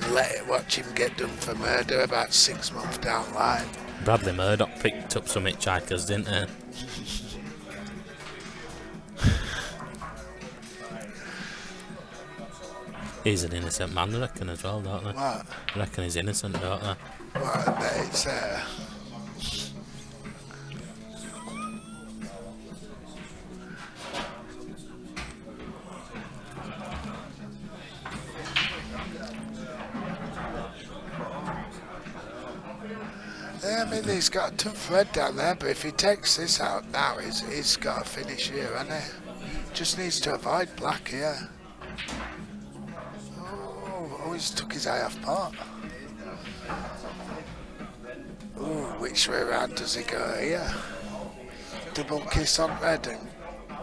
watch him get done for murder about 6 months down the line. Bradley Murdoch picked up some hitchhikers, didn't he? He's an innocent man, I reckon, as well, don't they? What? I reckon he's innocent, don't they? What? It's I mean, he's got a tough red down there, but if he takes this out now, he's got a finish here, hasn't he? Just needs to avoid black here. Oh, he's took his eye off pot. Ooh, which way around does he go here? Double kiss on red and...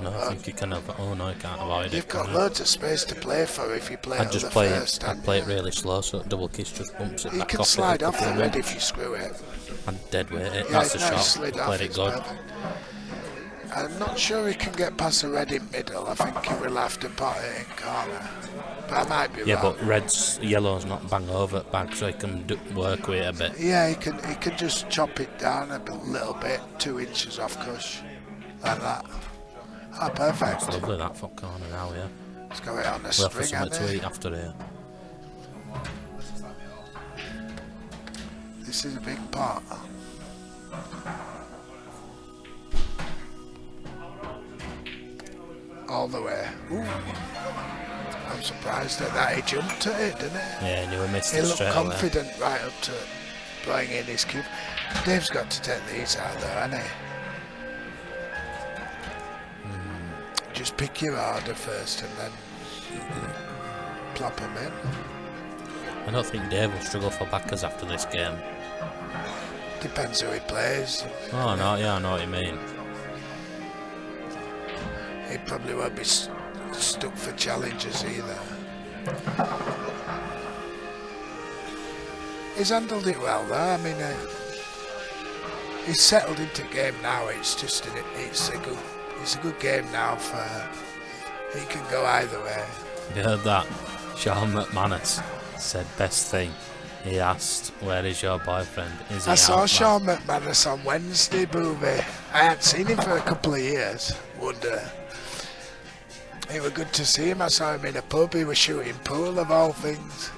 No, I think you can have. Oh no, you can't avoid it. You've got can you? loads of space to play for if you play I'd it just on the play first. it. I'd play it really slow, so double kiss just bumps it You back can off. slide it off the quickly. red if you screw it. I'd dead weight it. Yeah, That's a no, he shot. slid off, Played it it's good. perfect. I'm not sure he can get past the red in middle. I think he will have to pot it in corner. But I might be Yeah, wrong. but yellow's not bang over it back, so he can work with it a bit. Yeah, he can just chop it down a little bit, 2 inches off cush, like that. Oh, perfect. It's lovely that for corner now, yeah. Let's go it on a We'll have for string, something to hasn't eat after here. This is a big pot. All the way. Ooh. I'm surprised at that. He jumped at it, didn't he? Yeah, and you were missed He it looked straight away. confident right up to blowing in his cube. Dave's got to take these out there, hasn't he? Just pick your order first and then plop them in. I don't think Dave will struggle for backers after this game. Depends who he plays. Oh no, yeah, I know what you mean. He probably won't be stuck for challenges either. He's handled it well though. I mean, he's settled into game now. It's just it's a good game now for. He can go either way. You heard that? Sean McManus said best thing. He asked, "Where is your boyfriend? Is he I saw out, Sean McManus on Wednesday, Boovie. I hadn't seen him for a couple of years. Wonder. It was good to see him. I saw him in a pub. He was shooting pool of all things.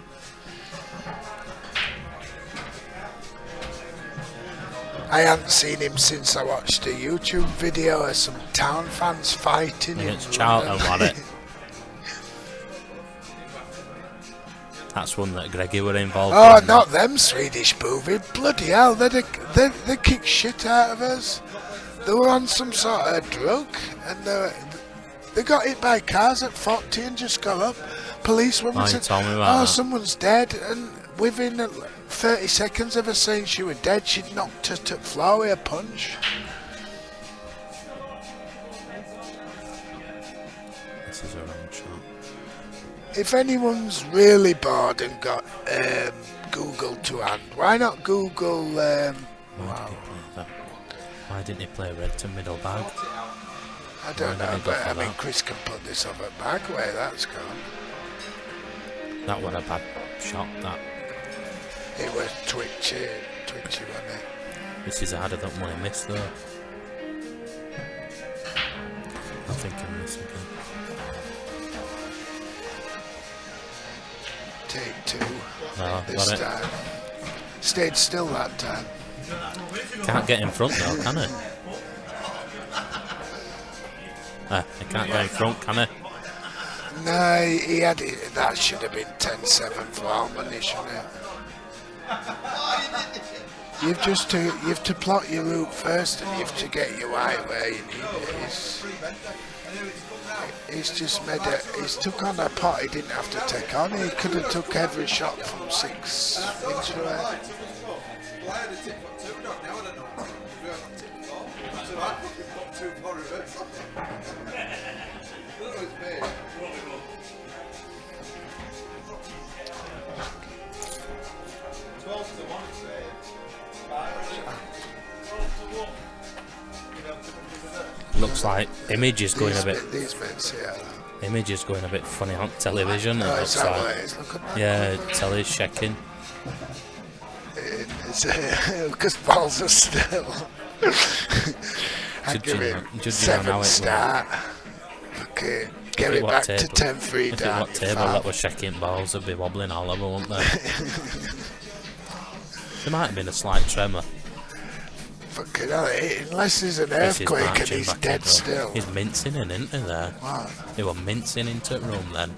I hadn't seen him since I watched a YouTube video of some town fans fighting Against Charlton, wasn't it? That's one that Greggy were involved in. Oh, not them Swedish movie. Bloody hell, they kicked shit out of us. They were on some sort of drug and they got hit by cars at 40 and just got up. Policewoman said, oh, someone's dead. And within 30 seconds of her saying she was dead, she'd knocked her to the floor with a punch. This is a wrong shot. If anyone's really bored and got Google to hand, why not Google... Why didn't he play red to middle bag? I don't know, but I mean, Chris can put this other bag where that's gone. That was a bad shot, that. It was twitchy, wasn't it? This is harder than one he missed, though. I think I'm missing again. Take two. No, this got it. time. Stayed still that time. Can't get in front though, can he? He can't go in front, can he? No, he had it. That should have been 10-7 for Harmony, shouldn't it? You've to plot your route first, and you have to get your eye where you need it. He's just made it. He's took on a pot he didn't have to take on. He could have took every shot from 6 inches away. Looks like Image is going a bit. These bits, yeah. Image is going a bit funny on television. It looks that like. what it is? Look at Yeah, telly's shaking. It's because balls are still. I'd give him Judging on how 7 it star. Okay, get it back to 10-3 If it down. was table that was shaking balls, they'd be wobbling all over, wouldn't they? There might have been a slight tremor. Fucking hell, unless there's an This is earthquake and marching he's back dead in, bro. still. He's mincing in, isn't he, there? What? He was mincing into the room then.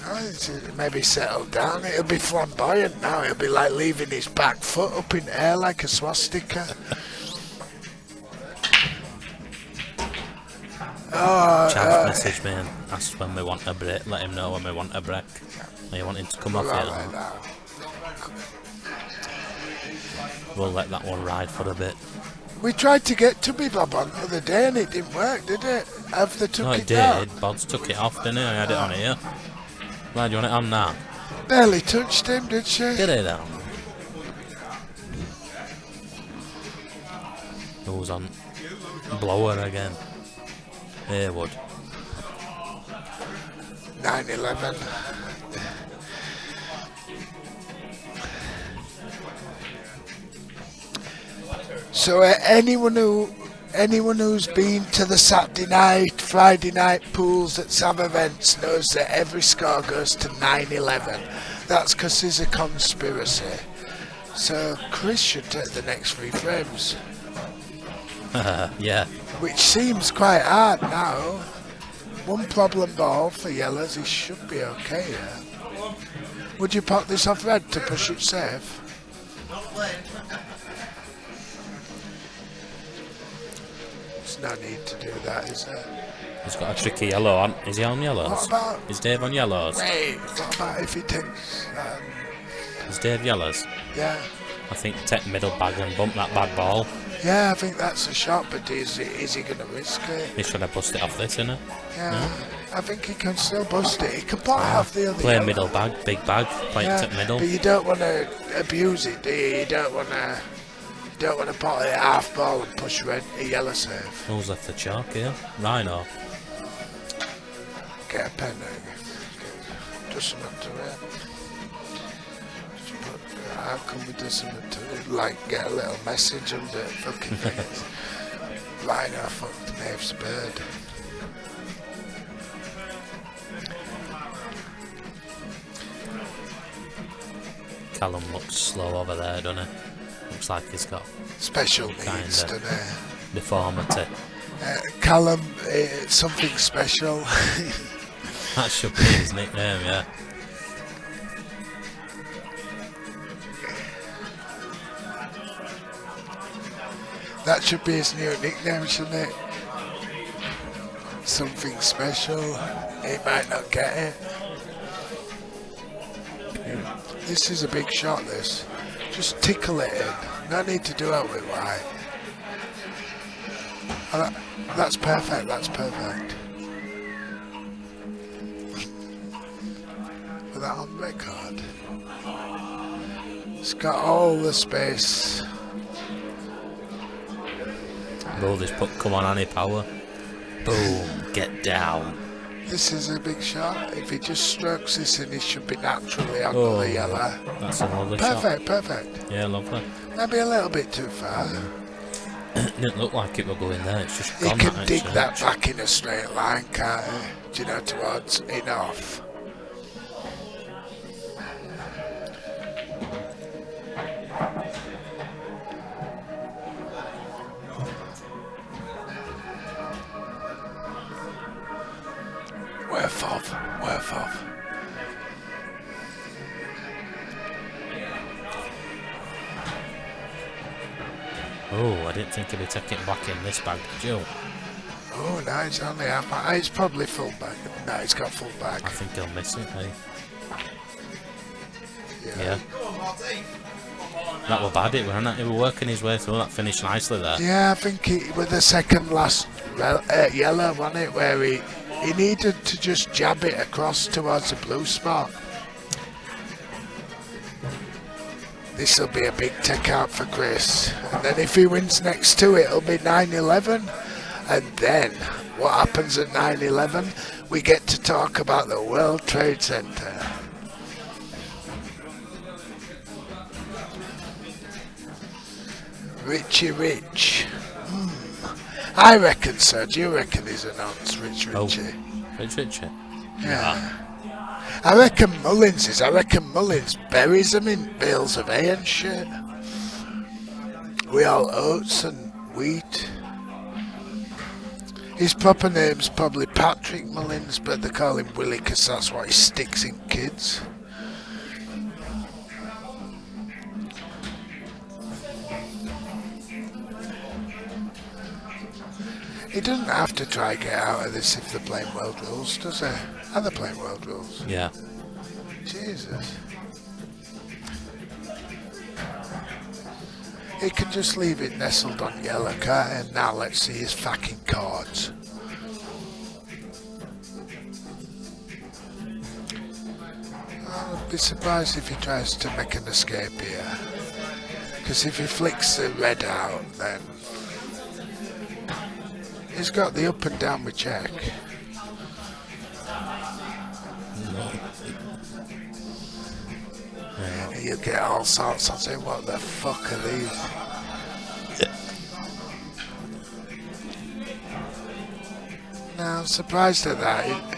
Oh, maybe settle down. It'll be flamboyant now. It'll be like leaving his back foot up in air like a swastika. Chav messaged me and asked when we want a break. Let him know when we want a break. Are you wanting to come off Right yet? now. We'll let that one ride for a bit. We tried to get Tubby Bob on the other day and it didn't work, did it? Have they took No, it it down? did. Bod's took it off, didn't he? I had it on here. Why do you want it on now? Barely touched him, did she? Did it then? Who's on? Blower again. Haywood. 9-11. So anyone who's been to the Saturday night, Friday night pools at some events knows that every score goes to 9-11. That's because there's a conspiracy. So Chris should take the next 3 frames. Yeah. Which seems quite hard now. 1 problem ball for yellows, he should be okay, yeah. Would you pop this off red to push it safe? There's no need to do that, is there? He's got a tricky yellow on. Is he on yellows? What about... Is Dave on yellows? Wait, what about if he takes... Is Dave yellows? yeah. I think take middle bag and bump that bad ball. Yeah, I think that's a shot, but is he going to risk it? He's trying to bust it off this, isn't it? Yeah, I think he can still bust it. He can put half the other Play yellow. middle bag, big bag, point Yeah, it to middle. but you don't want to abuse it, do you? You don't want to put it half ball and push red, a yellow save. Who's left the chalk here? Rhino. Get a pen over. Do something to it. How can we do something to it? Like get a little message under it, fucking things. Rhino fucked Maeve's bird. Callum looks slow over there, doesn't he? Looks like he's got Special needs, doesn't he? deformity. Callum, something special. That should be his nickname, yeah. That should be his new nickname, shouldn't it? Something special. He might not get it. This is a big shot, this. Just tickle it in. No need to do it with wide. Oh, that's perfect, that's perfect. Put that on record. It's got all the space. Boulder's put come on any power. Boom, get down. This is a big shot. If he just strokes this in, he should be naturally under the yellow. That's a lovely shot. Perfect, perfect. Yeah, lovely. Maybe a little bit too far. Didn't look like it were going there, it's just He gone. can dig that back in a straight line, can't he? Do you know, towards enough. Worth of. Oh, I didn't think he'd be taking it back in this bag, did you? Oh, no, it's only half. It's probably full bag. No, it's got full bag. I think he'll miss it, eh? Yeah. That were bad, it wasn't it? He were working his way through that, finished nicely there. Yeah, I think it was the second last yellow, wasn't it, where he needed to just jab it across towards the blue spot. This will be a big take out for Chris. And then if he wins next to it, it'll be 9-11. And then, what happens at 9-11? We get to talk about the World Trade Center. Richie Rich. I reckon so. Do you reckon he's announced Richie? Rich Richie? Yeah. I reckon Mullins is. I reckon Mullins buries them in bales of hay and shit. We all oats and wheat. His proper name's probably Patrick Mullins, but they call him Willie because that's what he sticks in kids. He doesn't have to try and get out of this if they're playing world rules, does he? Are they playing world rules? Yeah. Jesus. He can just leave it nestled on yellow, can't he? And now let's see his fucking cards. I'd be surprised if he tries to make an escape here. Because if he flicks the red out, then he's got the up and down with check. You get all sorts. I'll say, what the fuck are these? No, I'm surprised at that.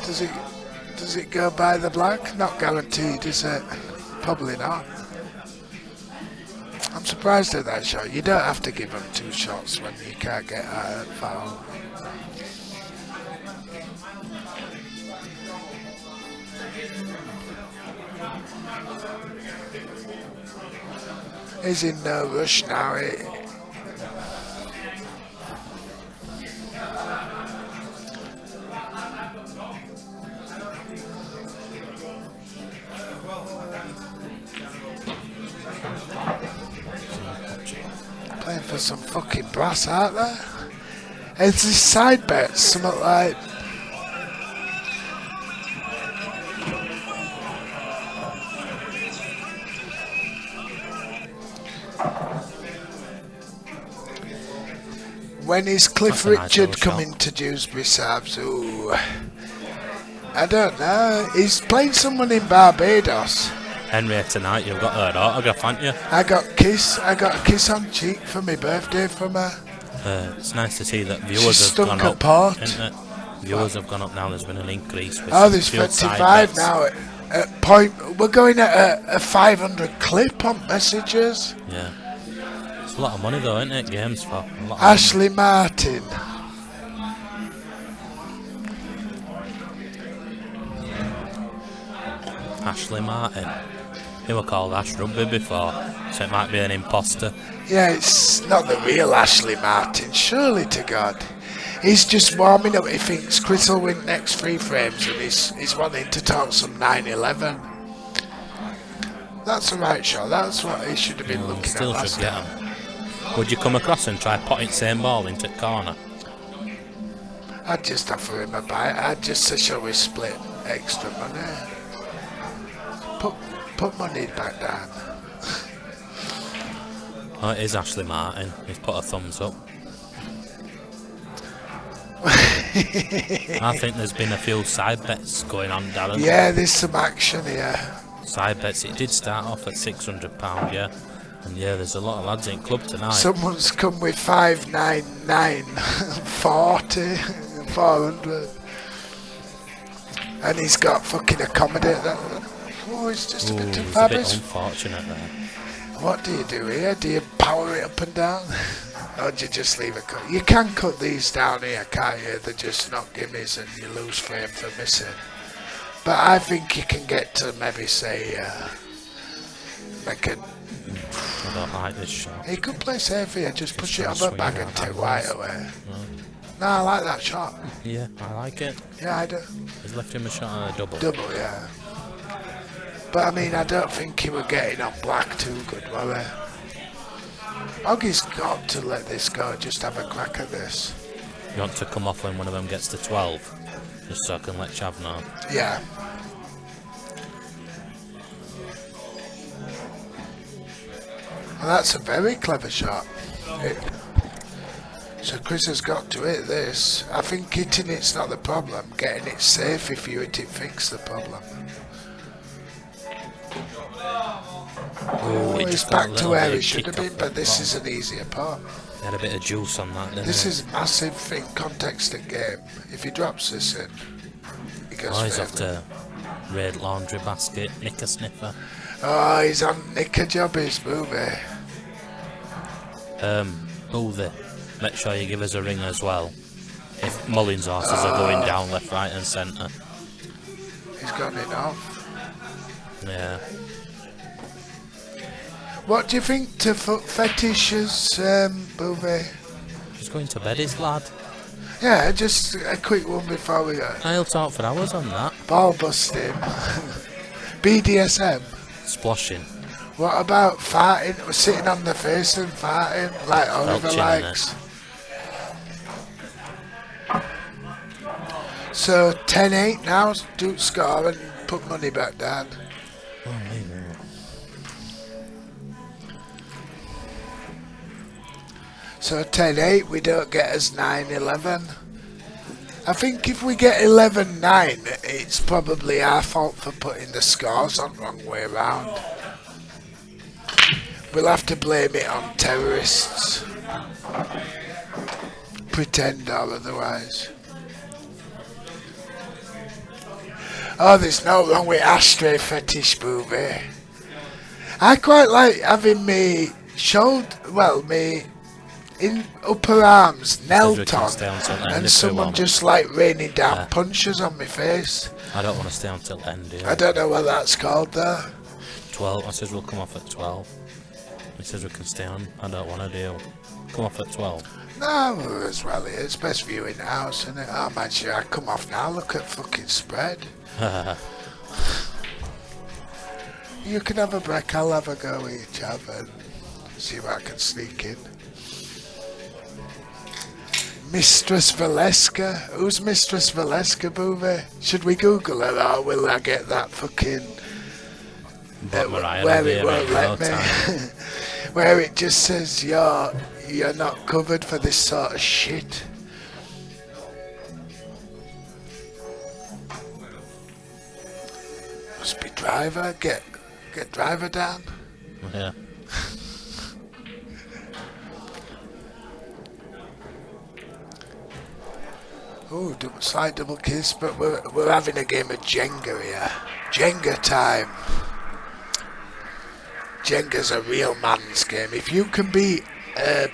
Does it go by the black? Not guaranteed, is it? Probably not. I'm surprised at that shot. You don't have to give them 2 shots when you can't get a foul. He's in no rush now. Playing for some fucking brass, aren't they? It's this side bet, something like. When is Cliff Richard coming to Dewsbury Sabs? Ooh, I don't know. He's playing someone in Barbados. Henry, tonight you've got her autograph, haven't you? I got a kiss on cheek for my birthday from her. It's nice to see that viewers have gone up. Isn't it? Viewers have gone up now. There's been an increase. With There's 35 now. We're going at a 500 clip on messages. Yeah. It's a lot of money though, isn't it? Games for a lot of Ashley Martin. Ashley Martin. He were called Ash Rugby before, so it might be an imposter. Yeah, it's not the real Ashley Martin, surely to God. He's just warming up. He thinks Chris will win next 3 frames and he's wanting to talk some 9/11. That's the right shot. That's what he should have been looking Still at should last get time. him. Would you come across and try potting same ball into corner? I'd just offer him a bite. I'd just say, shall we split extra money? Put money back down. Oh, it is Ashley Martin. He's put a thumbs up. I think there's been a few side bets going on, Darren. Yeah, there's some action here. Side bets. It did start off at £600, yeah. And yeah, there's a lot of lads in club tonight. Someone's come with 599, 40, 400. And he's got fucking accommodate that. Oh, it's just a bit too it's far. a bit unfortunate there. What do you do here? Do you power it up and down? Or do you just leave it cut? You can cut these down here, can't you? They're just not gimmies and you lose frame for missing. But I think you can get to maybe say, make it. I don't like this shot. You could play safe here, just push it try on to the swing bag it and out take that white way. away. No, I like that shot. Yeah, I like it. Yeah, I do. He's left him a shot on a double. Double, yeah. But I mean, I don't think he were getting on black too good, were they? Oggy's got to let this go, just have a crack at this. You want to come off when one of them gets to 12? Just so I can let Chav know. Yeah. Well, that's a very clever shot. So Chris has got to hit this. I think hitting it's not the problem. Getting it safe if you hit it fix the problem. Oh, He he's just got a back to little where bit he of should kick have been, off but the this ball. is an easier part. He had a bit of juice on that, didn't This he? is massive in context of game. If he drops this in, he goes Oh, he's off further. to raid laundry basket, nick a sniffer. Oh, he's on Nicker Jobby's movie. Boothie, make sure you give us a ring as well. If Mullins horses are going down left, right and centre. He's gone in off. Yeah. What do you think to foot fetishes, Booby? He's going to bed, his lad. Yeah, just a quick one before we go. I'll talk for hours on that. Ball busting. BDSM. Splashing. What about farting? Sitting on the face and farting, like Oliver Felching, likes. So 10-8 now, Duke score and put money back down. Oh, me, no. So 10-8, we don't get us 9-11. I think if we get 11-9, it's probably our fault for putting the scores on wrong way round. We'll have to blame it on terrorists. Pretend or otherwise. Oh, there's no wrong with ashtray fetish movie. I quite like having me me in upper arms knelt Cedric can on stay until the end and if someone they want. just like raining down Yeah. punches on my face. I don't want to stay until the end, I don't know what that's called though. 12. I says we'll come off at 12. He says we can stay on. I don't want to deal. Come off at 12. No, as well it is. Best view in the house, isn't it? Oh man, sure, I come off now, look at fucking spread. You can have a break, I'll have a go with each other and see what I can sneak in. Mistress Valeska? Who's Mistress Valeska, Boovie? Should we Google her or will I get that fucking... But Mariah where will be it here won't in no let me. time. Where it just says you're not covered for this sort of shit. Must be driver. Get driver down. Yeah. Oh, slight double kiss, but we're having a game of Jenga here. Jenga time. Jenga's a real man's game. If you can be a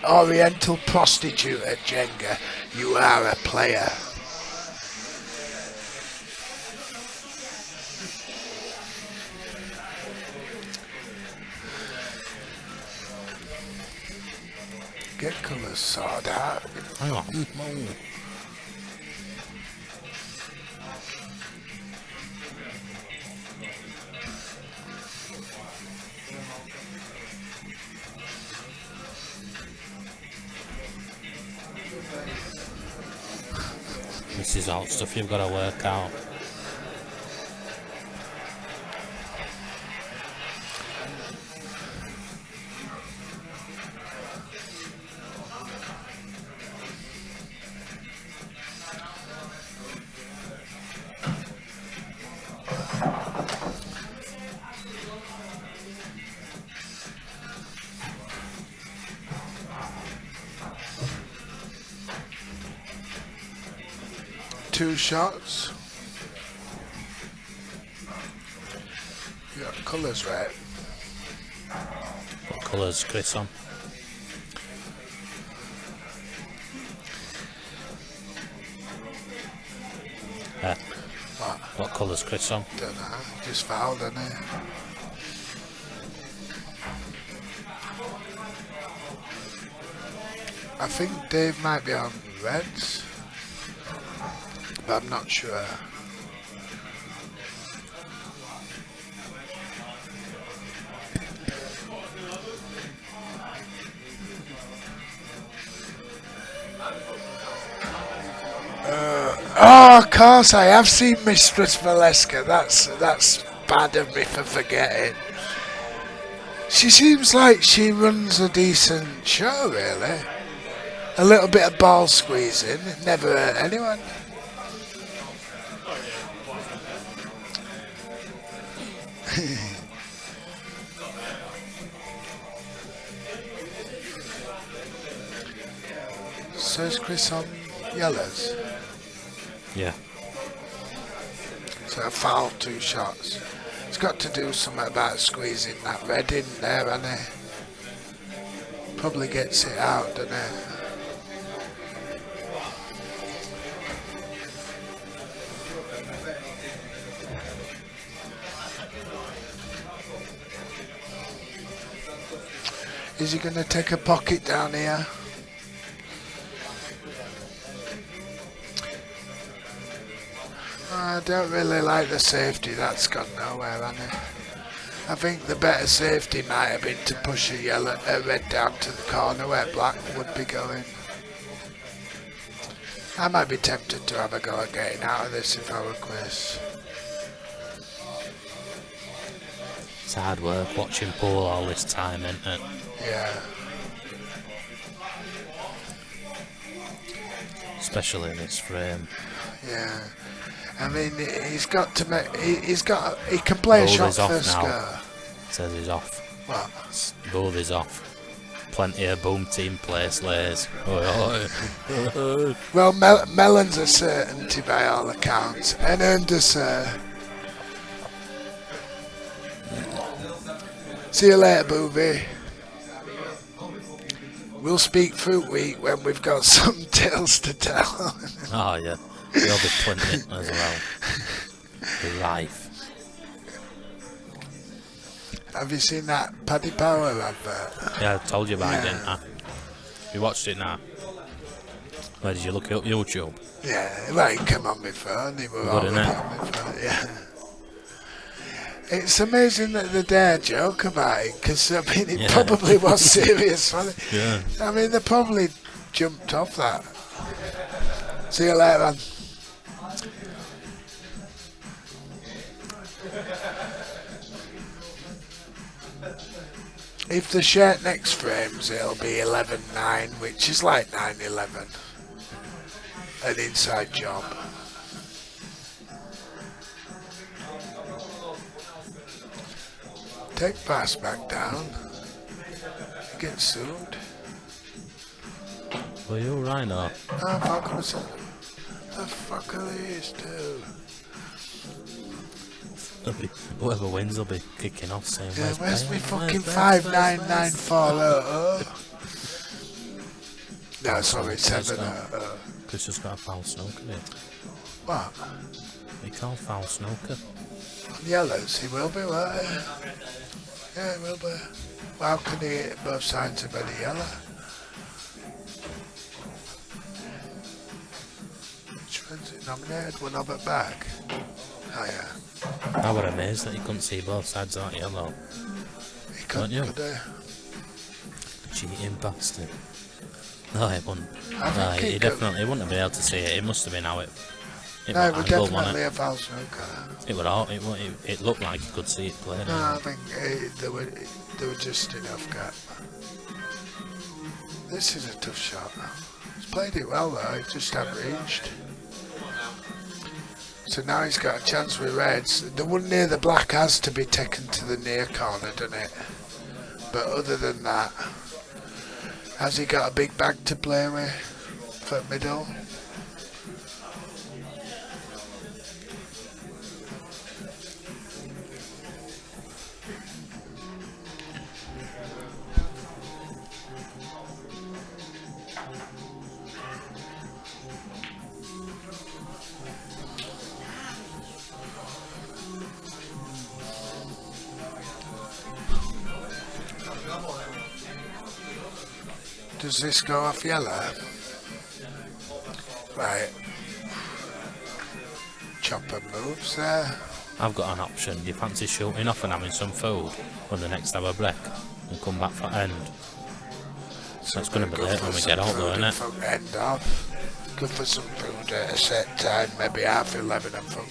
oriental prostitute at Jenga, you are a player. Get colours sorted out. Hang on. This is all stuff you've got to work out. Two shots. You got colours right. What colours, Chris, on? What colours, Chris, on? Don't know. Just fouled, didn't he? I think Dave might be on reds, but I'm not sure. Oh, of course I have seen Mistress Valeska. That's bad of me for forgetting. She seems like she runs a decent show, really. A little bit of ball squeezing, it never hurt anyone. So is Chris on yellows? Yeah. So I fouled 2 shots. He's got to do something about squeezing that red in there, hasn't he? Probably gets it out, doesn't he? Is he going to take a pocket down here? I don't really like the safety. That's gone nowhere, hasn't it? I think the better safety might have been to push a red down to the corner where black would be going. I might be tempted to have a go at getting out of this if I were Chris. It's hard work watching pool all this time, isn't it? Yeah. Especially in this frame. Yeah. I mean, he's got to make. He can play a shot first go. Says he's off. What? Both is off. Plenty of boom team play slays. Well, Melon's a certainty by all accounts, and Under. See you later, Boobie. We'll speak Fruit Week when we've got some tales to tell. Oh yeah, there'll be plenty as well. Life. Have you seen that Paddy Power advert? Yeah, I told you about it, didn't I? You watched it now? Where did you look it up? YouTube? Yeah, well, it came on my phone. It were already on my phone, yeah. It's amazing that they dare joke about it, because, I mean, it probably was serious, wasn't it? Yeah. I mean, they probably jumped off that. See you later, man. If the shirt next frames, it'll be 11.9, which is like 9.11. An inside job. Take pass back down. Get sued. Well, you're right now. Oh, fuck, what's that? The fuck are these two? Whoever wins will be kicking off saying, Yeah, where's Bailey? my fucking Where's 5994? No, sorry, Chris has 7. Chris has got a foul snooker here. What? He can't foul snooker. On yellows, he will be, won't he? Yeah, he will be. Well, how can he hit both sides of any yellow? Which one's it nominated? One of it back? Oh, yeah. I was amazed that he couldn't see both sides of that yellow. He couldn't, you? could he? Cheating bastard. No, it wouldn't. I No, think he he definitely he wouldn't have been able to see it. It must have been how it. It No, it was was angled, wasn't definitely it? a foul snooker. It would all. It looked like he could see it playing. No, I think there were just enough gap. This is a tough shot. He's played it well though, he just hadn't reached. So now he's got a chance with reds. The one near the black has to be taken to the near corner, doesn't it? But other than that, has he got a big bag to play with for middle? Does this go off yellow? Right. Chopper moves there. I've got an option. Do you fancy shooting off and having some food when the next have a break and come back for end? So It's going to be go late for when we some get out though, food isn't it? from end off. Go for some food at a set time, maybe half 11 and from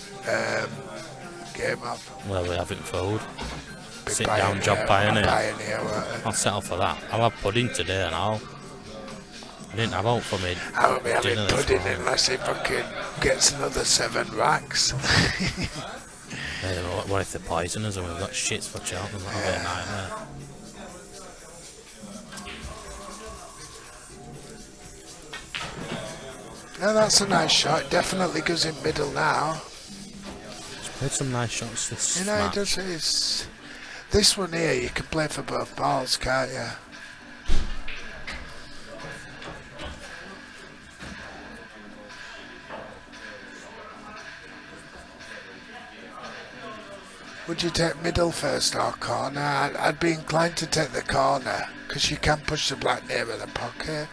game off. Well, we're having food. Big Sit down, job Pioneer, pioneer. won't it? I'll settle for that. I'll have pudding today and all. I didn't have out for me. I won't be having dinner this pudding morning. unless he fucking gets another 7 racks. What if they're poisoners and we've got shits for Cheltenham? That'll be a nightmare. No, that's a nice shot. Definitely goes in middle now. Played some nice shots this You know, he match. does his... This one here, you can play for both balls, can't you? Would you take middle first or corner? I'd be inclined to take the corner, because you can push the black nearer the pocket.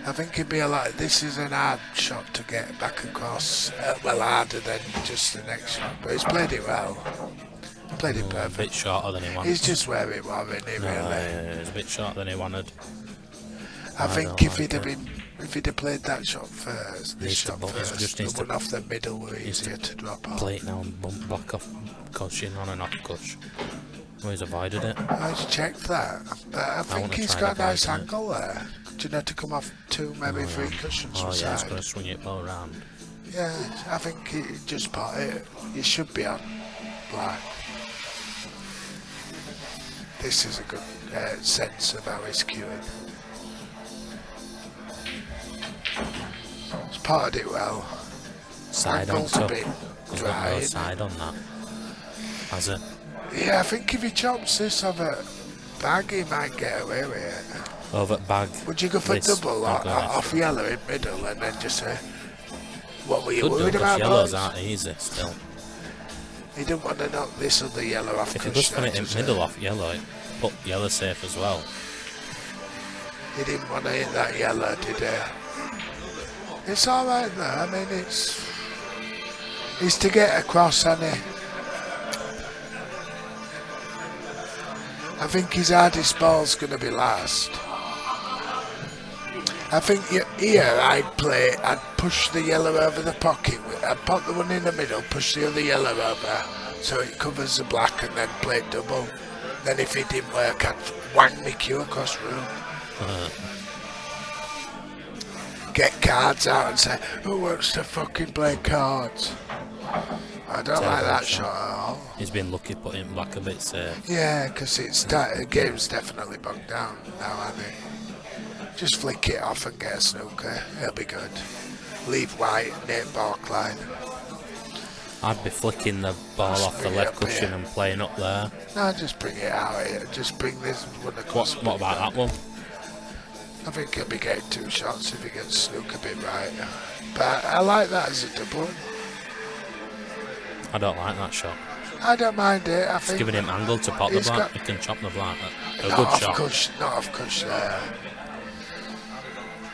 I think it'd be a lot. This is an hard shot to get back across. Well, harder than just the next shot. But he's played it well. Played it A perfect. bit shorter than he wanted. He's just where it was, isn't he, No, really? it's a bit shorter than he wanted. I think don't if like he'd have it. been, if he'd have played that shot first, this Needs to shot bu- first, just the needs to- one off the middle were needs to easier to drop off. Play it now and bump back off cushion on and off cush. Well, he's avoided it. I checked that, but I think wanna he's try got a the nice bite, innit? angle there. Do you know to come off 2, maybe 3 cushions Oh from yeah, he's side? going to swing it all round. Yeah, I think he just put it. You should be on black. This is a good sense of how he's queuing. He's potted it well. Side on Angle's a top. bit He's dry, got no isn't it? side on that. Has it? Yeah, I think if he chops this of a bag, he might get away with it. Over bag. Would you go for This- double or I'll go off yellow in middle and then just say, what were you Could do, worried because about, yellows boys? aren't easy still. He didn't want to knock this other yellow off. If he does cushion, put it in just middle say. off yellow, it put yellow safe as well. He didn't want to hit that yellow, did he? It's alright though, I mean it's to get across, hasn't he? I think his hardest ball's going to be last. I think here I'd push the yellow over the pocket. I'd pop the one in the middle, push the other yellow over, so it covers the black, and then play it double. Then if it didn't work, I'd wang my cue across room. Get cards out and say, who wants to fucking play cards? I don't like that shot at all. He's been lucky putting black a bit safe. Yeah, because the game's definitely bogged down now, hasn't it? Just flick it off and get a snooker. It'll be good. Leave white, Nate Barkline. I'd be flicking the ball off the left cushion and playing up there. No, just bring it out here. Just bring this one across. What about that one? I think he'll be getting 2 shots if he gets Snook a bit right. But I like that as a double. I don't like that shot. I don't mind it. I It's think giving him angle to pop the he's black. got- He can chop the black. A not good off shot. Not off Kush there.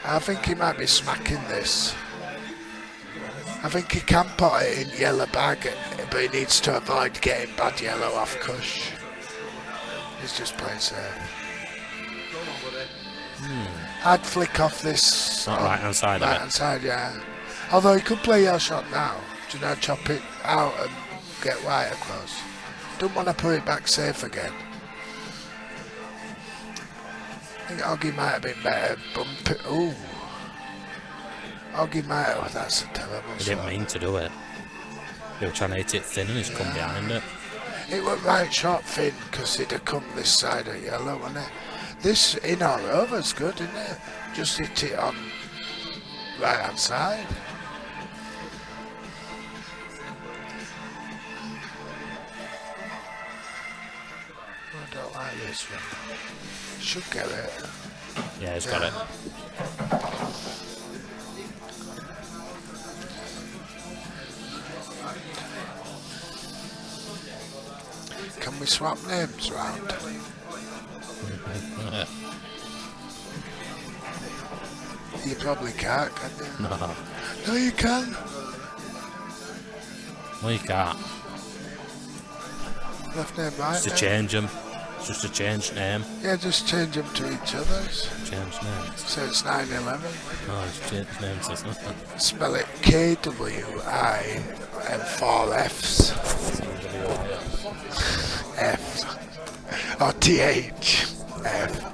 I think he might be smacking this. I think he can put it in yellow bag, but he needs to avoid getting bad yellow off Kush. He's just playing safe. I'd flick off this. Not right hand side of Right it. hand side, yeah. Although he could play your shot now. Do you know, chop it out and get white across. Don't want to put it back safe again. I think Oggy might have been better. Bump it. Ooh. Oggy might have. That's a terrible He shot. didn't mean to do it. He was trying to hit it thin and he's come behind it. It went right shot thin because it'd have come this side of yellow, wouldn't it? This in or over's good, isn't it? Just hit it on right hand side. I don't like this one. Should get it. Yeah, he's got it. Can we swap names round? You probably can't, can you? No. No, you can. Well, you can't. Left name, right Just to name. change them. Just to change name. Yeah, just change them to each other's. Change names. So it's 9/11. Oh, he's changed names, isn't it? Spell it KWI and 4 F's. F. Or TH. F.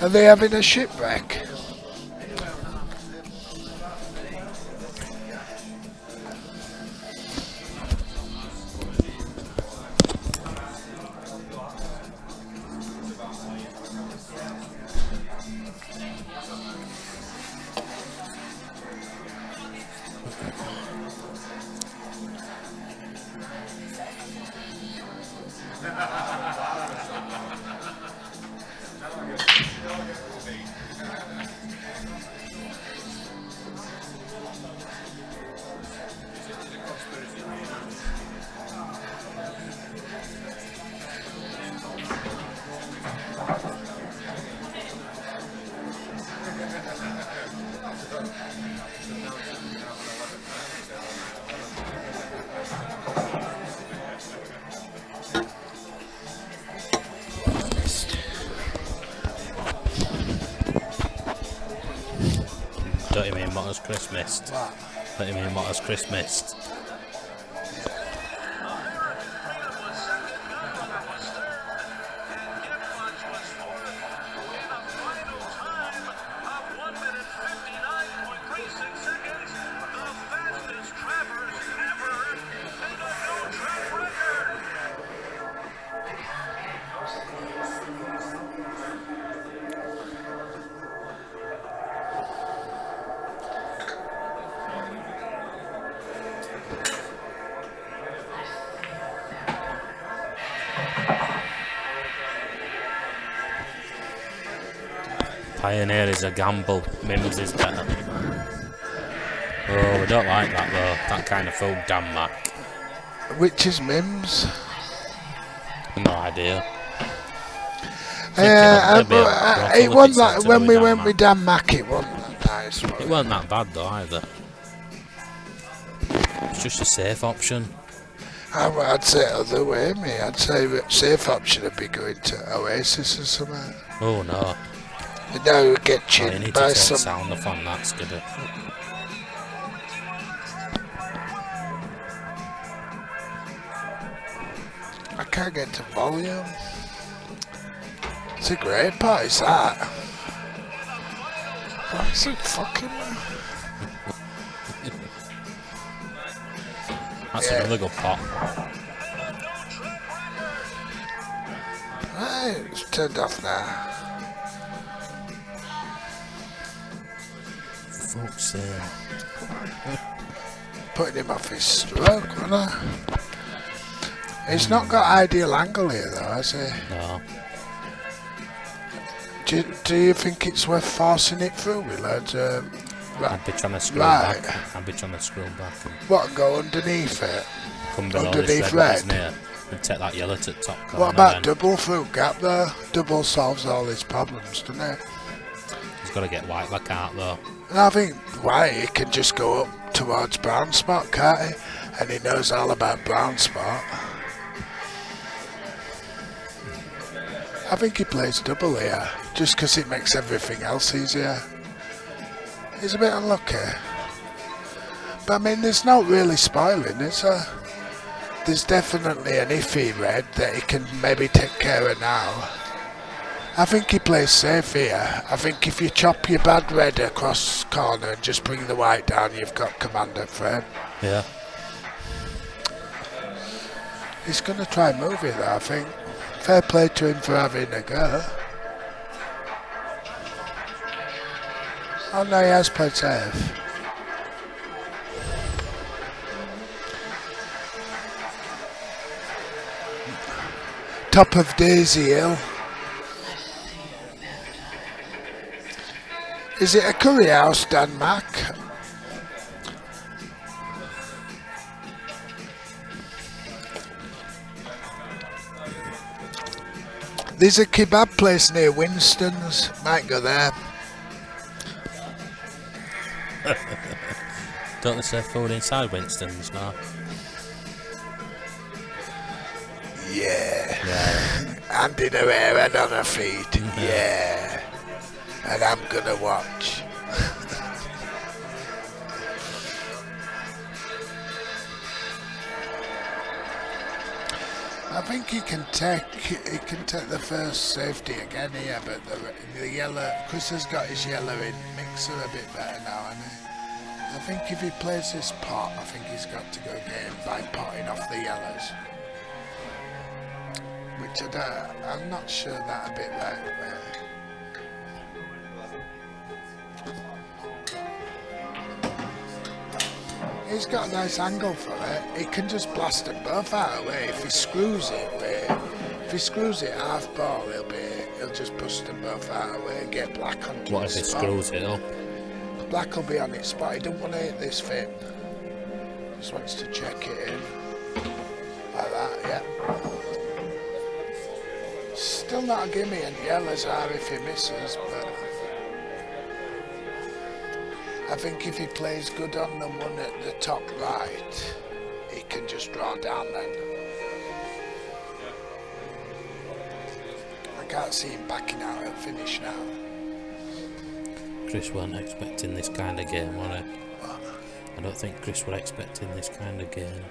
Are they having a shipwreck? Don't you mean what has Chris missed? What? Don't you mean what has Chris missed? Pioneer is a gamble. Mims is better. Oh, we don't like that though. That kind of full damn Mac. Which is Mims? No idea. It wasn't that when we went with Dan Mack, it wasn't that nice. It weren't that bad though either. It's just a safe option. I'd say it other way, mate. I'd say that safe option would be going to Oasis or something. Oh no. You know, get Oh, you chinned need by to take some. sound off on that, Skidder. I can't get to volume. It's a great part, is that? Why is it fucking? That's Yeah. another good pot. Right, it's turned off now. Fuck's sake. Putting him off his stroke, wasn't I? He's not got ideal angle here though, has he? No. Do you think it's worth forcing it through with loads of... I'd be trying to scroll Right. back. I'd be trying to scroll back and What, go underneath it? come below Underneath this red, red? Near, and take that yellow to the top corner. What about then. double through gap though? Double solves all his problems, doesn't it? He's got to get white back out though. And I think White he can just go up towards brown spot, can't he? And he knows all about brown spot. I think he plays double here, just because it makes everything else easier. He's a bit unlucky. But I mean, there's not really spoiling, is there? There's definitely an iffy red that he can maybe take care of now. I think he plays safe here. I think if you chop your bad red across corner and just bring the white down, you've got commander frame. Yeah. He's going to try and move it though, I think. Fair play to him for having a go. Oh no, he has played safe. Top of Daisy Hill. Is it a curry house, Dan Mac? There's a kebab place near Winston's. Might go there. Don't they serve food inside Winston's now? Yeah. Yeah. Hand in her hair, head on her feet. Yeah. And I'm gonna watch. I think he can take the first safety again here, but the yellow, Chris has got his yellow in mixer a bit better now, hasn't he? I think if he plays this pot, I think he's got to go game by potting off the yellows. Which I'm not sure that a bit right. He's got a nice angle for it. He can just blast them both out of the way. If he screws it half ball, he'll just bust them both out of the way and get black onto What his if he spot. screws it up? Black will be on its spot. He don't want to hit this fin. Just wants to check it in. Like that, yeah. Still not a gimme, and yellows are if he misses, but I think if he plays good on the one at the top right, he can just draw down then. I can't see him backing out at finish now. Chris weren't expecting this kind of game, were he? I don't think Chris were expecting this kind of game.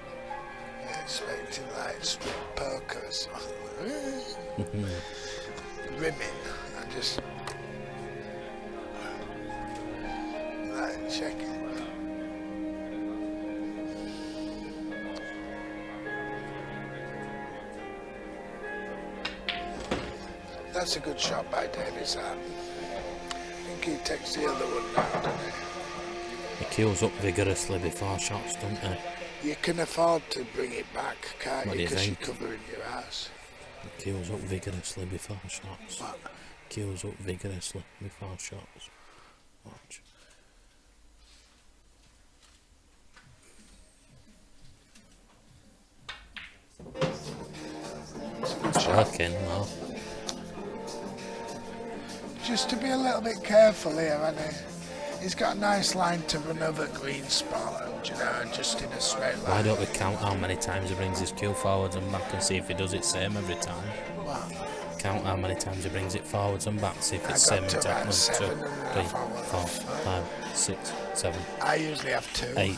Expecting like strip poker or something. Rimming. I just like checking. That's a good shot by Davies. I think he takes the other one now, doesn't he? He queues up vigorously before shots, doesn't he? You can afford to bring it back, can't What do you? you Because you're think? covering your ass. He queues up vigorously before shots. What? Queues up vigorously before shots. Watch. It's working, no. Just to be a little bit careful here, hasn't he? He's got a nice line to run over green spot, and, you know, just in a straight line. Why don't we count how many times he brings his cue forwards and back and see if he does it same every time? What? Count how many times he brings it forwards and back, see if it's I same got to exact. about 1, 2, 7 and a 3, half, I want 4, 5, 6, 7, I usually have 2. 8.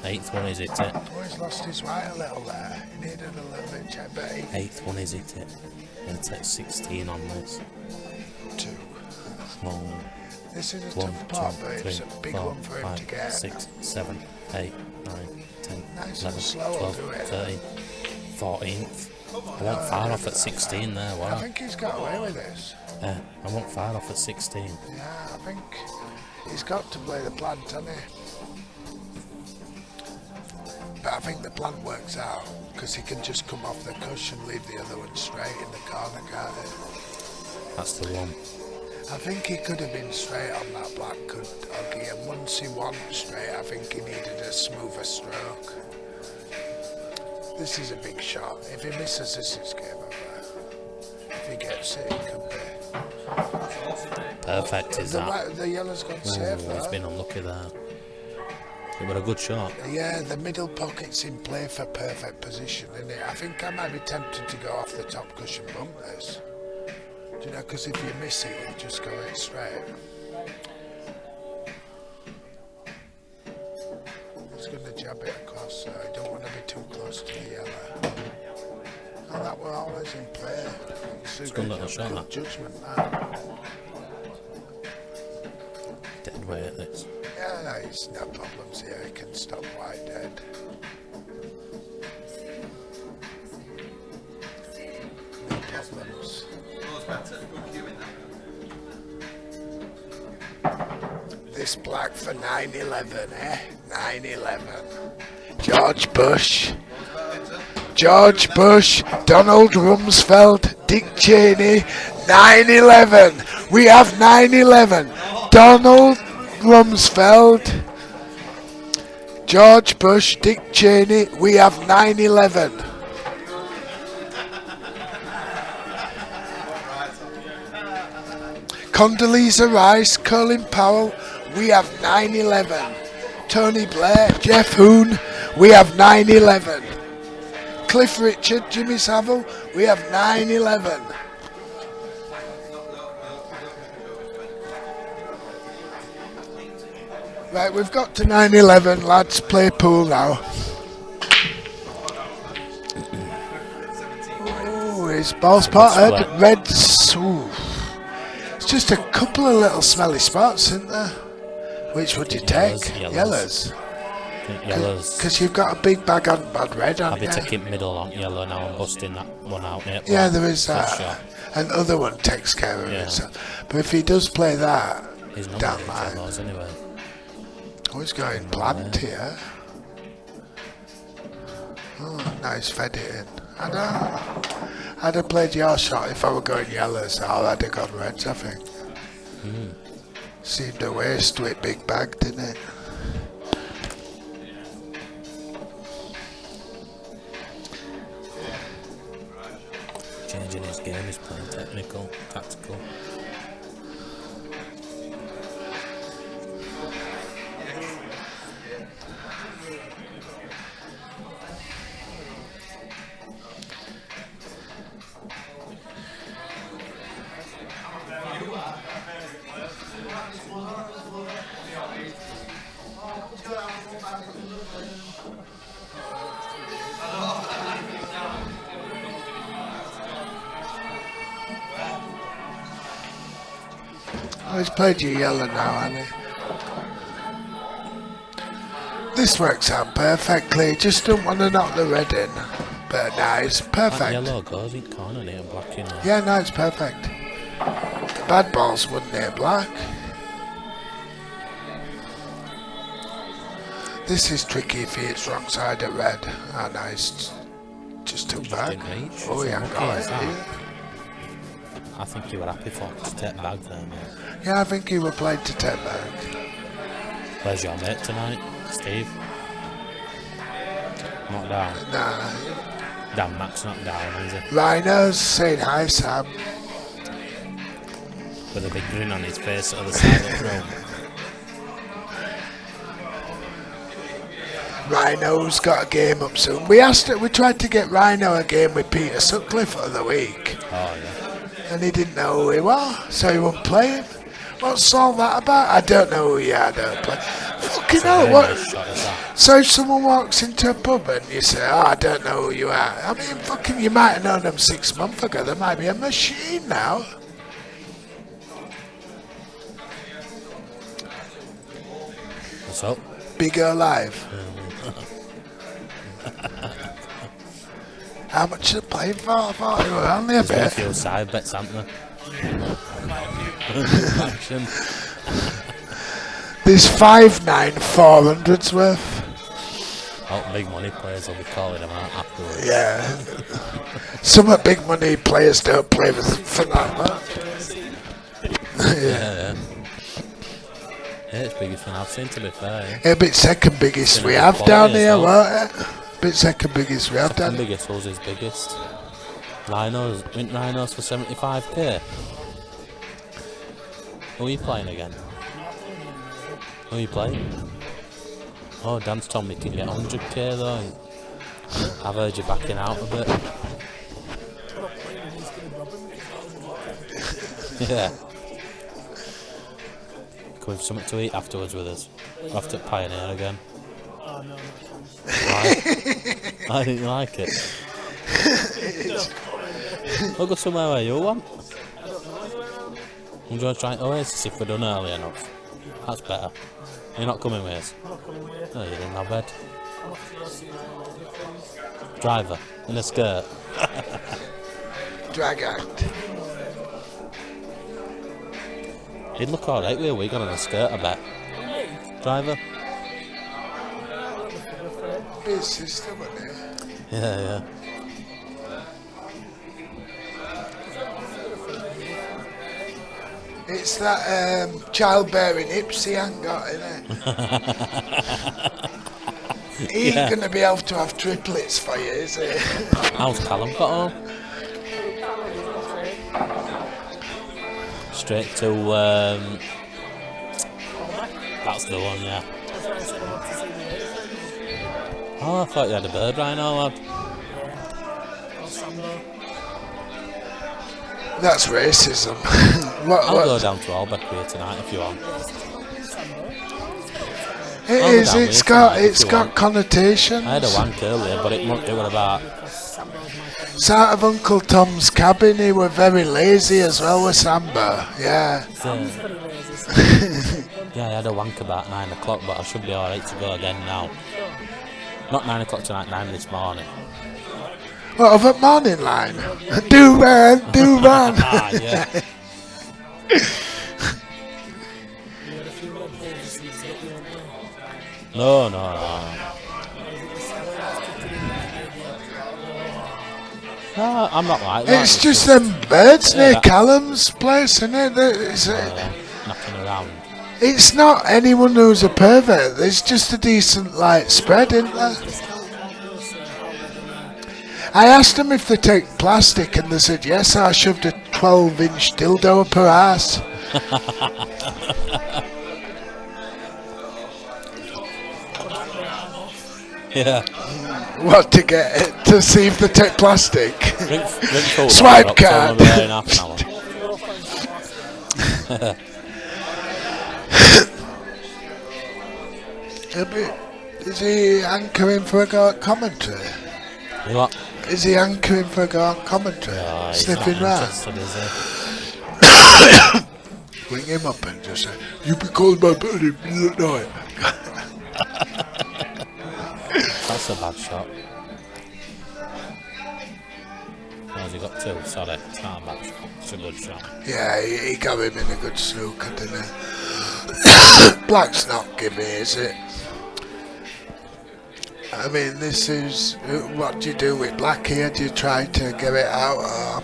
8th one is it. Oh, he's lost his white a little there. He needed a little bit check, but 8th one is it. He'll take 16 on this. 2. Oh. This is a 1, tough pot, but 2, 3, it's a big 4, one for him 5, to get. 6, 7, 8, 9, 10, Nice 11, and slow, 12, do it. 13, 14th. I won't far off at 16 there, I wow. think he's got away with this. I won't far off at 16. Yeah, I think he's got to play the plant, hasn't he? But I think the plan works out because he can just come off the cushion, leave the other one straight in the corner, can't he? That's the one. I think he could have been straight on that black, could Oggy, and once he wasn't straight, I think he needed a smoother stroke. This is a big shot. If he misses this, it's game over. If he gets it, it could be. Perfect is that. The yellow's gone safe, He's been unlucky there. It was a good shot. Yeah, the middle pocket's in play for perfect position, isn't it? I think I might be tempted to go off the top cushion bump this. Do you know, because if you miss it, you just go it straight. He's going to jab it across, so you don't want to be too close to the yellow. Oh, that were always in play. It's a good little shot, that. Judgment, that. Dead weight at this. Yeah, no, he's no problems here. He can stop wide dead. No problems. This black for 9-11, eh? 9-11. George Bush. George Bush, Donald Rumsfeld, Dick Cheney, 9-11. We have 9-11. Donald Rumsfeld, George Bush, Dick Cheney, we have 9-11. Condoleezza Rice, Colin Powell, we have 9-11. Tony Blair, Jeff Hoon, we have 9-11. Cliff Richard, Jimmy Savile, we have 9-11. Right, we've got to 9-11, lads, play pool now. Oh, his ball spotted, reds, ooh. It's just a couple of little smelly spots, isn't there? Which would you take? Yellows. Yellows. Because you've got a big bag on bad red, I'll haven't be you? taking middle on yellow now and busting that one out. Yeah, there is that. And other one takes care of it. So. But if he does play that, he's not down line. yellows anyway. Oh, he's going plant here. Oh, now he's fed it in. I know. I'd have played your shot if I were going yellows. I'd have gone reds, I think. Seemed a waste to it, big bag, didn't it? Changing his game, he's playing technical, tactical. Oh, he's played you yellow now, hasn't he? This works out perfectly. Just don't want to knock the red in. But no, it's perfect. That yellow goes in corner near black, you know. Yeah, no, it's perfect. Bad balls wouldn't near black. This is tricky if it's wrong side of red. Oh, no, it's just too bad. Oh, yeah, got it. Yeah. I think you were happy for to take bag there, mate. Yeah, I think he were played to take back. Where's your mate tonight, Steve? Not down. Nah. Damn, Matt's not down, is he? Rhino's saying hi, Sam. With a big grin on his face at the side of the room. Rhino's got a game up soon. We tried to get Rhino a game with Peter Sutcliffe for the week. Oh, yeah. And he didn't know who he was, so he wouldn't play him. What's all that about? I don't know who he had to play. Fucking hell, what? So if someone walks into a pub and you say, oh, I don't know who you are. I mean, fucking, you might have known them 6 months ago. There might be a machine now. What's up? Big O Live. How much are they playing for? I thought they were only a There's been a bit. few side bets, haven't there? Action. There's 5,900's worth. Oh, big money players will be calling them out afterwards. Yeah. Some of big money players don't play for that much. Yeah, it's biggest one I've seen, to be fair. It'll be second biggest Been a we good have quality down as here, well. won't it? Bit second biggest we have down Second here. biggest was his biggest. Rhinos, went Rhinos for 75k. Who are you playing again? Who are you playing? Oh, Dan's told me you can get 100k though. I've heard you backing out a bit. Yeah. Can we have something to eat afterwards with us? We'll have to Pioneer again. Why? I didn't like it. We'll go somewhere where you want. I'm going to try Oasis if we're done early enough. That's better. You're not coming with us? No, you're in our bed. Driver, in a skirt. Drag act. He'd look alright with a wig on and a skirt, I bet. Driver? His sister, wasn't it? Yeah. It's that childbearing hips he ain't got, innit? He ain't gonna be able to have triplets for you, is he? How's Callum got home? Straight to, that's the one, yeah. Oh, I thought you had a bird rhino, lad. That's racism. I'll go down to Albert here tonight if you want. It I'll is. go down It's with you tonight if it's you got want. connotations. I had a wank earlier, but it was about. It's out of Uncle Tom's cabin. He were very lazy as well with Samba. Yeah. Yeah, I had a wank about 9 o'clock, but I should be alright to go again now. Not 9 o'clock tonight, 9 this morning. What of a morning line? Do man. Ah, yeah. No. No, I'm not like that. It's just them birds near Callum's place, isn't it? Knocking around. It's not anyone who's a pervert. There's just a decent light spread, isn't there? I asked them if they take plastic and they said yes. I shoved a 12-inch dildo up her ass. Yeah. What to get it? To see if they take plastic? Drink full Swipe water up, card. tell them about in half an hour. Is he anchoring for a go at commentary? You what? Is he anchoring for a go at commentary? Oh, he's Sniffing not round? interested, is he? Ring him up and just say, "You be called my buddy, you don't know it." That's a bad shot. Oh, has he got two? Sorry, it's not a bad shot. It's a good shot. Yeah, he got him in a good snooker, didn't he? Black's not gimme, is it? I mean, this is... What do you do with Black here? Do you try to get it out, or...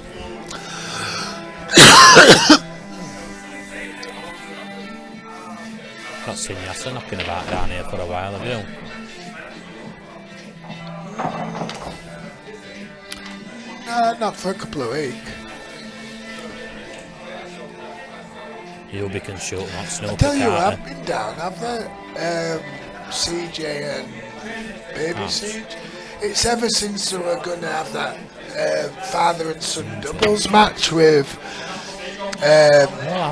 Not seen Yasser knocking about down here for a while, have you? No, not for a couple of weeks. Yubi can shoot, not snooker. I tell you what, can't I've been down, have they? CJ and Baby Siege. It's ever since they were going to have that father and son doubles match with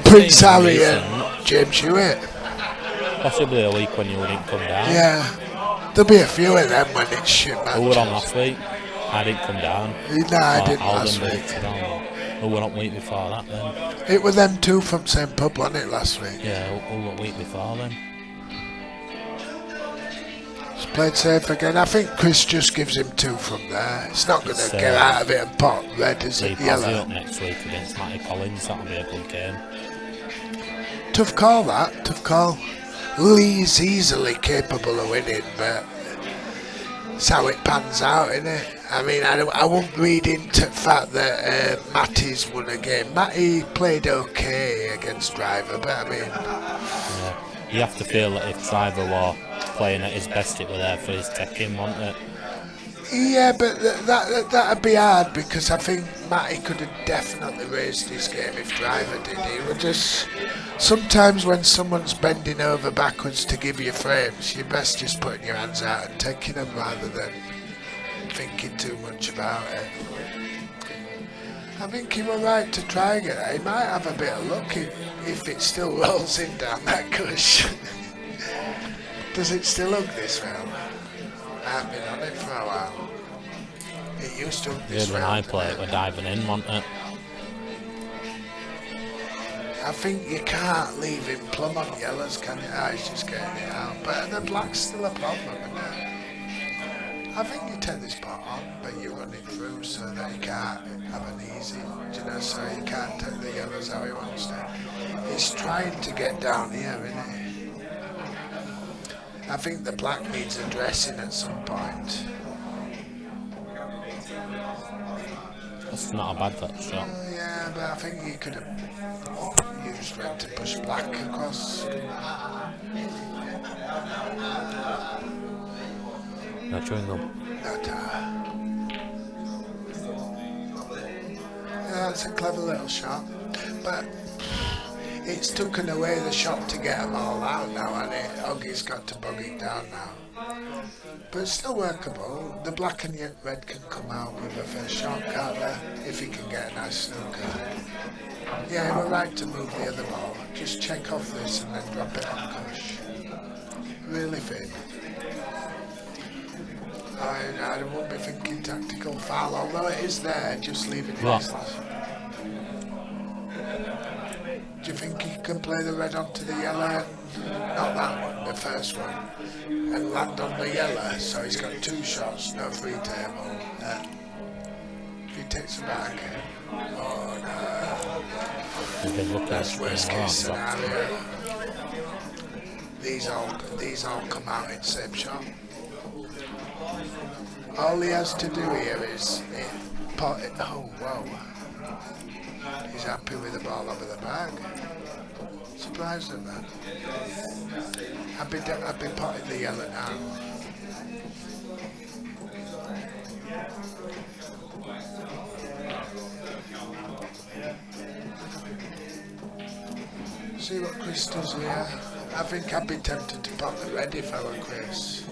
Prince seen Harry recent. and James Hewitt. Possibly a week when you wouldn't come down. Yeah, there'll be a few of them when it's shit Who were on matches. last week? I didn't come down. No, I Oh, didn't Alden last did week. it today. Who were on week before that then? It was them two from same pub, wasn't it, last week? Yeah, who were week before then? He's played safe again. I think Chris just gives him two from there. It's not going to It's, get out of it and pop red, is Lee it? Posey Yellow. up next week against Matty Collins. That'll be a good game. Tough call, that. Tough call. Lee's easily capable of winning, but It's how it pans out, innit? I mean, I won't read into the fact that Matty's won a game. Matty played okay against Driver, but I mean, Yeah. You have to feel that if Driver were playing at his best, it were there for his taking, wasn't it? yeah, but that'd be hard because I think Matty could have definitely raised his game if Driver did. He would just sometimes when someone's bending over backwards to give you frames, you're best just putting your hands out and taking them rather than thinking too much about it. I think he were right to try it. He might have a bit of luck if it still rolls in down that cush. Does it still hug this film? I've been on it for a while. It used to hug this When I play it, we're diving in, wasn't it? I think you can't leave him plumb on yellows, can you? He's just getting it out. But the black's still a problem, isn't it? I think you take this pot on, but you run it through so that he can't have an easy, do you know, so he can't take the yellows how he wants to. He's trying to get down here, isn't he? I think the black needs addressing at some point. That's not a bad that shot. Yeah, but I think you could have used red to push black across. No chewing gum. Yeah, it's a clever little shot, but it's taken away the shot to get them all out now, and Oggy's got to bug it down now. But it's still workable. The black and red can come out with a first shot, can't they? If he can get a nice snooker. Yeah, we're right to move the other ball. Just check off this and then drop it on Kush. Really thin. I won't be thinking tactical foul, although it is there, just leaving it as last. Do you think he can play the red onto the yellow? Not that one, the first one. And land on the yellow, so he's got two shots, no free table. If he takes it back. Oh no. That's worst case scenario. These all come out in same shot. All he has to do here is pot it. Oh wow. He's happy with the ball over the bag. Surprised at that. I've been potting the yellow now. See what Chris does here. I think I'd be tempted to pot the red if I were Chris.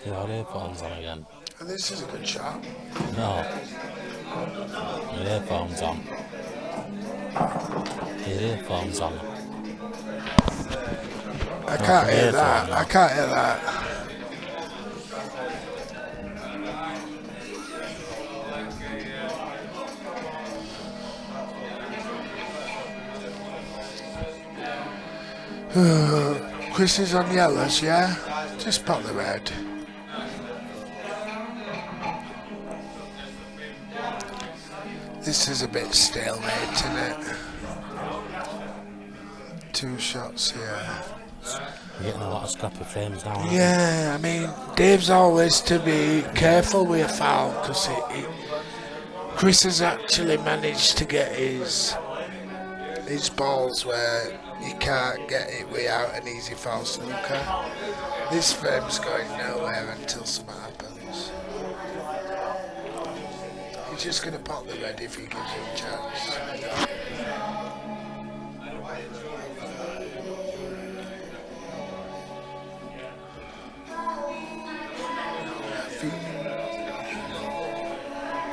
Yeah, our earphones on again. And this is a good shot. No. Your earphones on. Your earphones on. I can't hear that. I can't hear that. Chris is on yellows, yeah? Just pop the red. This is a bit stalemate, isn't it? Two shots here. You're getting a lot of scrappy frames now, aren't you? Yeah, I mean, Dave's always to be careful with a foul because Chris has actually managed to get his balls where you can't get it without an easy foul snooker. This frame's going nowhere until something happens. He's just going to pop the red if he gives him a chance.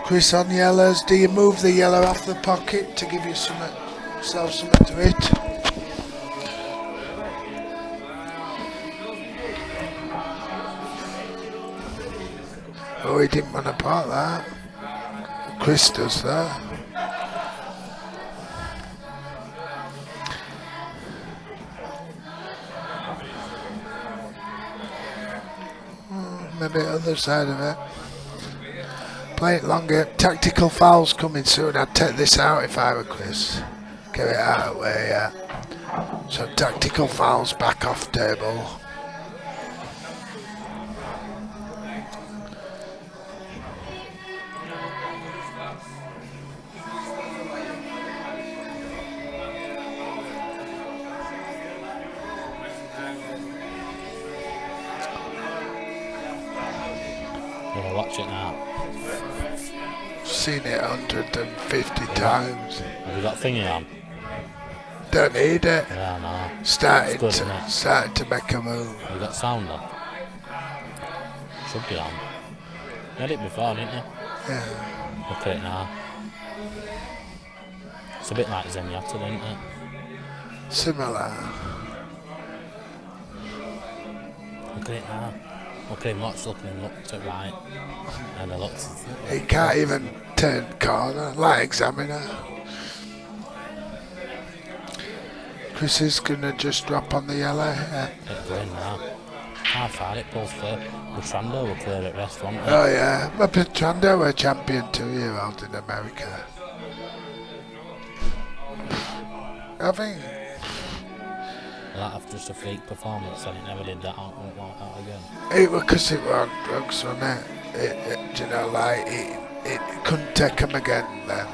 Chris on yellows. Do you move the yellow off the pocket to give yourself something to hit? Oh, he didn't want to part that. Chris does that. maybe other side of it. Play it longer. Tactical fouls coming soon. I'd take this out if I were Chris. Get it out of the way, yeah. So tactical fouls back off table. Yeah, watch it now. Seen it 150 times. Have you got thingy on? Don't need it. Yeah, no. Starting It's good, innit? to make a move. Have you got sound on? Should be on. You had it before, didn't you? Yeah. Look at it now. It's a bit like Zenyatta, isn't it? Similar. Look at it now. Look at him, watch, look at him, look to the right. And I looked. He can't even turn corner. Like examiner. Chris is gonna just drop on the yellow. Yeah. It's going now. How far it pulls clear. Butrando will clear at rest, won't it? Oh yeah. But Petrando were champion 2-year-old in America. I think. That after just a freak performance and it never did that out again. It was because it was on drugs, wasn't it? You know, like, it couldn't take him again then.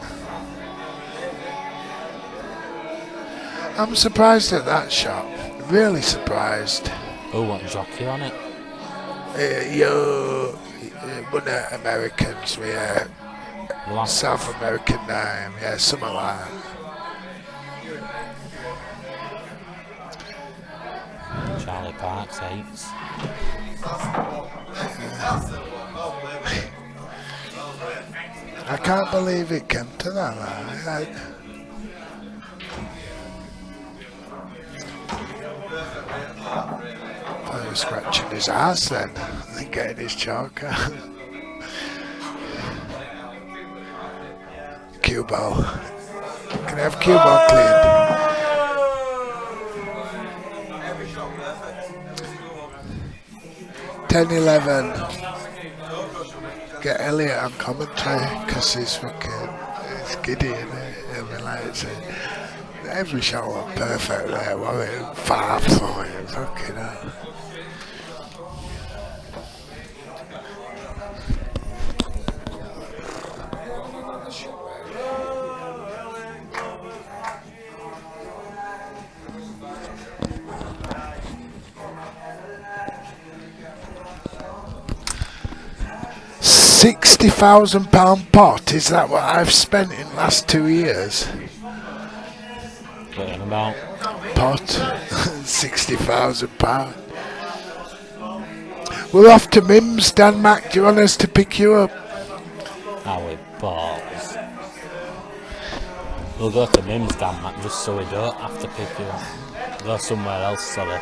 I'm surprised at that shot. Really surprised. Oh, what jockey on it? One of Americans with a South American name. Yeah, something like that. Charlie Parks hates. I can't believe it came to that. I was scratching his ass then and getting his choker. Cubo. Can I have Cubo cleared? 10-11. Get Elliot on commentary because he's giddy in it. He'll be like, every shot was perfect there, wasn't it? Far from it, fucking hell. £60,000 pot, is that what I've spent in the last 2 years? Getting about. Pot, £60,000. We're off to Mims, Dan Mac, do you want us to pick you up? Now with balls. We'll go to Mims, Dan Mac, just so we don't have to pick you up. Go somewhere else, sorry.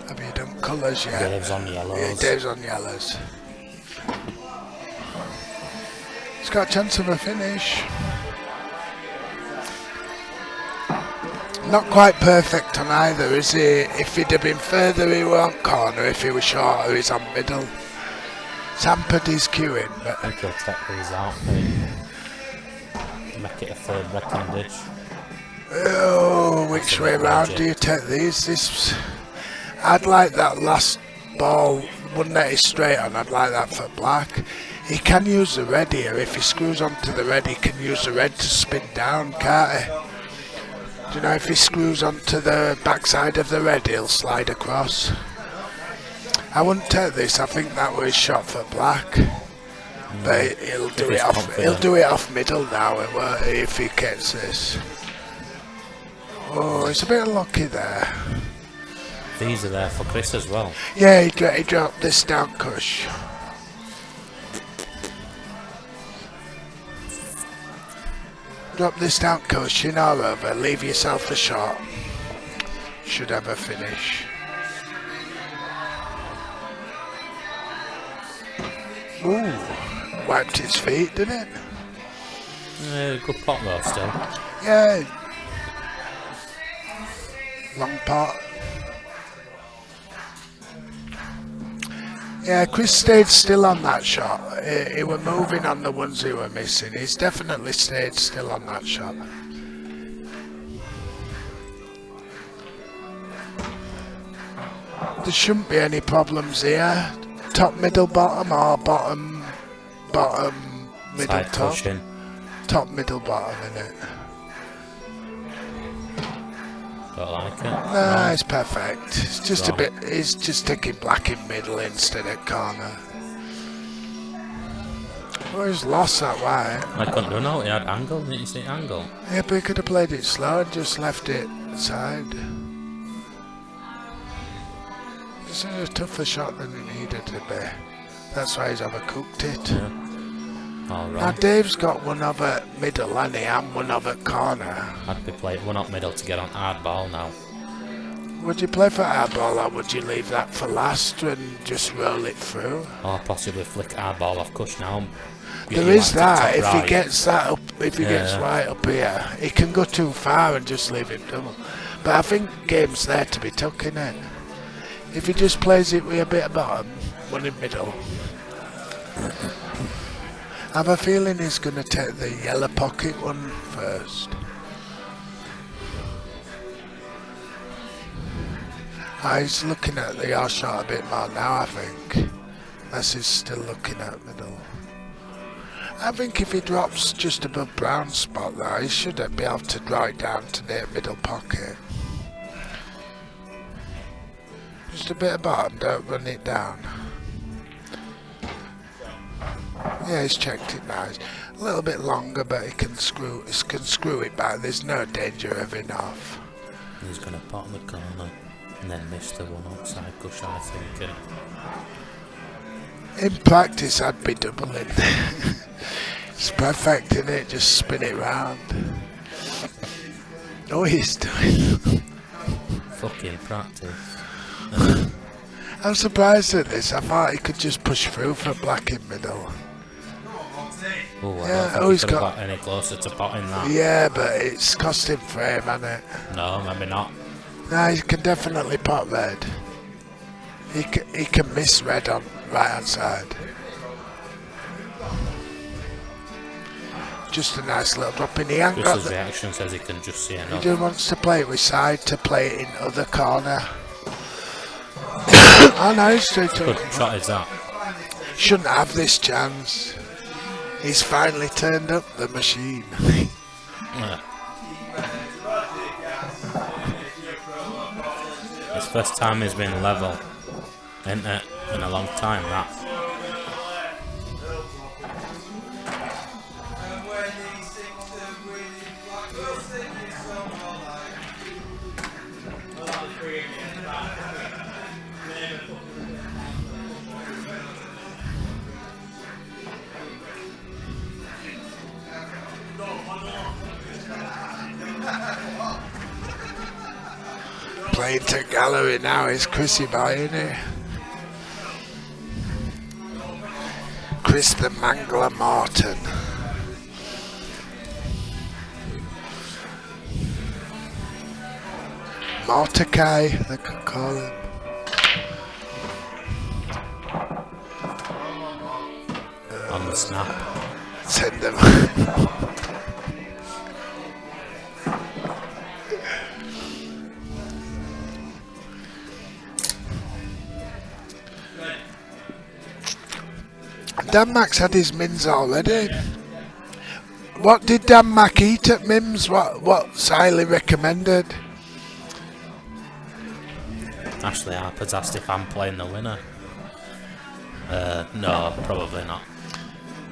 Have you done colours yet? Dave's on yellows. Yeah, Dave's on yellows. He's got a chance of a finish. Not quite perfect on either, is he? If he'd have been further, he won't corner. If he was shorter, he's on middle. It's hampered his queuing, but I think he'll take these out and make it a third Breckenridge. oh, which way round do you take these? I'd like that last ball, one that is straight on, I'd like that for black. He can use the red here. If he screws onto the red, he can use the red to spin down, can't he? Do you know, if he screws onto the backside of the red, he'll slide across. I wouldn't take this. I think that was shot for black. But he'll do it off. confident. He'll do it off middle now. If he gets this. Oh, it's a bit unlucky there. These are there for Chris as well. Yeah, he dropped this down cush. Drop this down cush in or over. Leave yourself a shot. Should have a finish. Ooh, wiped his feet, didn't it? Good pot though still. Yeah. Long pot. Yeah, Chris stayed still on that shot. He were moving on the ones he were missing. He's definitely stayed still on that shot. There shouldn't be any problems here. Top, middle, bottom, or bottom, middle, Side top. pushing. Top, middle, bottom, innit? Don't like it. Nah, it's perfect. It's just Wrong. a bit. He's just taking black in middle instead of corner. Well, he's lost that white. I couldn't do no, he had angle, didn't you see angle? Yeah, but he could have played it slow and just left it aside. This is a tougher shot than it needed to be. That's why he's overcooked it. Yeah. Now Alright. Dave's got one over middle, and he and one over corner. I'd be playing one up middle to get on hard ball now. Would you play for airball, or would you leave that for last and just roll it through? Or possibly flick hard ball off cush now. Get There you is out to that. top If right. he gets that up, if he gets Yeah. right up here, he can go too far and just leave him double. But I think game's there to be took, innit? If he just plays it with a bit of bottom, one in middle. I have a feeling he's going to take the yellow pocket one first. He's looking at the R shot a bit more now, I think. Unless he's still looking at middle. I think if he drops just above brown spot there, he should be able to draw it down to the middle pocket. Just a bit of bottom, don't run it down. Yeah, he's checked it now. It's a little bit longer, but he can screw it back. There's no danger of it off. He's going to bottom the corner. And then missed the one outside push, I think. In practice, I'd be doubling. It's perfect, isn't it? Just spin it round. Oh, he's doing. Fucking practice. I'm surprised at this. I thought he could just push through for black in middle. Oh, I Yeah, don't think he's he could have got- got any closer to potting that. Yeah, but it's cost him frame, hasn't it? No, maybe not. No, he can definitely pot red. He can miss red on right hand side. Just a nice little drop in. He ain't got Chris's the, reaction says he can just see he enough. just wants to play it with side to play it in other corner. Oh no, he's straight Good up. shot is that. Shouldn't have this chance. He's finally turned up the machine. Yeah. It's first time he's been level, ain't it? In a long time, that. Playing to gallery now is Chrissy boy, isn't he? Chris the Mangler Morton. Mordecai, they could call him. On the snap. Send them. Dan Max had his mins already. What did Dan Mac eat at Mims? What's highly recommended? Ashley Harper's asked if I'm playing the winner. No, probably not.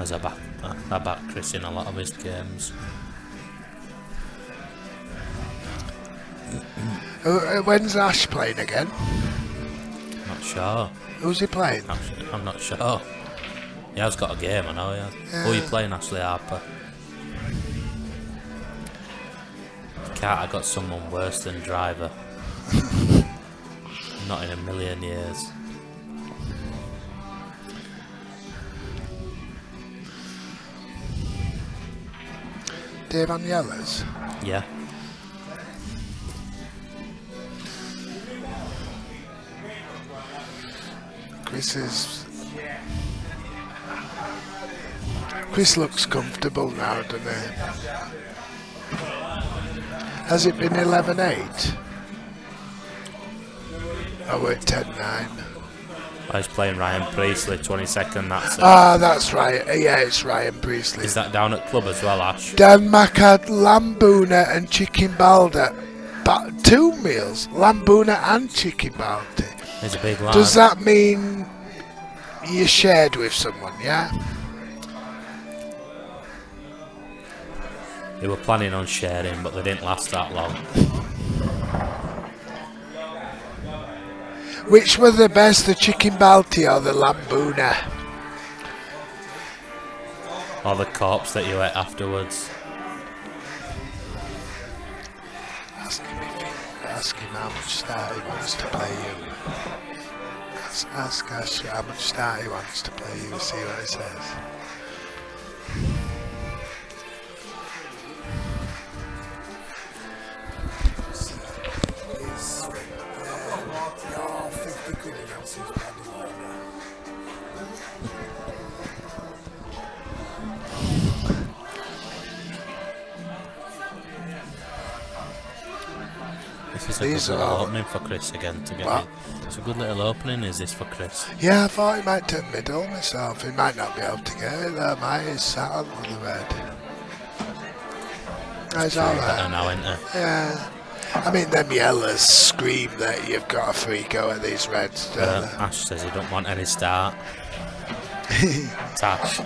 As I back Chris in a lot of his games. When's Ash playing again? Not sure. Who's he playing? Actually, I'm not sure. He has got a game, I know. Yeah. Oh, you playing Ashley Harper? Can't. I got someone worse than Driver. Not in a million years. Dave on Yellers. Yeah. Chris looks comfortable now, doesn't he? Has it been 11-8? Oh, we're 10-9. I was playing Ryan Priestley, 22nd. That's it. Ah, that's right. Yeah, it's Ryan Priestley. Is that down at club as well, Ash? Dan Mac had Lambuna and chicken balda. But 2 meals, Lambuna and chicken balda. He's a big lad. Does that mean you shared with someone, yeah? They were planning on sharing, but they didn't last that long. Which were the best, the chicken balti or the Lambuna? Or the corpse that you ate afterwards. Ask him how much start he wants to play you. Ask Ash how much start he wants to play you, see what he says. You're 50 quid in Elsie's bloody winner. This is a These good little are- opening for Chris again to get What? it. It's a good little opening, is this for Chris? Yeah, I thought he might take middle myself. He might not be able to get it though, mate. He's sat on the red. That's Better alright. now, isn't it? Yeah. I mean, them yellers scream that you've got a free go at these reds, don't they? Ash says he don't want any start. Tash.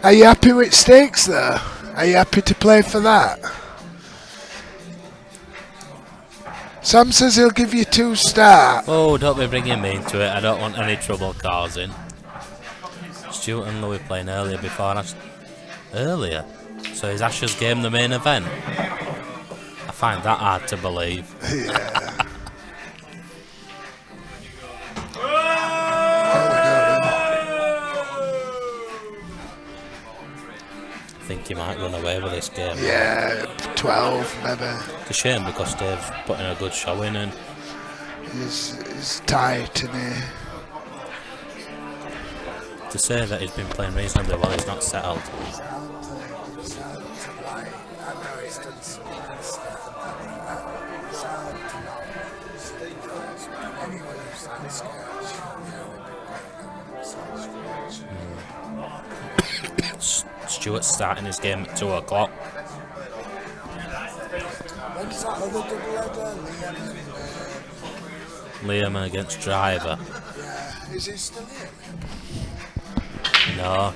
Are you happy with stakes though? Are you happy to play for that? Sam says he'll give you 2 stars. Oh, don't be bringing me into it. I don't want any trouble causing. Stuart and Louis playing earlier before Ash. Earlier? So is Ash's game the main event? I find that hard to believe. Yeah. I think he might run away with this game. Yeah, 12 maybe. It's a shame because Dave's putting a good showing in. He's tight and To say that he's been playing reasonably well, he's not settled. Stuart's starting his game at 2 o'clock. When's that other double-header? Liam against Driver. Yeah, is he still here? No.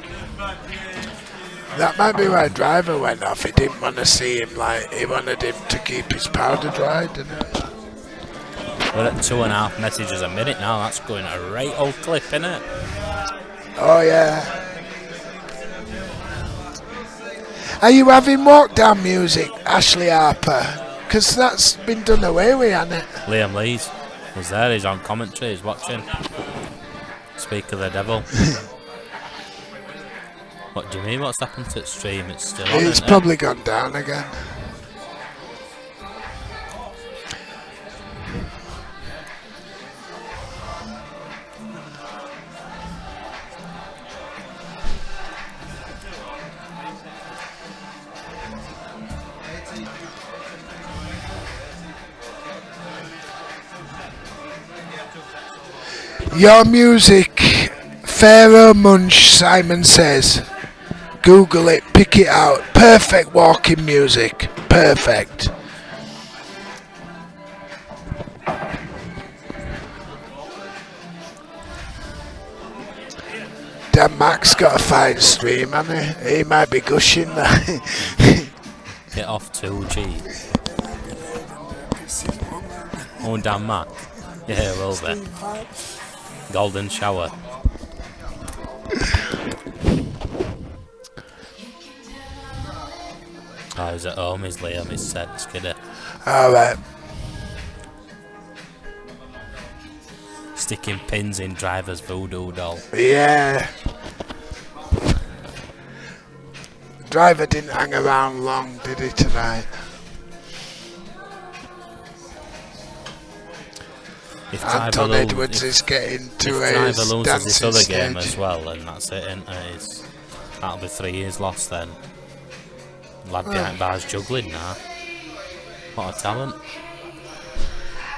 That might be why Driver went off. He didn't want to see him, like, he wanted him to keep his powder dry, didn't he? We're at 2.5 messages a minute now. That's going a right old clip, innit? Oh, yeah. Are you having walk down music, Ashley Harper? Because that's been done away with, hasn't it? Liam Lees was there. He's on commentary. He's watching. Speak of the devil. What do you mean? What's happened to the stream? It's still on, It's isn't probably gone down again. Your music, Pharaoh Munch, Simon says. Google it, pick it out. Perfect walking music. Perfect. Damn, Mac's got a fine stream, hasn't he? He might be gushing that. Get off 2G. Oh, damn Mac. Yeah, well then. Golden shower. Oh, he's at home, he's Liam, he's said, skidder. Alright. Sticking pins in Driver's voodoo doll. Yeah. Driver didn't hang around long, did he, tonight? If Anton Edwards is getting to if his Driver loses dancing this other stage. game as well, then that's it, isn't it? That'll be 3 years lost then. Lad behind bars juggling now. What a talent.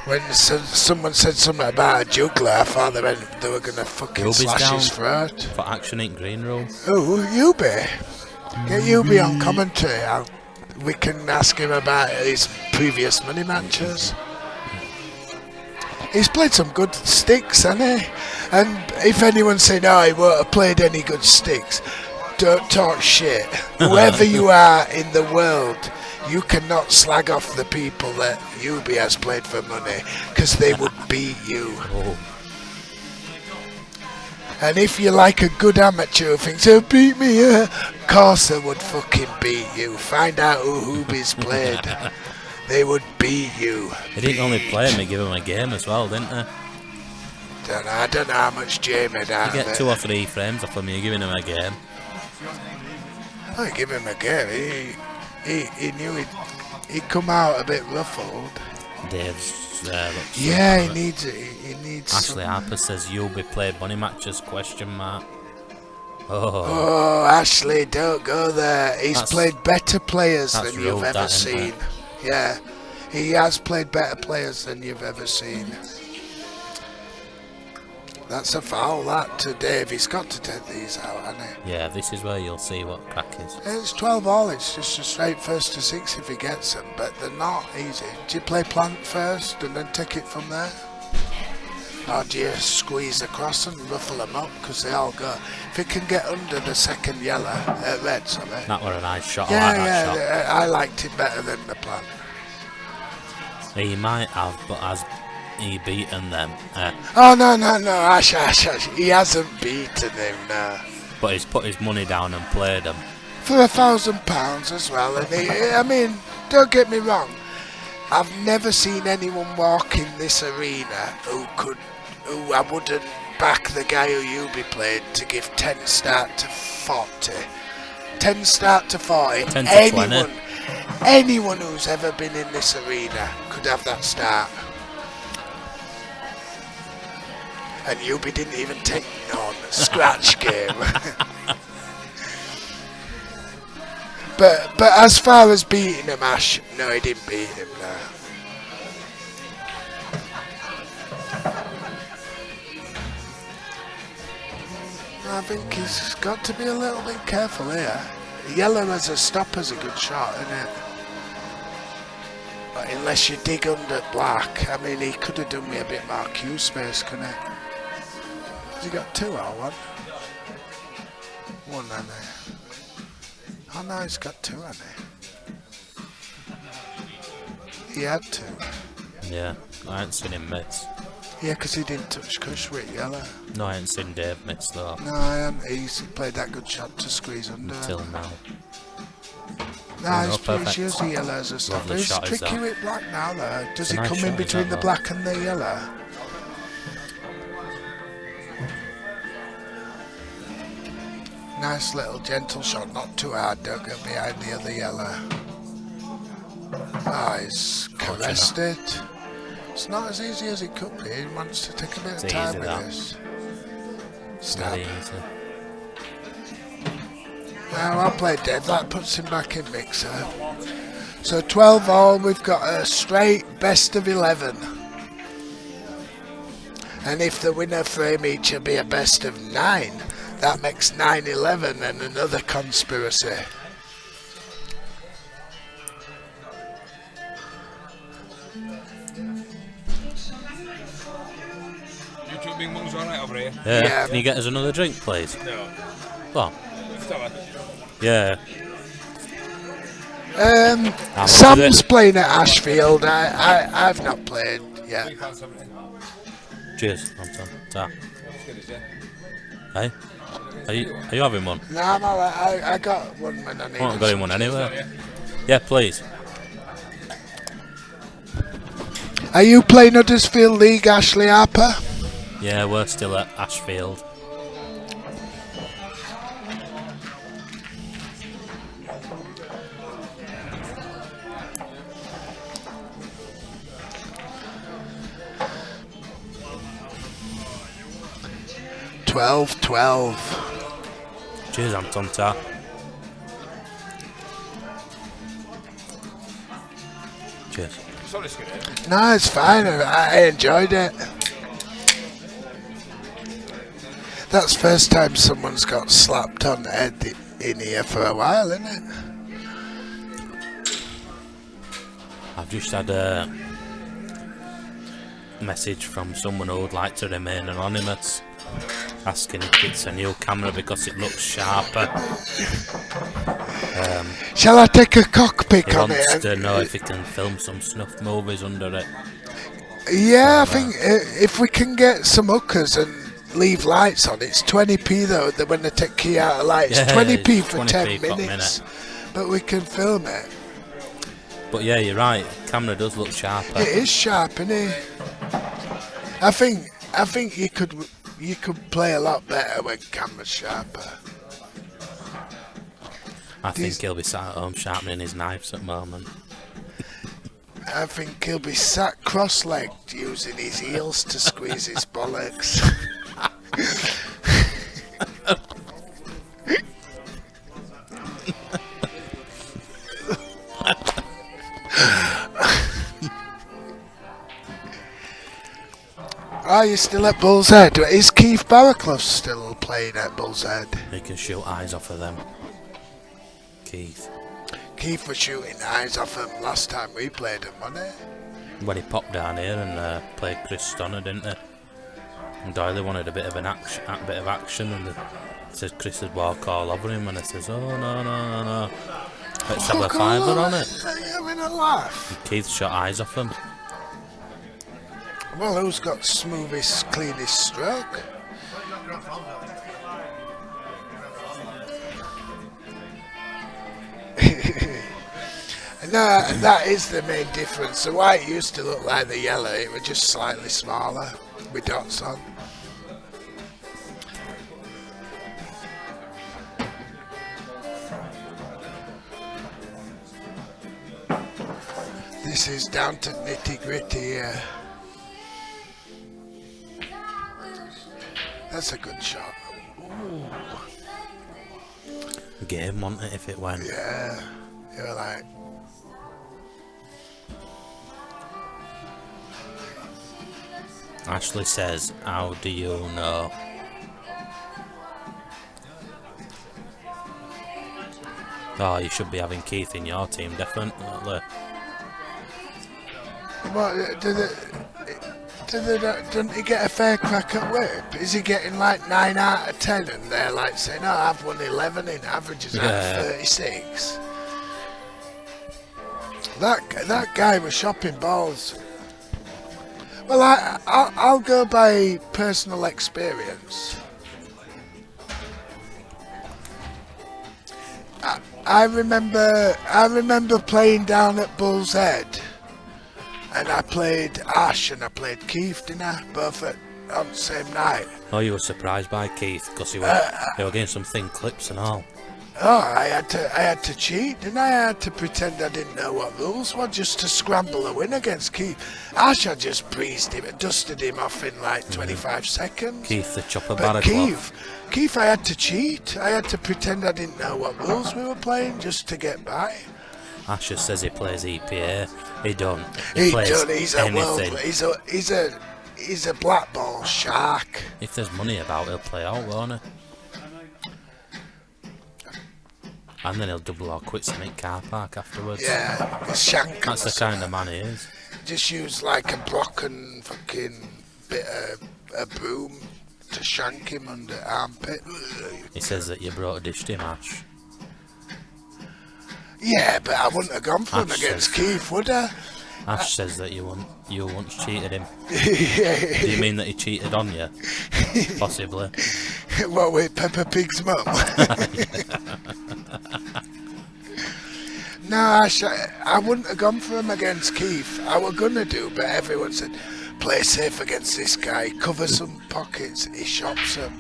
When someone said something about a juggler, I thought they were going to fucking Yubi's slash down his throat. for action in green room. Oh, Yubi. Get Yubi on commentary. We can ask him about his previous money matches. He's played some good sticks, hasn't he? And if anyone said, oh, he won't have played any good sticks, don't talk shit. Whoever you are in the world, you cannot slag off the people that Yubi has played for money, because they would beat you. Oh. And if you're like a good amateur who thinks, oh, beat me, of course they would fucking beat you. Find out who Hubi's played. They would beat you. They didn't only play him, they gave him a game as well, didn't they? I don't know how much Jamie had out You of get it. 2 or 3 frames off him, you're giving him a game. I give him a game. He knew he'd come out a bit ruffled. Dave's there. Yeah, he needs it. He needs. Ashley Harper says you'll be played money matches, question mark. Oh, Oh, Ashley, don't go there. He's played better players that's than you've rude, ever that, isn't seen. it? Yeah, he has played better players than you've ever seen. That's a foul, that, to Dave. He's got to take these out, hasn't he? yeah, this is where you'll see what crack is. It's 12 all. It's just a straight first to 6 if he gets them, but they're not easy. Do you play plant first and then take it from there? Or do you squeeze across and ruffle them up? Because they all go. If it can get under the second yellow, red, sorry. That were a nice shot. Yeah, I like that shot. yeah, I liked it better than the plant. He might have, but has he beaten them? Oh, no, Ash. He hasn't beaten him, no. But he's put his money down and played him. For £1,000 as well, and I mean, don't get me wrong, I've never seen anyone walk in this arena who I wouldn't back the guy who you be played to give 10 start to 40. 10 start to 40. 10 to 20. Anyone who's ever been in this arena could have that start. And Yubi didn't even take none. Scratch game. But as far as beating him, Ash, no, he didn't beat him, no. I think he's got to be a little bit careful here. Yellow as a stopper's a good shot, isn't it? But unless you dig under black, I mean, he could have done me a bit more queue space, couldn't he? Has he got 2 or 1? 1, hasn't he? Oh no, he's got 2, hasn't he? He had 2. Yeah, I ain't seen him miss. Yeah, because he didn't touch Kush with yellow. No, I ain't seen Dave miss though. No, I haven't. He's played that good shot to squeeze under. Until now. No, he's perfect. using yellow as a stopper. Lovely He's shot, is tricky that? with black now though. Does It's a he nice come in shot, is between that, the though? black and the yellow? Nice little gentle shot, not too hard, don't get behind the other yellow. Ah, he's caressed it. It's not as easy as it could be. He wants to take a bit It's of time easy, with that. this. Very Stab. easy. Now I'll play Dev, that puts him back in mixer. So 12 all, we've got a straight best of 11. And if the winner frame each will be a best of 9, that makes 9-11 and another conspiracy. You two big monks alright over here? Yeah. Can you get us another drink, please? No. Well, Stella. yeah. Sam's is it? playing at Ashfield. I've not played yet. £3.70. Cheers, Anton. Ta. Let's get it, yeah. Hey? Are you having one? No, I'm alright. I got one when I need I haven't got him one anyway. Yeah, please. Are you playing Huddersfield League, Ashley Harper? Yeah, we're still at Ashfield. $12. Cheers, Anton. Ta. Cheers. Sorry, Skinner. No, it's fine. I enjoyed it. That's the first time someone's got slapped on the head in here for a while, isn't it? I've just had a message from someone who would like to remain anonymous, asking if it's a new camera because it looks sharper. Shall I take a cockpick He on wants it? to know if he can film some snuff movies under it. Yeah, I think if we can get some hookers and leave lights on, it's 20p though when they take key out of lights. Yeah, 20p it's for 20p 10 per minutes. minute. But we can film it. But yeah, you're right. Camera does look sharper. It is sharp, isn't it? I think you could play a lot better when camera's sharper. I think he'll be sat at home sharpening his knives at the moment. I think he'll be sat cross-legged using his heels to squeeze his bollocks. Are you still at Bull's Head? Is Keith Barraclough still playing at Bull's Head? He can shoot eyes off of them. Keith. Keith was shooting eyes off him last time we played him, wasn't he? When he popped down here and played Chris Stonner, didn't he? And Doyley wanted a bit of action, and he says Chris would walk all over him, and he says, "Oh no, let's have a fiver on it." Are you having a laugh? And Keith shot eyes off him. Well, who's got smoothest, cleanest stroke? No, that is the main difference. The white used to look like the yellow, it was just slightly smaller with dots on. This is down to nitty gritty here. That's a good shot. Ooh. Game, wasn't it, if it went? Yeah, you're like. Ashley says, how do you know? Oh, you should be having Keith in your team, definitely. What, doesn't he get a fair crack at whip? Is he getting like 9 out of 10 and they're like saying, oh, I've won 11 in averages out of 36? That guy was shopping balls. Well, I'll go by personal experience. I remember playing down at Bull's Head, and I played Ash and I played Keith, didn't I? Both on the same night. Oh, you were surprised by Keith because he were getting some thin clips and all. Oh, I had to cheat, didn't I? I had to pretend I didn't know what rules were just to scramble a win against Keith. Ash, I just breezed him and dusted him off in like 25 seconds. Keith, the chopper But Barraclough. Keith, I had to cheat. I had to pretend I didn't know what rules we were playing just to get by. Asher says he plays EPA. He don't. He plays done. He's a anything. he's a black ball shark. If there's money about, he'll play out, won't he? And then he'll double or quit and make car park afterwards. Yeah, he's shank. That's the kind of man he is. Just use like a broken fucking bit of a broom to shank him under armpit. He says that you brought a dish to him, Ash. Yeah, but I wouldn't have gone for him Ash against says- Keith, would I? Ash says that you once cheated him. Do Yeah. you mean that he cheated on you? Possibly. What, with Peppa Pig's mum? No, I wouldn't have gone for him against Keith. I were gonna do, but everyone said, play safe against this guy, cover some pockets, he shops them.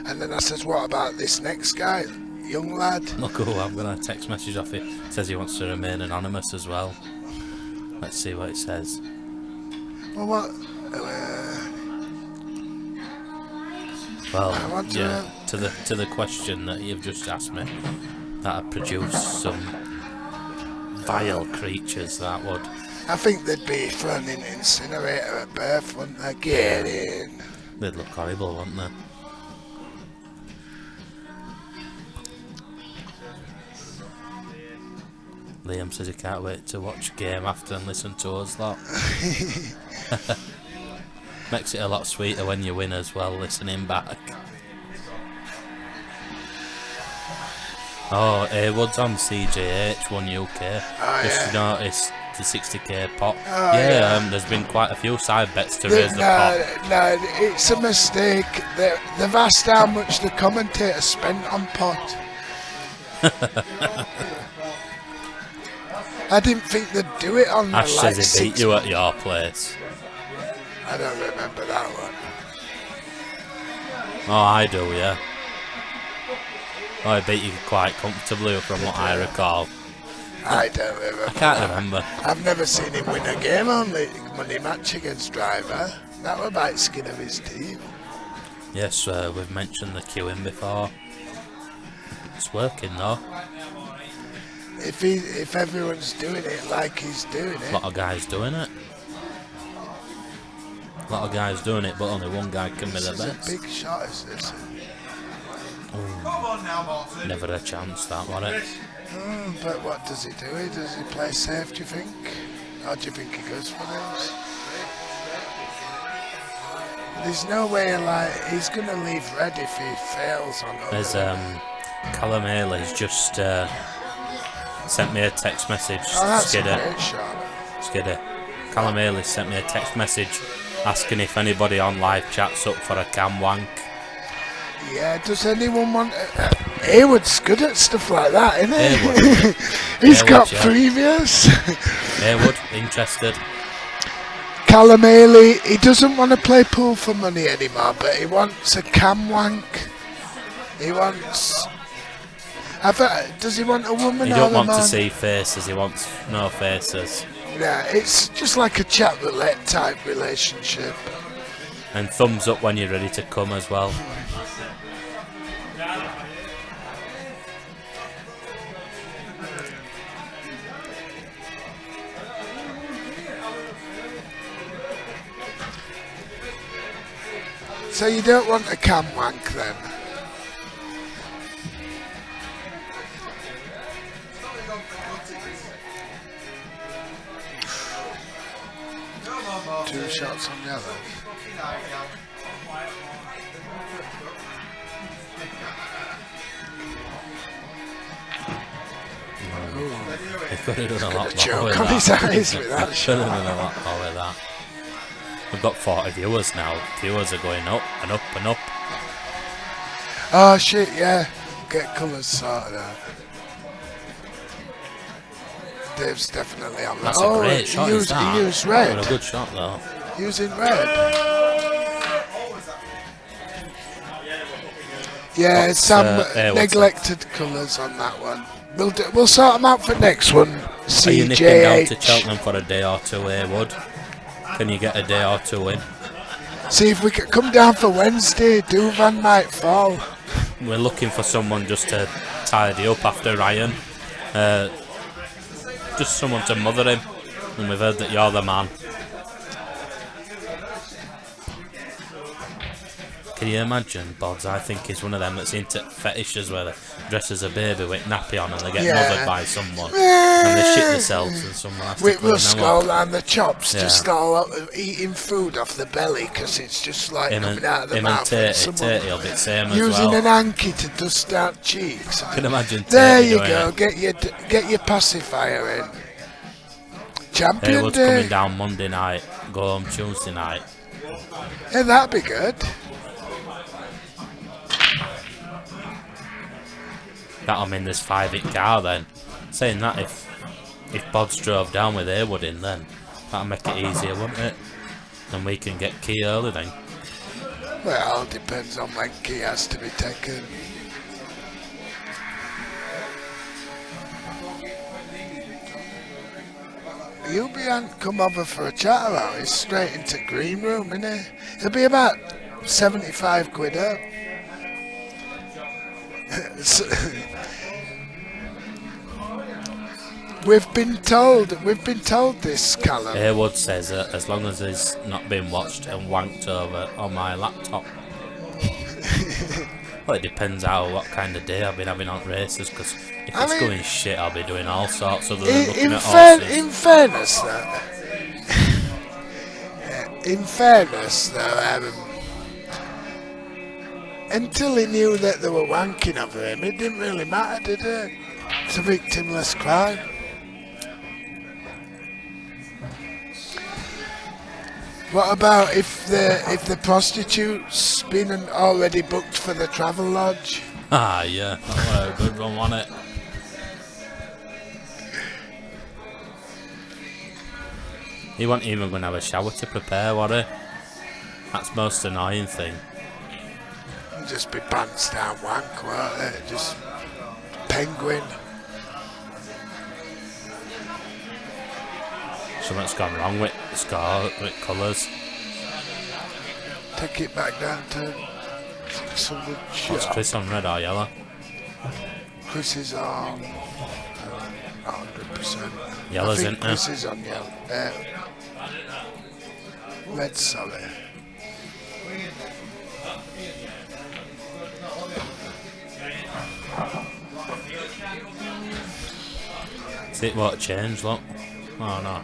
And then I says, what about this next guy, young lad? Look, I'm going to text message off it. Says he wants to remain anonymous as well. Let's see what it says. Well, what? Well, I want to yeah, to the question that you've just asked me, that'd produce some vile creatures, that would. I think they'd be thrown in an incinerator at birth, wouldn't they? Get in. They'd look horrible, wouldn't they? Liam says he can't wait to watch game after and listen to us lot. Makes it a lot sweeter when you win as well, listening back. Oh, Haywood's on CJH, 1 UK. Just noticed the 60k pot. There's been quite a few side bets to raise the pot. No, it's a mistake. They've asked how much the commentator spent on pot. I didn't think they'd do it on Ash like says he beat you at your place. I don't remember that one. Oh, I do, yeah. Oh, I beat you quite comfortably from what I recall. I don't remember. I can't remember. I've never seen him win a game on the money match against Driver. That was by the skin of his teeth. Yes, we've mentioned the queuing before. It's working though. If everyone's doing it like he's doing A it. lot of guys doing it. A lot of guys doing it, but only one guy can be the This is best. a big shot, is this? Never a chance, that was it. But what does he do? Does he play safe, do you think? Or do you think he goes for those? There's no way, like, he's going to leave red if he fails on There's Callum Haley's just sent me a text message. Oh, that's a Skidder. great shot. Skidder. Callum Haley sent me a text message asking if anybody on live chat's up for a cam wank. Yeah, does anyone want... Haywood's good at stuff like that, isn't he? Haywood. He's Haywood, got yeah. previous. Haywood, interested. Callum Haley, he doesn't want to play pool for money anymore, but he wants a cam wank. He wants... does he want a woman He or don't a want man? to see faces, he wants no faces. Yeah, it's just like a chat roulette type relationship. And thumbs up when you're ready to come as well. So you don't want a cam wank then? Two shots on yellow. He could have done a lot more Choke with on his that. eyes with that Should have shot. done a lot more with that. We've got 40 viewers now. Viewers are going up and up and up. Oh shit, yeah. Get colours sorted out. Dave's definitely on that. That's a great shot. He Is that? used red. A good shot though. Using red. Yeah, What's, some what's neglected colours on that one. We'll sort them out for next one. Are you nipping down to CJH. Cheltenham for a day or two, Haywood? Can you get a day or two in? See if we can come down for Wednesday. Duvan might fall. We're looking for someone just to tidy up after Ryan. Just someone to mother him. And we've heard that you're the man. Can you imagine, Bods? I think he's one of them that's into fetishes where they dress as a baby with nappy on and they get mothered by someone. And they shit themselves and someone has to With clean them skull up. and the chops, Yeah. just all eating food off the belly because it's just like Him coming out of the and mouth. and someone Tatey will be the same as using well. an hanky to dust out cheeks. I can imagine There Tatey you doing go. it. Get your pacifier in. Champion Haywood's Day. coming down Monday night, go home Tuesday night. Yeah, that'd be good. That'll mean there's 5-hit car then. Saying that, if Bods drove down with Haywood in then, that'll make it easier, wouldn't it? And we can get key early then. Well, depends on when key has to be taken. You'll be come over for a chat about it. Straight into green room, innit? It'll be about 75 quid up. We've been told this, Callum. Haywood says that as long as he's not been watched and wanked over on my laptop. Well, it depends what kind of day I've been having on races, because if it's going shit, I'll be doing all sorts other than looking at horses. In fairness, though, until he knew that they were wanking over him, it didn't really matter, did it? It's a victimless crime. What about if the prostitute's been already booked for the travel lodge? Ah, yeah, that was a good one, wasn't it? He wasn't even going to have a shower to prepare, was he? That's the most annoying thing. It'd just be pants down wank, won't it? Just penguin. Something's gone wrong with colours. Take it back down to 600 What's shot. Chris on, red or yellow? Chris is on 100%. Yellow's I in think there. Chris is on yellow. Red, sorry. See it won't change, look. Oh no.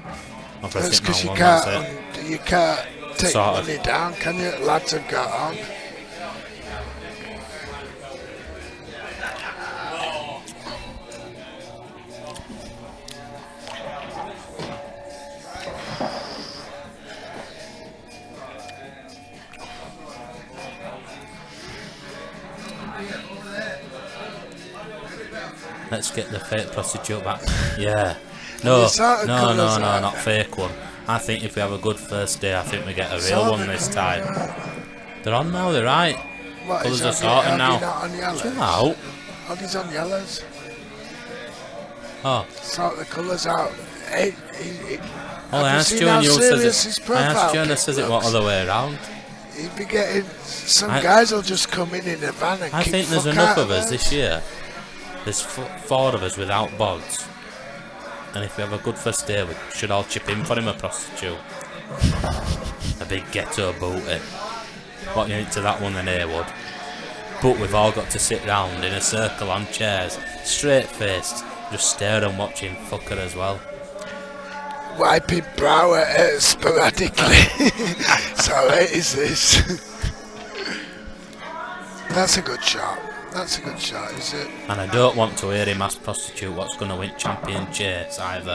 I'll press That's it because now, that's it. you can't take Sort of. money down, can you? Lads have got on. Let's get the fake prostitute back. Yeah. No, you sort of no, colours no, out? not fake one. I think if we have a good first day, I think we get a real Sort one the this colours time. out. They're on now, they're right. What, Colours is are Hoggy- sorted Hoggy now. not on yellows? Chill out. Hoggy's on yellows. Oh, Sort the colours out. Hey, well, I have you asked seen you how and you serious says his it. I profile asked you and it pic says it looks? what other way around. He'd be getting... Some I- guys will just come in a van and I kick think there's fuck enough out of us us. this year. There's 4 of us without bods. And if we have a good first day, we should all chip in for him a prostitute. A big ghetto booty. What you into that one than Haywood. But we've all got to sit round in a circle on chairs, straight faced, just stare and watch him fuck her as well. Wiping brow at her sporadically. So it is this. That's a good shot. That's a good shot, is it? And I don't want to hear him ask prostitute what's going to win champion chase either.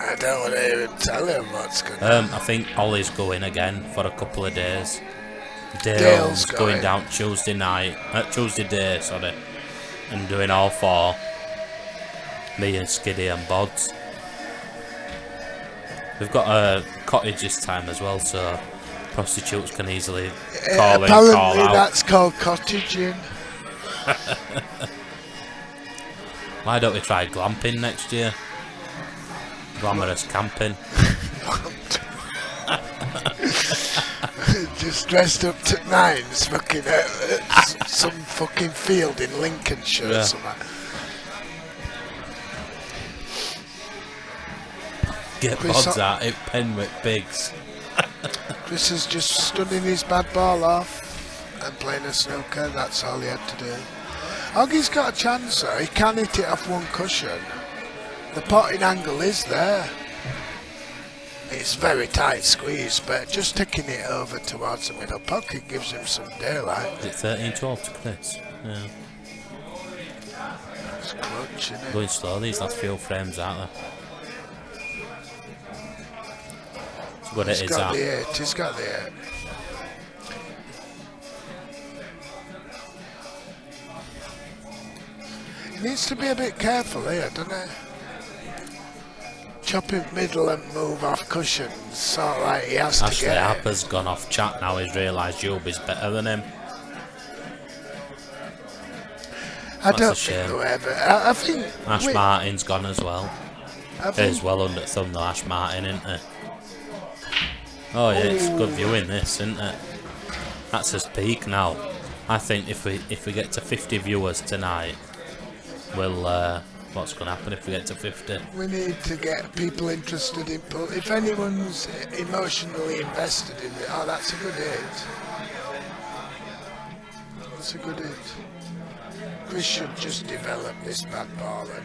I don't want to hear him tell him what's going on. I think Ollie's going again for a couple of days. Dale's Dale's going. going down Tuesday day, sorry, and doing all 4. Me and Skiddy and Bods. We've got a cottage this time as well, so prostitutes can easily call in, call Apparently out. that's called cottaging. Why don't we try glamping next year? Glamorous camping. Just dressed up to nines, fucking some fucking field in Lincolnshire Yeah. or something. Get Chris, Bods out at Penwick Bigs. Chris has just stunning his bad ball off and playing a snooker. That's all he had to do. Hoggy's got a chance though. He can hit it off one cushion. The potting angle is there. It's very tight squeeze, but just taking it over towards the middle pocket gives him some daylight. Is it 13-12 to Chris? Yeah. It's clutch, isn't it? Going slow these last few frames, aren't they? It's what it He's is got that. the 8. He's got the 8. He needs to be a bit careful here, doesn't he? Chop in middle and move off cushions, sort of like he has to Ashley get it. Harper's gone off chat now. He's realised Yubi's better than him. I That's a don't shame. think whoever. I think. Ash Martin's gone as well. I think He's well under thumb, the Ash Martin, isn't he? Oh yeah, it's good viewing this, isn't it? That's his peak now. I think if we get to 50 viewers tonight, we'll what's going to happen if we get to 50? we need to get people interested in. If anyone's emotionally invested in it, oh, that's a good hit. That's a good hit. Chris should just develop this bad ball and,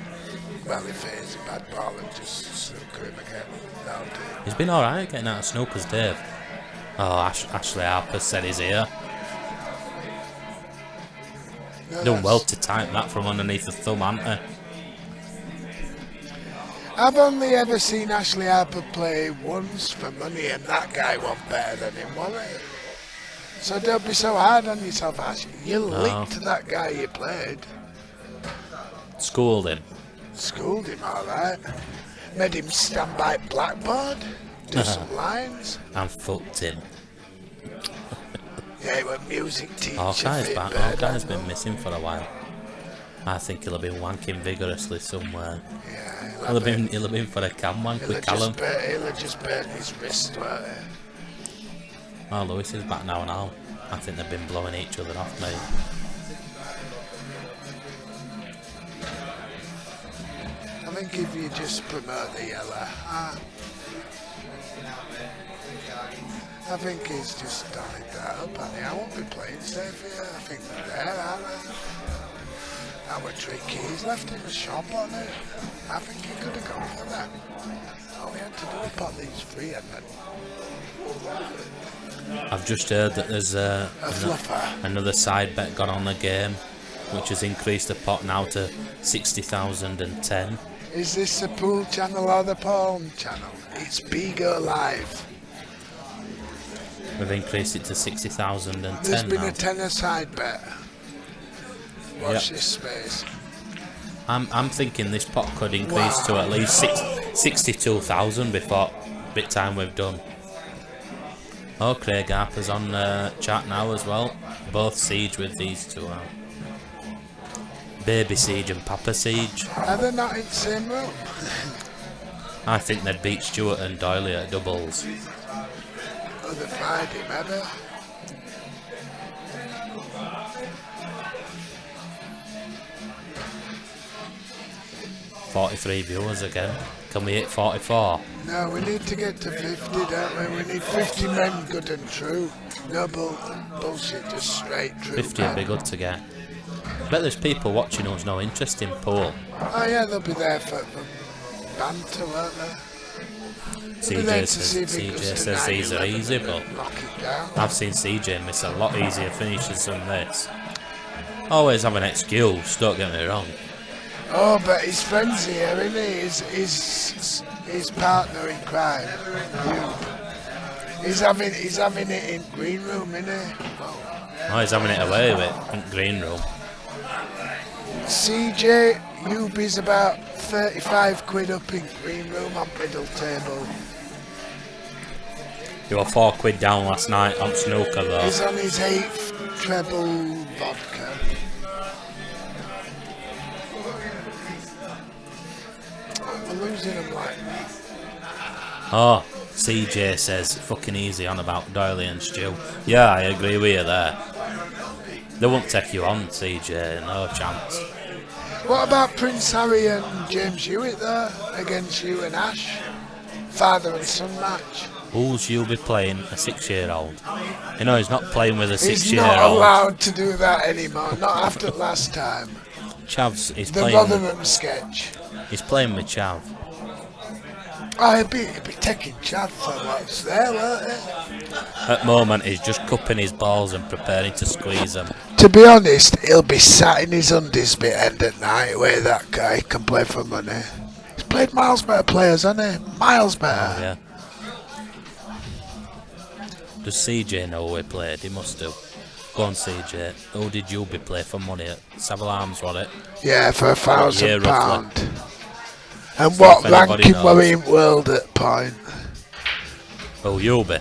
well, if it is a bad ball, and just snooker him again. That'll do. He's been alright getting out of snookers, Dave. Oh, Ashley Harper said he's here. No, Done that's- well to type that from underneath the thumb, hasn't he? I've only ever seen Ashley Harper play once for money, and that guy was better than him, wasn't he? So don't be so hard on yourself, Ashley. You licked that guy you played. Schooled him. Schooled him alright. Made him stand by blackboard, do some lines. And fucked him. Yeah, he was music teacher. Hawkeye's fit back. bird, Hawkeye's I been know. missing for a while. I think he'll have been wanking vigorously somewhere. Yeah, He'll have been for a cam wank he'll with Callum. have just burnt his wrist, won't he? Oh, Lewis is back now and all. I think they've been blowing each other off, mate. I think if you just promote the yellow, I think he's just died that up, and I won't be playing safe here. I think they're there, aren't they? That were tricky. He's left him a shop on it. I think he could have gone for that. All we had to do was put these free and then I've just heard that there's a fluffer. another side bet gone on the game, which has increased the pot now to 60,010. Is this the pool channel or the porn channel? It's Bigo Live. We've increased it to 60,010 There's been now. a tenner side bet. Watch Yep. this space. I'm thinking this pot could increase to at least 62,000 before bit time we've done. Oh, Craig Harper's on chat now as well. Both Siege with these two out. Baby Siege and Papa Siege. Are they not in the same room? I think they'd beat Stewart and Doyley at doubles. Oh, they fired him, have they? $43 viewers again. Can we hit 44? No, we need to get to 50, don't we? We need 50 men good and true. No bullshit, just straight true. 50 would be good to get. I bet there's people watching who's no interest in pool. Oh yeah, they'll be there for banter, won't they? CJ says these are easy, but I've seen CJ miss a lot easier finishes than this. Always have an excuse, don't get me wrong. Oh, but his friend's here, isn't he? His partner in crime. He's having it in green room, isn't he? Oh, he's having it away with in green room. CJ, Yubi's about 35 quid up in green room on middle table. You were £4 down last night on snooker though. He's on his 8th treble vodka. We're losing him like that. Oh, CJ says fucking easy on about Doyley and Stu. Yeah, I agree with you there. They won't take you on, CJ, no chance. What about Prince Harry and James Hewitt there against you and Ash? Father and son match. Who's you be playing a 6-year-old? You know, he's not playing with a 6-year-old. He's not allowed to do that anymore, not after last time. Chav's, he's The playing. Rotherham sketch. He's playing with Chav. Oh, he'd be taking Chav for what's there, won't he? At the moment, he's just cupping his balls and preparing to squeeze them. To be honest, he'll be sat in his undies bit end at night where that guy can play for money. He's played miles better players, hasn't he? Miles better. Oh, yeah. Does CJ know who he played? He must do. Go on, CJ. Who did you be play for money at? Savile Arms, was it? Yeah, for Yeah, £1,000. roughly. And So what if anybody ranking were knows. he in world at point? Oh, you'll be.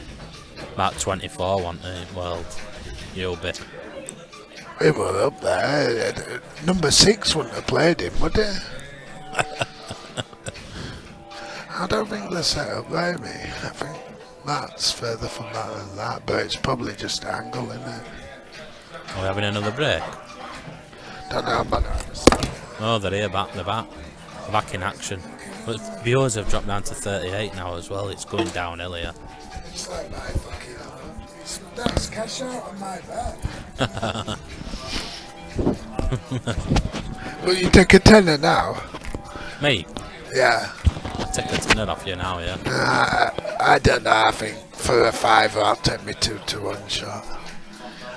About 24, wasn't he? World. You'll be. He were up there. Number 6 wouldn't have played him, would he? I don't think they're set up there, me. I think that's further from that than that, but it's probably just angle, isn't it? Are we having another break? Don't know, but Oh, they're here, back. They're back. Back in action. But viewers have dropped down to 38 now as well. It's going downhill here. it's like my fucking that's cash out on my back. Will you take a tenner now? Me? Yeah. I'll take the tenner off you now, yeah? I don't know, I think for a £5 I'll take me 2-to-1 shot.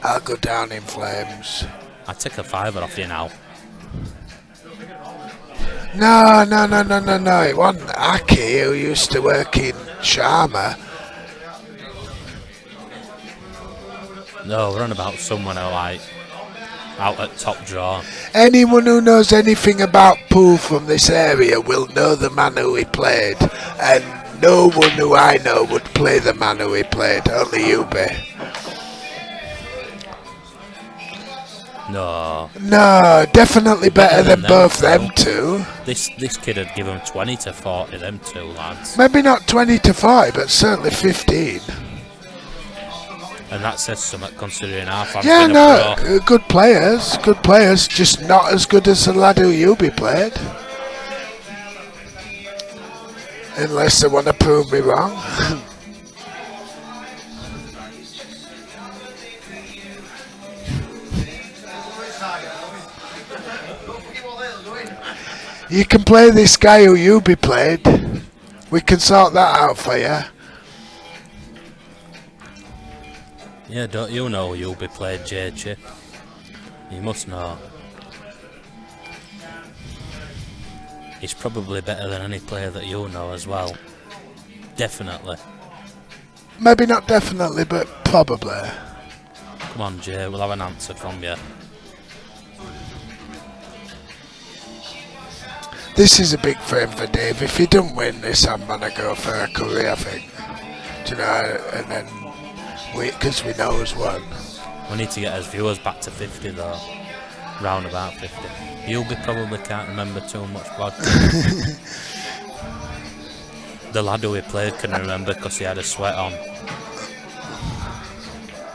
I'll go down in flames. I'll take a £5 off you now. No. It wasn't Aki who used to work in Sharma. No, we're on about someone who like out at top draw. Anyone who knows anything about pool from this area will know the man who he played, and no one who I know would play the man who he played, only you be. No. No, definitely better than them both two. them two. This kid had given 20 to 40, them two lads. Maybe not 20 to 40, but certainly 15. And that says something considering our fans Yeah, been a no, pro. good players, just not as good as the lad who you be played. Unless they want to prove me wrong. You can play this guy who you be played. We can sort that out for you. Yeah, don't you know you'll be played, J-Chip? You must know. He's probably better than any player that you know as well. Definitely. Maybe not definitely, but probably. Come on, Jay, we'll have an answer from you. This is a big frame for Dave. If he don't win this, I'm gonna go for a curry, I think. Do you know? And then because we know who's won. We need to get his viewers back to 50 though. Round about 50. Yubi probably can't remember too much about it. The lad who he played can remember because he had a sweat on.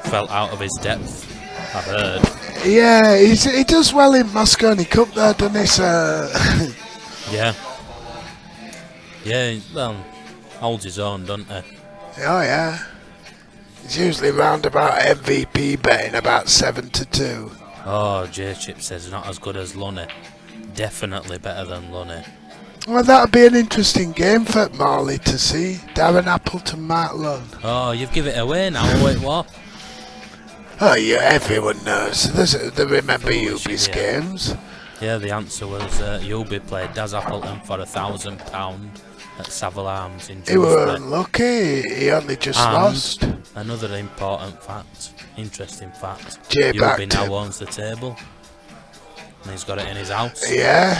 Felt out of his depth, I've heard. Yeah, he does well in Moscone Cup there, doesn't he, sir? Yeah. Yeah, well, holds his own, doesn't he? Oh, yeah. He's usually round about MVP betting about 7-2. Oh, J-Chip says not as good as Lunny. Definitely better than Lunny. Well, that'll be an interesting game for Marley to see. Darren Appleton, Mark Lunn. Oh, you've given it away now. Wait, what? Oh, yeah, everyone knows. They remember Foolish, Yubi's yeah. games. Yeah, the answer was Yubi played Daz Appleton for £1,000 at Savile Arms in He were Dewsbury. unlucky. He only just And lost. another important fact, interesting fact, Jay Yubi backed now him. owns the table. And he's got it in his house. Yeah,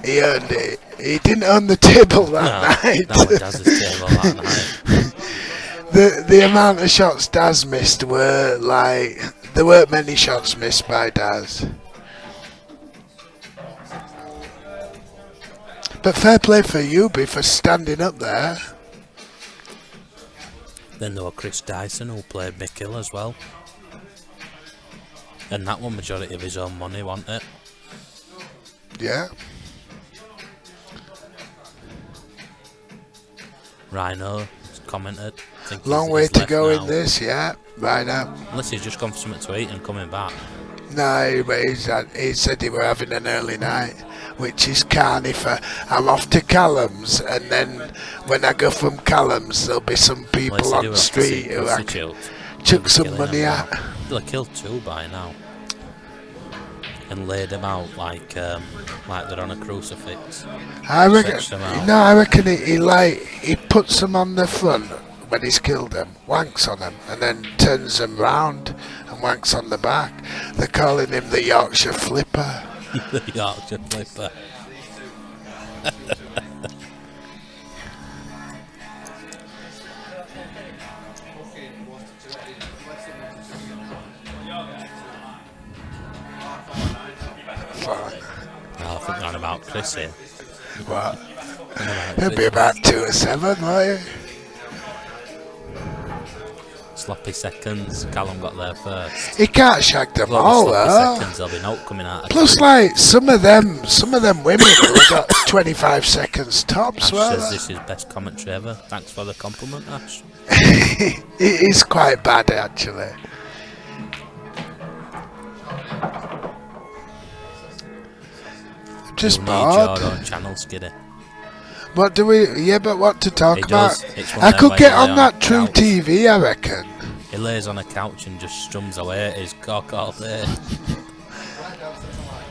he earned it. He didn't own the table that No, night. that was Daz's table that night. The amount of shots Daz missed were like, there weren't many shots missed by Daz. But fair play for Yubi for standing up there. Then there were Chris Dyson who played Mick as well. And that one majority of his own money, wasn't it? Yeah. Rhino commented. think Long he's- way he's to left go now. in this, yeah. Right now. Unless he's just gone for something to eat and coming back. No, but he said he were having an early night, which is carny for I'm off to Callum's, and then when I go from Callum's, there'll be some people Unless he on do the have street to who see I Pussy Chilled. chuck He'll some be money killing them at. all. He'll have killed 2 by now. And laid them out like they're on a crucifix. I reckon. Stretch them out. No, I reckon he puts them on the front when he's killed them, wanks on them, and then turns them round and wanks on the back. They're calling him the Yorkshire Flipper. The Yorkshire Flipper. Fuck. No, I think they're on about Chris here. What? They're on about He'll be Chris. about 2-7, won't he? Sloppy seconds. Callum got there first. He can't shag them Well, all, sloppy though. seconds. There'll be no coming out. Of Plus, Chris. like some of them women who have got 25 seconds tops. Ash Well, says this is best commentary ever. Thanks for the compliment, Ash. it is quite bad actually. Just You need your bored. own channel, Skiddy. What do we? Yeah, but what to talk He about? does. It's one I of them could where get you lay on that the True couch. TV, I reckon. He lays on a couch and just strums away at his cock all day.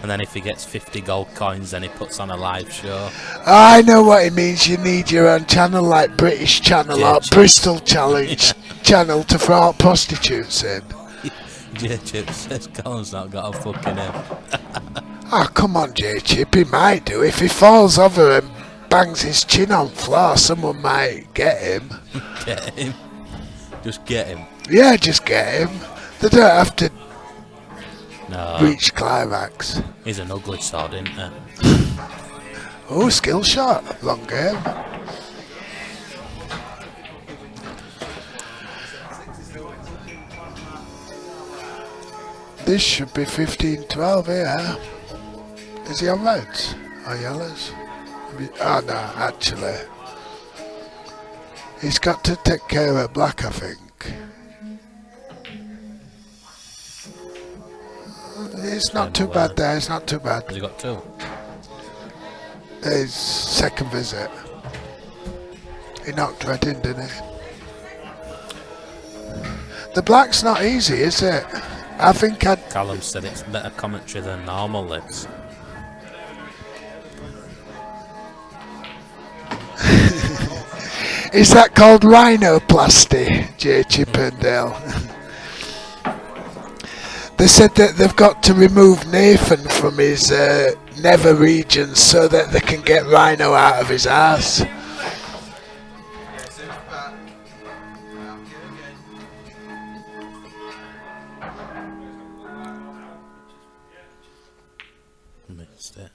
And then if he gets 50 gold coins, then he puts on a live show. I know what it means. You need your own channel, like British Channel Yeah, or Chips. Bristol Challenge channel to throw out prostitutes in. J-Chip says Colin's not got a fucking him. Oh, come on, J-Chip, he might do. If he falls over and bangs his chin on floor, someone might get him. Get him. Just get him. Yeah, just get him. They don't have to No, reach climax. he's an ugly sod, isn't he? Oh, skill shot. Long game. This should be 15-12 here. Is he on reds or yellows? Oh no, actually. He's got to take care of black, I think. It's not too bad there, it's not too bad. Has he got 2? His second visit. He knocked red in, didn't he? The black's not easy, is it? I think I'd... Callum said it's better commentary than normal lips. Is that called rhinoplasty, J. Chippendale? They said that they've got to remove Nathan from his nether regions so that they can get Rhino out of his ass. Missed it.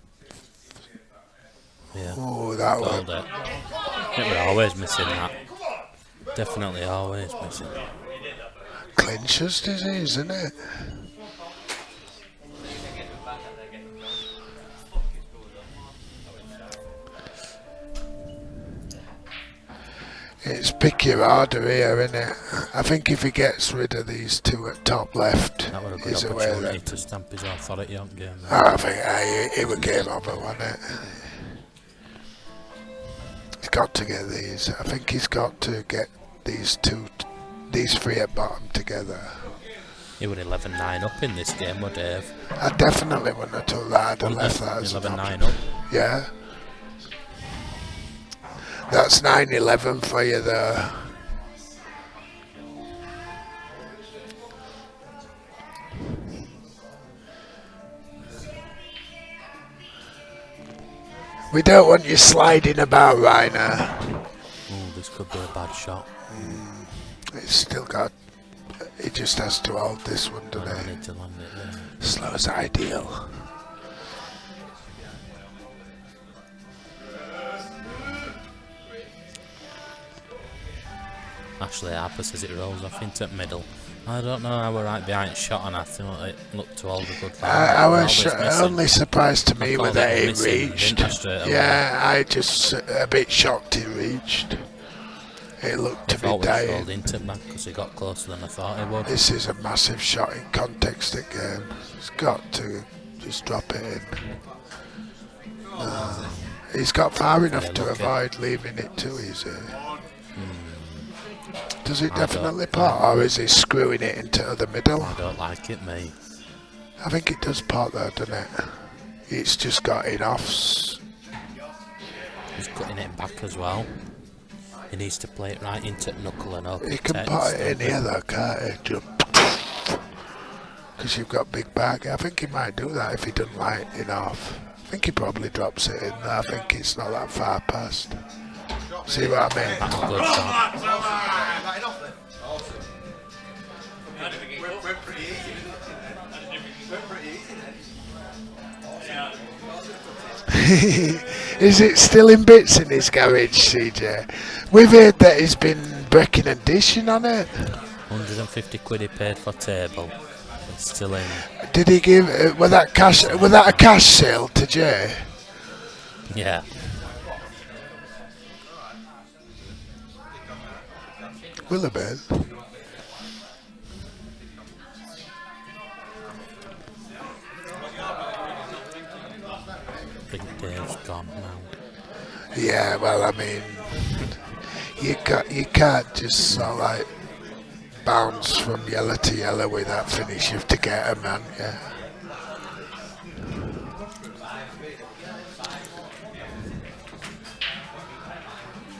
Yeah. Oh, that Called one. it. I think we're always missing that. Definitely always missing. Clincher's disease, isn't it? It's pick your order here, isn't it? I think if he gets rid of these two at top left, That was a good he's away opportunity then. to stamp his authority on game. I think he would game over, wasn't it? He's got to get these. I think he's got to get these three at bottom together. He would 11-9 up in this game, would Dave? I definitely wouldn't have told that. I'd have left that as an 11-9 option. up. Yeah. That's 9-11 for you there. We don't want you sliding about, Rainer. Oh, this could be a bad shot. It's still got... He just has to hold this one, I doesn't don't he? need to land it there. Slow as ideal. Ashley Harper says it rolls off into the middle. I don't know how we're right behind shot, and I think it looked to hold a good line. I We're was always missing. only surprised to me I with called that it he missing, reached. didn't I, straight away? Yeah, I just a bit shocked he reached. It looked to I be thought we rolled dying. into it, man, because he got closer than I thought he would. This is a massive shot in context again. He's got to just drop it in. No. He's got far enough Yeah, to look avoid leaving it too easy. Does it I don't- definitely pot, or is he screwing it into the middle? I don't like it, mate. I think it does pot though, doesn't it? It's just got in offs. He's cutting it back as well. He needs to play it right into knuckle and up. He can pot it in here though, can't he? Because you've got big back. I think he might do that if he doesn't like it off. I think he probably drops it in. I think it's not that far past. See what I mean? That's a good shot. Is it still in bits in his garage, CJ? We've heard that he's been breaking and dishing on it. 150 quid he paid for table. It's still in. Did he give? Was that cash? Was that a cash sale to Jay? Yeah. Will have been. I think Dave's gone now. Yeah, well, I mean, you can't just sort of like bounce from yellow to yellow with that finish. You have to get a man, yeah.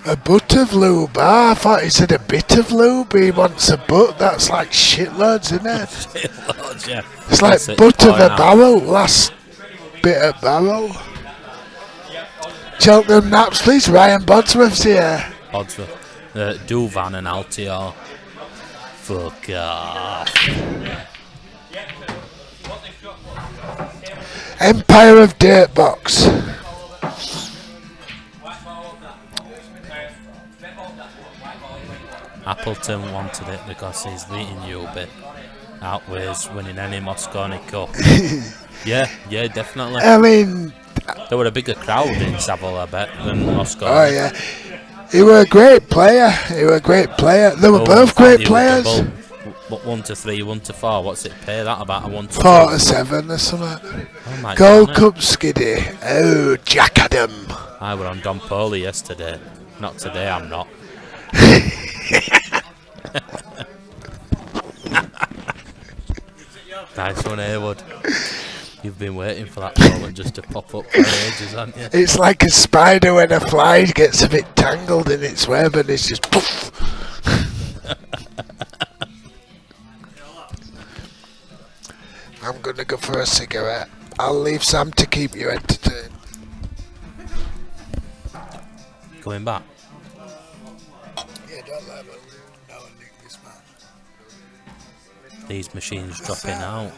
A butt of lube. Ah, I thought he said a bit of lube. He wants a butt. That's like shitloads, isn't it? Lord, yeah. It's like That's it, butt of pouring a out. barrel. Last bit of barrel. Cheltenham Naps, please. Ryan Bodsworth's here. Bodsworth. Duvan and Altior. Fuck off. Empire of Dirtbox. Appleton wanted it because he's beating Ubi. Outweighs winning any Moscone Cup. yeah, definitely. I mean, There were a bigger crowd in Savile, I bet, than Moscone. oh yeah. He were a great player. They were both great players. 1 to 3, 1 to 4. What's it pay that about? A 1 to 4 2? to 7 or something. Oh my Gold God. Cup skiddy. Oh, Jack Adam. I were on Don Poli yesterday. Not today, I'm not. Nice one, Haywood. You've been waiting for that moment just to pop up for ages, haven't you? It's like a spider when a fly gets a bit tangled in its web and it's just poof. I'm gonna go for a cigarette. I'll leave Sam to keep you entertained. Going back. Yeah, don't let him know and nick this man. These machines dropping out.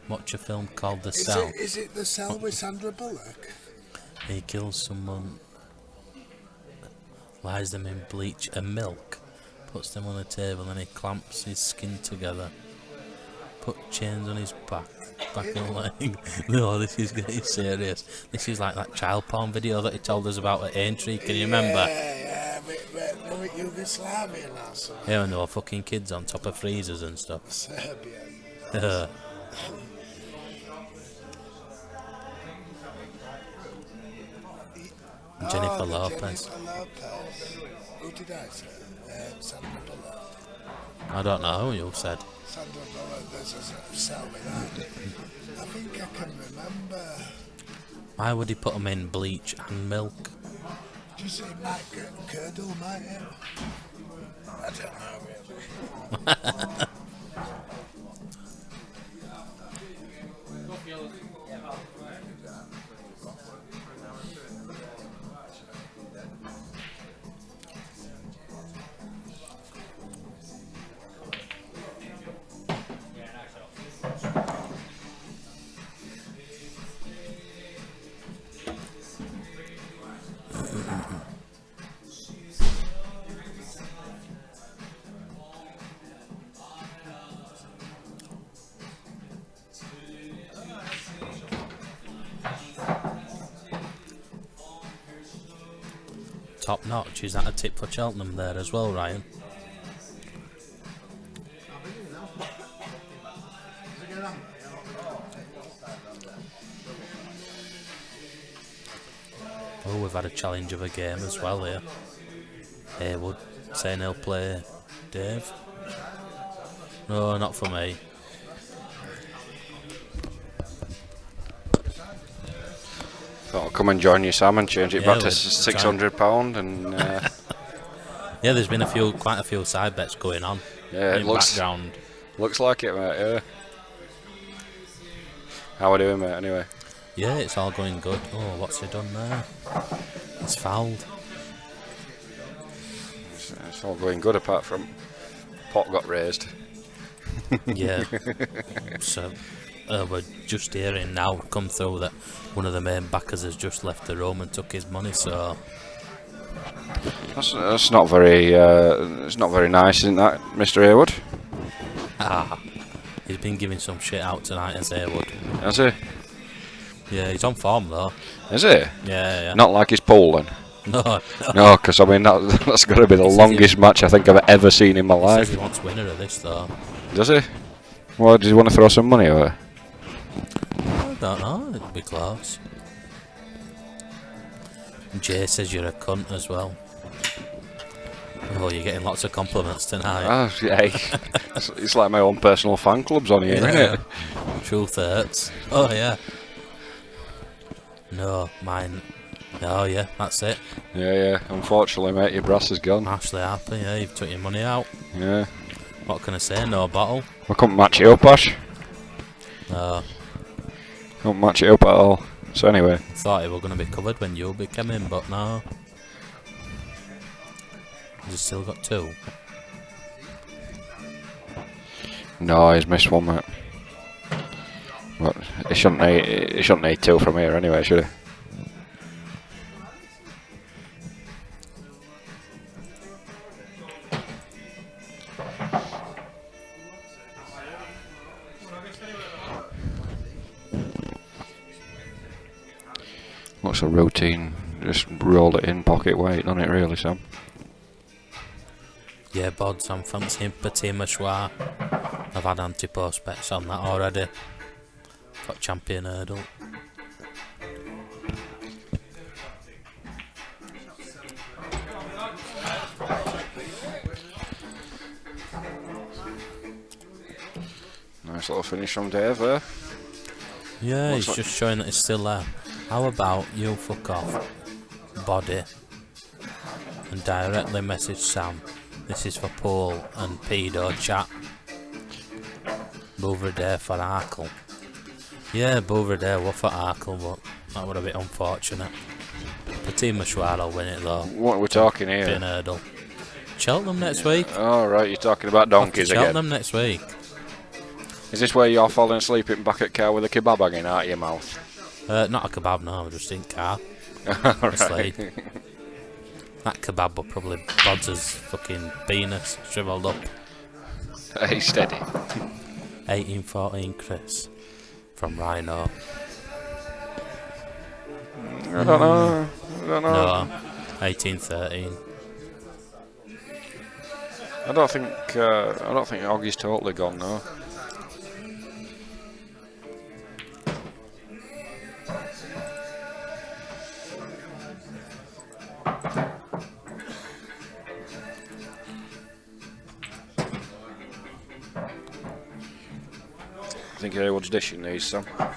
Watch a film called The Cell. Is it The Cell with Sandra Bullock? He kills someone, lies them in bleach and milk, puts them on a table, and he clamps his skin together. Put chains on his back and leg. No, this is getting serious. This is like that child porn video that he told us about at Aintree. Can you remember? Yeah, with Yugoslavia or something. Yeah, when there were fucking kids on top of freezers and stuff. Serbia. Jennifer Lopez. Jennifer Lopez. Who did I say? Sandra Bullock. I don't know who you said. Sandra Bullock, there's a cell with that. I think I can remember. Why would he put them in bleach and milk? Just say Mike Curdle, might it? I don't know really. Top notch. Is that a tip for Cheltenham there as well, Ryan? Oh, we've had a challenge of a game as well here. Haywood saying he'll play Dave. No, not for me. Thought I'll come and join you, Sam, and change it Yeah, back to £600 and Yeah, there's been quite a few side bets going on. yeah, it in looks background. like it, mate. Yeah. How are we doing, mate? Anyway. Yeah, it's all going good. Oh, what's he done there? He's fouled. It's all going good apart from pot got raised. Yeah. So we're just hearing now come through that one of the main backers has just left the room and took his money. So That's not very it's not very nice, isn't that, Mr. Haywood? he's been giving some shit out tonight as Haywood. Has he? Yeah, he's on form though. Is he? Yeah. Not like his pool then. No. No, because I mean that's got to be the longest match I think I've ever seen in my He life. says he wants winner of this though. Does he? Well, does he want to throw some money away? I don't know. It'll be close. Jay says you're a cunt as well. Oh, you're getting lots of compliments tonight. Oh, yeah. It's like my own personal fan club's on here, isn't it? Truth hurts. Oh yeah. No, mine. Oh yeah, that's it. Yeah. Unfortunately, mate, your brass is gone. Ashley happy, yeah, you've took your money out. Yeah. What can I say? No bottle. I couldn't match it up, Ash. No. Couldn't match it up at all. So anyway. Thought it were going to be covered when you came in, but no. Has he still got two? No, he's missed one, mate. But he shouldn't need two from here anyway, should he? Looks a routine, just roll it in pocket weight, doesn't it really, Sam? Yeah, Bods, I'm fancying Petit Mouchoir. I've had anti-post bets on that already. Got champion hurdle. Nice little finish from Dave there. Yeah, Looks he's like just showing that he's still there. How about you fuck off, body, and directly message Sam. This is for Paul and pedo chat. Over there for Arkle. Yeah, Belvedere, Waffle Arkle, but that would have been unfortunate. The team Machwara will win it though. What are we talking here? Bin hurdle. Cheltenham next week. Oh, right, you're talking about donkeys again. Cheltenham next week. Is this where you're falling asleep in back at car with a kebab hanging out of your mouth? Not a kebab, no, just in car. Right. That kebab will probably Bod's fucking penis shriveled up. Hey, steady. 1814 Chris from Rhino. I don't know. No, 1813. I don't think Oggie's totally gone now. I think Haywood's dishing these, Sam. I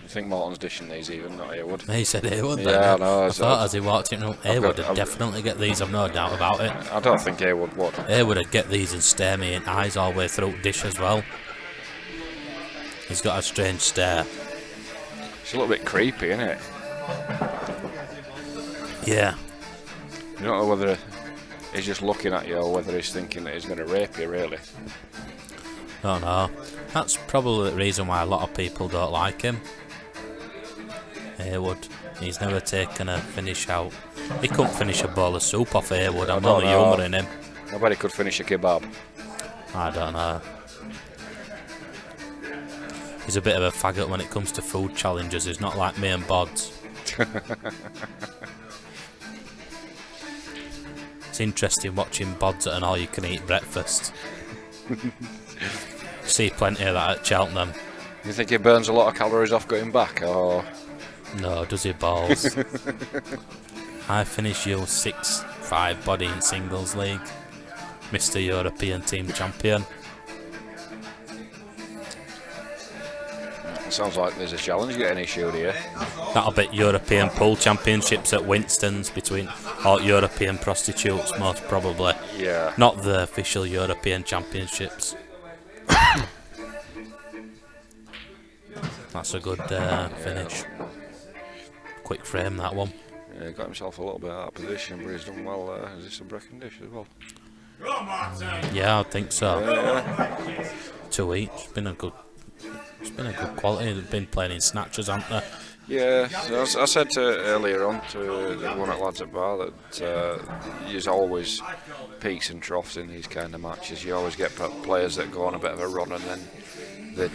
think Morton's dishing these even, not Haywood. He said Haywood then. Yeah, I know. I thought as he walked in, Haywood would definitely get these, I've no doubt about it. I don't think Haywood would. Haywood would get these and stare me in eyes all the way through dish as well. He's got a strange stare. It's a little bit creepy, isn't it? Yeah. You don't know whether he's just looking at you or whether he's thinking that he's going to rape you, really. No, no. That's probably the reason why a lot of people don't like him. Haywood. He's never taken a finish out. He couldn't finish a bowl of soup off Haywood. I'm not humouring him. I bet he could finish a kebab. I don't know. He's a bit of a faggot when it comes to food challenges. He's not like me and Bods. It's interesting watching Bods at an all-you-can-eat breakfast. See plenty of that at Cheltenham. You think he burns a lot of calories off going back, or...? No, does he balls? I finished your 6-5 body in singles league. Mr. European team champion. Sounds like there's a challenge getting issued here. That'll be European pool championships at Winston's between all European prostitutes, most probably. Yeah. Not the official European championships. That's a good finish. Quick frame, that one. Yeah, got himself a little bit out of position, but he's done well. Is this a breaking dish as well? Yeah, I think so. Yeah. 2 each. It's been a good quality. They've been playing in snatches, haven't they? Yeah, so I said earlier on to the one at Lads at Bar that there's always peaks and troughs in these kind of matches. You always get players that go on a bit of a run and then they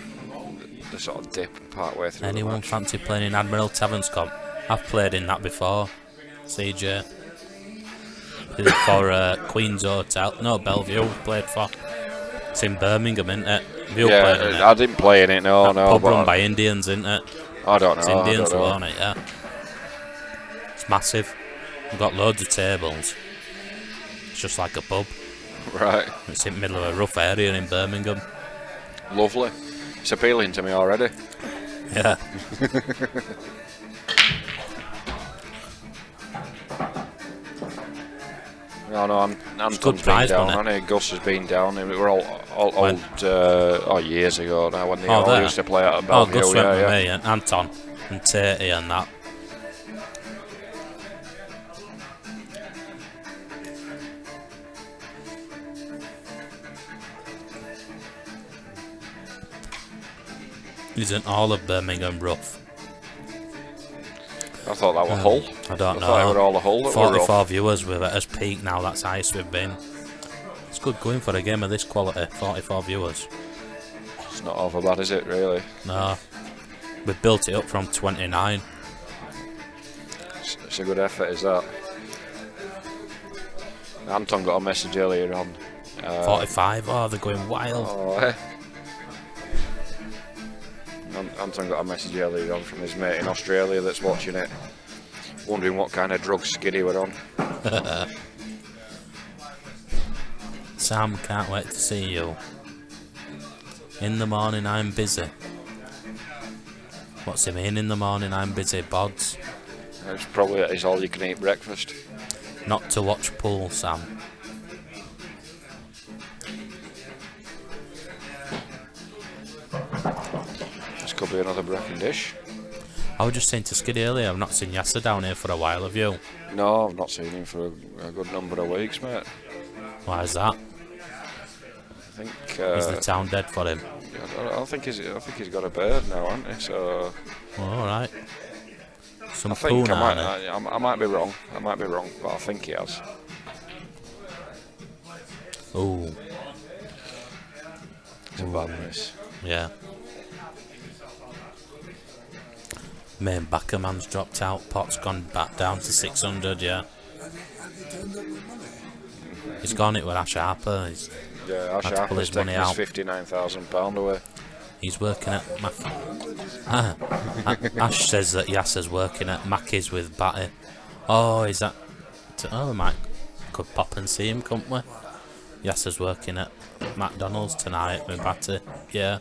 sort of dip part way through. Anyone fancy playing in Admiral Taverns Comp? I've played in that before. CJ. For Queen's Hotel. No, Bellevue played for. It's in Birmingham, isn't it? Yeah, I didn't play in it, no. Pub run by Indians, isn't it? I don't know. It's Indians who own it, yeah. It's massive. We've got loads of tables. It's just like a pub. Right. It's in the middle of a rough area in Birmingham. Lovely. It's appealing to me already. Yeah. No, Anton's been down, hasn't he? Gus has been down. We were all years ago now when they all used to play out of Bellevue. Gus went with me and Anton and Tatey and that. Isn't all of Birmingham rough? I thought that was Hull. I don't know. I thought it were all the Hull that 44 were rough. viewers with it as peak now. That's the highest we've been. It's good going for a game of this quality. 44 viewers. It's not over bad, is it? Really? No. We've built it up from 29. It's a good effort, is that? Anton got a message earlier on. 45. Oh, they're going wild. Oh, eh? Anton got a message earlier on from his mate in Australia that's watching it, wondering what kind of drugs Skiddy were on. Sam, can't wait to see you. In the morning I'm busy. What's he mean, in the morning I'm busy, Bods? It's probably at his all-you-can-eat breakfast. Not to watch pool, Sam. could be another Brecon dish. I was just saying to Skiddy earlier, I've not seen Yasser down here for a while, have you? No, I've not seen him for a good number of weeks, mate. Why is that? I think Is the town dead for him? I think he's got a bird now, hasn't he? So All right. Some I think poon, aren't I might be wrong. I might be wrong, but I think he has. Oh, It's a bad miss. yeah. Main backer man's dropped out. Pot's gone back down to 600. Yeah. He's gone it with Ash Harper. He's Yeah, Ash had to pull Harper's his money taking his out. £59,000 away. He's working at Ash says that Yasser's working at Mackey's with Batty. Oh, is that? Oh, we could pop and see him, couldn't we? Yasser's working at McDonald's tonight with Batty. Yeah.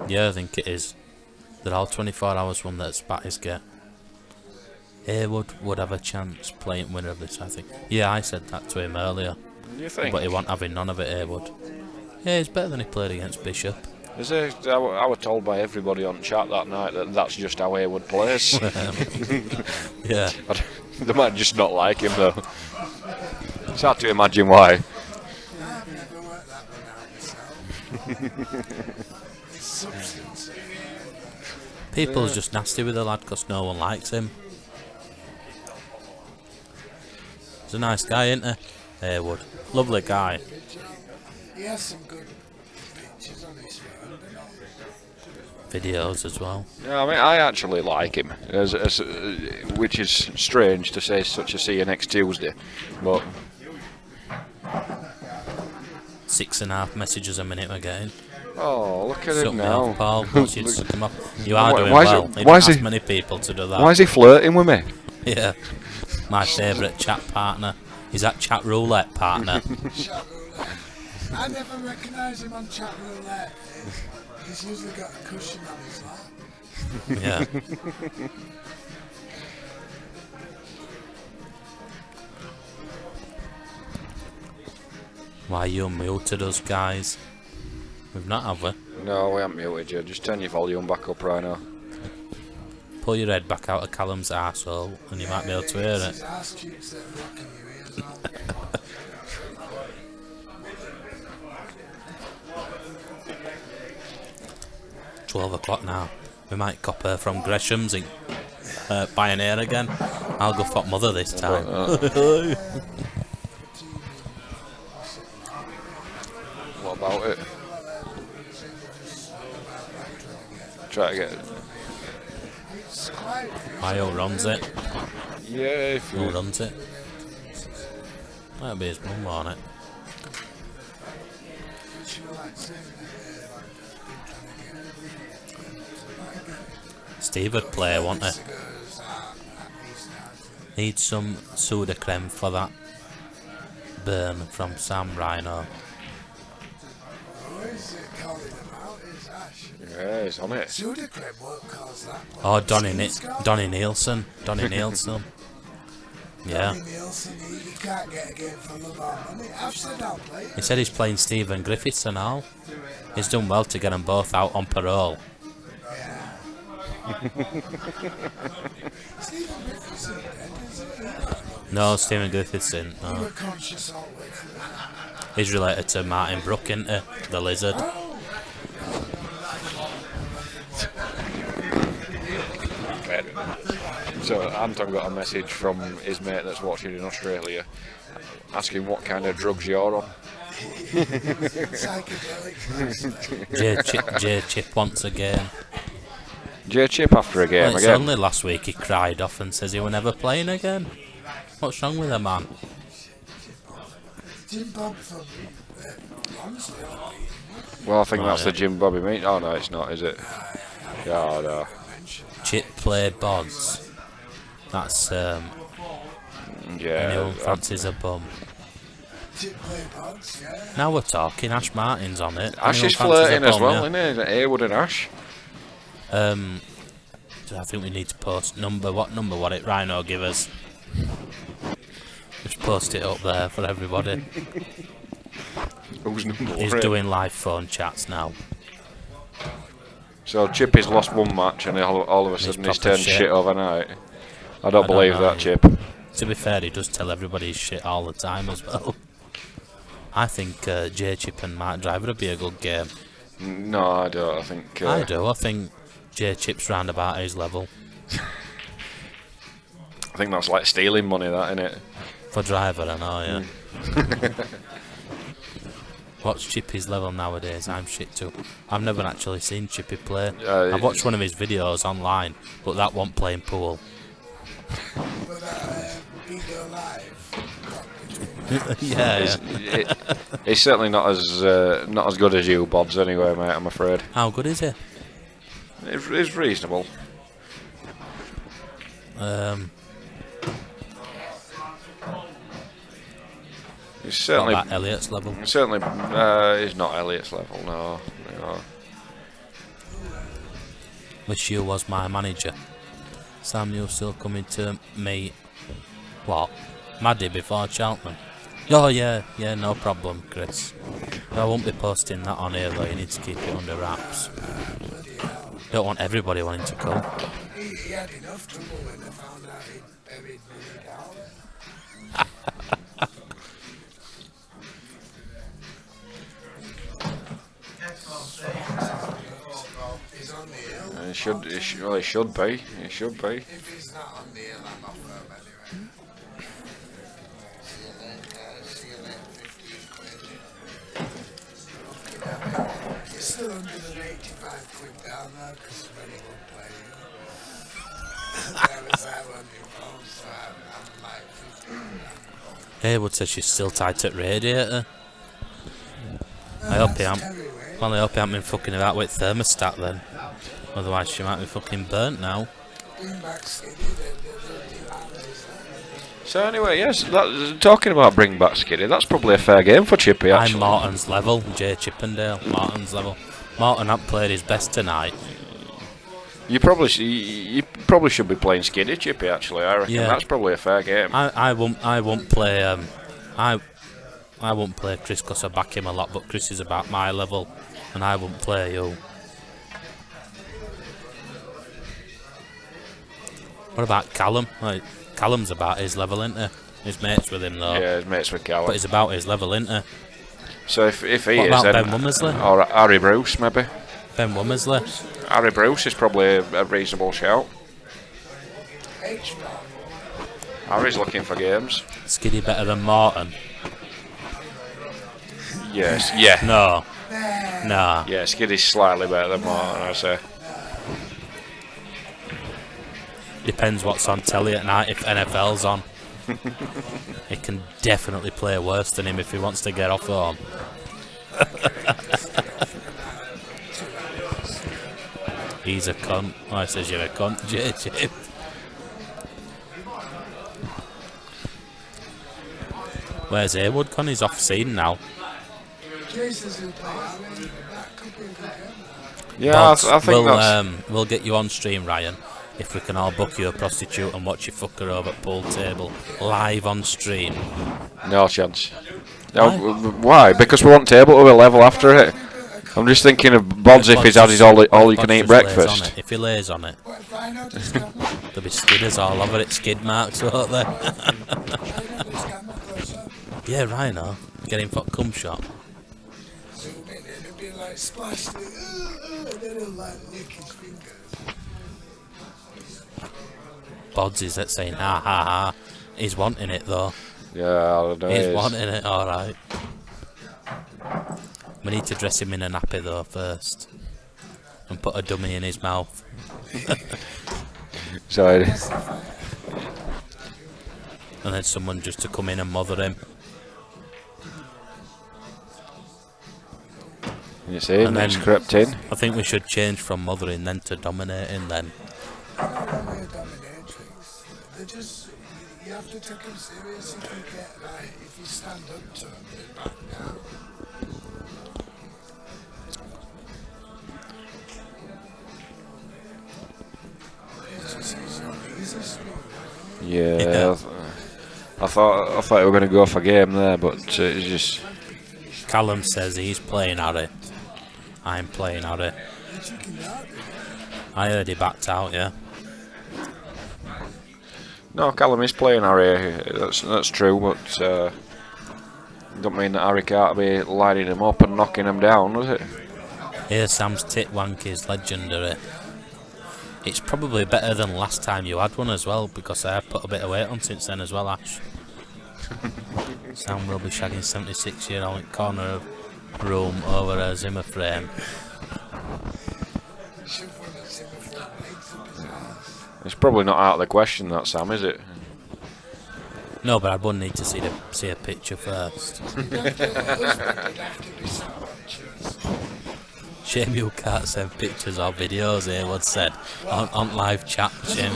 Yeah, I think it is. They're all 24 hours one that Batty's get. Haywood would have a chance playing winner of this, I think. Yeah, I said that to him earlier. You think? But he wasn't having none of it, Haywood. Yeah, he's better than he played against Bishop. Is it? I was told by everybody on chat that night that that's just how Haywood plays. Yeah. They might just not like him though. It's hard to imagine why. I've never worked that one out myself. Substance. People's just nasty with the lad because no one likes him. He's a nice guy, isn't he? Haywood. Lovely guy. He has some good pictures on his phone, doesn't he? Videos as well. Yeah, I mean, I actually like him, which is strange to say such a see you next Tuesday, but 6.5 messages a minute we're getting. oh, look at Suck him me now. off, Paul. Once you'd suck him off. You are doing Why is well. it- You why don't is ask he- many people to do that. Why is he flirting with me? Yeah. My favourite chat partner. Is that chat roulette partner? Chat roulette. I never recognise him on chat roulette. He's usually got a cushion on his lap. Yeah. Why you muted us, guys? We've not, have we? No, we haven't muted you. Just turn your volume back up right now. Pull your head back out of Callum's arsehole and you might be able to hear It's it. his arse cheeks that are rocking your ears out. 12 o'clock now. We might cop her from Gresham's and Pioneer again. I'll go fuck mother this time. What about it? Try to get. It's quite Who runs it? Yeah, if Who you. runs it? That'll be his mum, won't it? Steve would play, won't he? Need some soda creme for that burn from Sam Rhino. Where is it calling him out? It's Ash. Yeah, he's on it. Sudacrem won't cause that. Oh, Donny Nielsen. Donny Nielsen. Yeah. Donny Nielsen, he can't get a game for love or money. I've said I'll play it. He said he's playing Stephen Griffiths and all. He's done well to get them both out on parole. Stephen Griffiths isn't dead, is he? No, Stephen Griffiths didn't. You No. were conscious all the way through. He's related to Martin Brook, isn't he? The lizard. So Anton got a message from his mate that's watching in Australia, asking what kind of drugs you're on. Psychedelics. J Chip once again. J Chip after a game Well, it's again. only last week he cried off and says he were never playing again. What's wrong with a man? Jim Bob from Lonsdale. Well, I think that's yeah. the Jim Bobby meet. Oh no, it's not, is it? Yeah, no. Chip played Bods. That's Yeah. anyone fancies a bum. Chip play bods, yeah. Now we're talking. Ash Martin's on it. Ash Anyone is fancies a flirting as bum, well, yeah? isn't he? Haywood and Ash. So I think we need to post number. What number would it Rhino give us? Just post it up there for everybody. Who's number He's one? doing live phone chats now. So Chippy's lost one match and all of a sudden he's proper turned shit. shit overnight. I don't believe know, that, he- Chip. To be fair, he does tell everybody his shit all the time as well. I think J Chip and Mark Driver would be a good game. No, I don't. I think. I do. I think J Chip's round about his level. I think that's like stealing money, that, innit? For Driver, I know, yeah. What's Chippy's level nowadays? I'm shit too. I've never actually seen Chippy play. I've watched one of his videos online, but that won't playing pool. Yeah. He's certainly not as good as you, Bods. Anyway, mate. I'm afraid. How good is he? It's reasonable. He's certainly Not at Elliot's level. certainly he's not Elliot's level. No. Wish you was my manager. Sam, you're still coming to me. What? Maddie before Cheltenham? Oh yeah, no problem, Chris. I won't be posting that on here though, you need to keep it under wraps. Don't want everybody wanting to come. He had enough trouble when they found out he'd buried Willie down. He's on the hill. He should be. He should be. If he's not on the hill, I'm off home anyway. See you later, 15 quid. You're still 185 quid down there because when he won't play you. That was that one you phone, so I'm like 15. Haywood says she's still tight at radiator. I hope he ain't. Well, I hope he ain't been fucking about with thermostat then. Otherwise she might be fucking burnt now. So anyway, yes. Talking about bring back Skiddy, that's probably a fair game for Chippy. Actually, I'm Morton's level, J Chippendale, Morton's level. Morton hasn't played his best tonight. You probably should be playing Skiddy, Chippy. Actually, I reckon that's probably a fair game. I won't play I won't play Chris because I back him a lot, but Chris is about my level, and I won't play you. What about Callum? Like, Callum's about his level, isn't he? His mates with him though. Yeah, his mates with Callum. But he's about his level, isn't he? So if he What is, about then Ben Womersley? or Harry Bruce maybe. Ben Womersley. Harry Bruce is probably a reasonable shout. Harry's looking for games. Skiddy better than Morton? Yes, yeah. No. Nah. Yeah, Skiddy's slightly better than Morton, I say. Depends what's on telly at night. If NFL's on, he can definitely play worse than him if he wants to get off home. He's a cunt. Oh, I says you're a cunt, JJ. Where's Haywood gone? He's off scene now. Yeah, Bods, I think that's. we'll get you on stream, Ryan, if we can all book you a prostitute and watch you fuck her over at pool table live on stream. No chance. No, why? Because we want table to a level after it. I'm just thinking of Bods if he's had his all-you-can-eat breakfast. If he lays on it, there'll be skidders all over it, skid marks, won't there? Yeah, Rhino, get him for a cum shot. Bods is that saying ha ha ha. He's wanting it though. Yeah, I don't know. He's wanting it, alright. We need to dress him in a nappy though first. And put a dummy in his mouth. Sorry. And then someone just to come in and mother him. You see, And he's then- crept in. I think we should change from mothering then to dominating then. They're just, you have to take them serious if you get, like, if you stand up to them, they back down. Yeah. I thought we were going to go for game there, but it's just. Callum says he's playing Harry. I'm playing Harry. I heard he backed out, yeah. No, Callum is playing Harry. That's true, but don't mean that Harry can't be lining him up and knocking him down, does it? Here, Sam's tit wank is legendary. It's probably better than last time you had one as well, because I have put a bit of weight on since then as well, Ash. Sam will be shagging 76-year-old in corner of room over a Zimmer frame. It's probably not out of the question, that, Sam, is it? No, but I would need to see a picture first. Shame you can't send pictures or videos, Haywood said on live chat. Shame.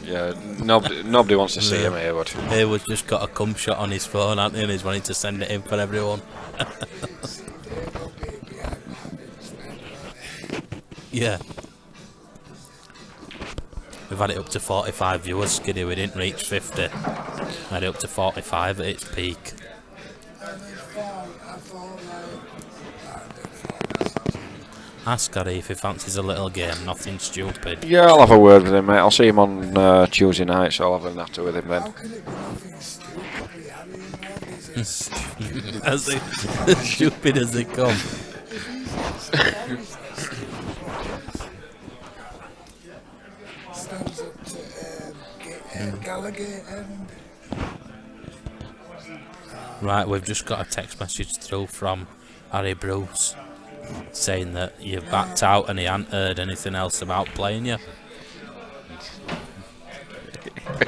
Yeah, nobody wants to see him, Haywood. Haywood's just got a cum shot on his phone, hasn't he? And he's wanting to send it in for everyone. Yeah. We've had it up to 45 viewers, Skiddy. We didn't reach 50. We had it up to 45 at its peak. Ask Harry if he fancies a little game, nothing stupid. Yeah, I'll have a word with him, mate. I'll see him on Tuesday night, so I'll have a natter with him then. As stupid as they come. Stands up to Gallagher and... Right, we've just got a text message through from Harry Bruce saying that you've backed out and he hadn't heard anything else about playing you.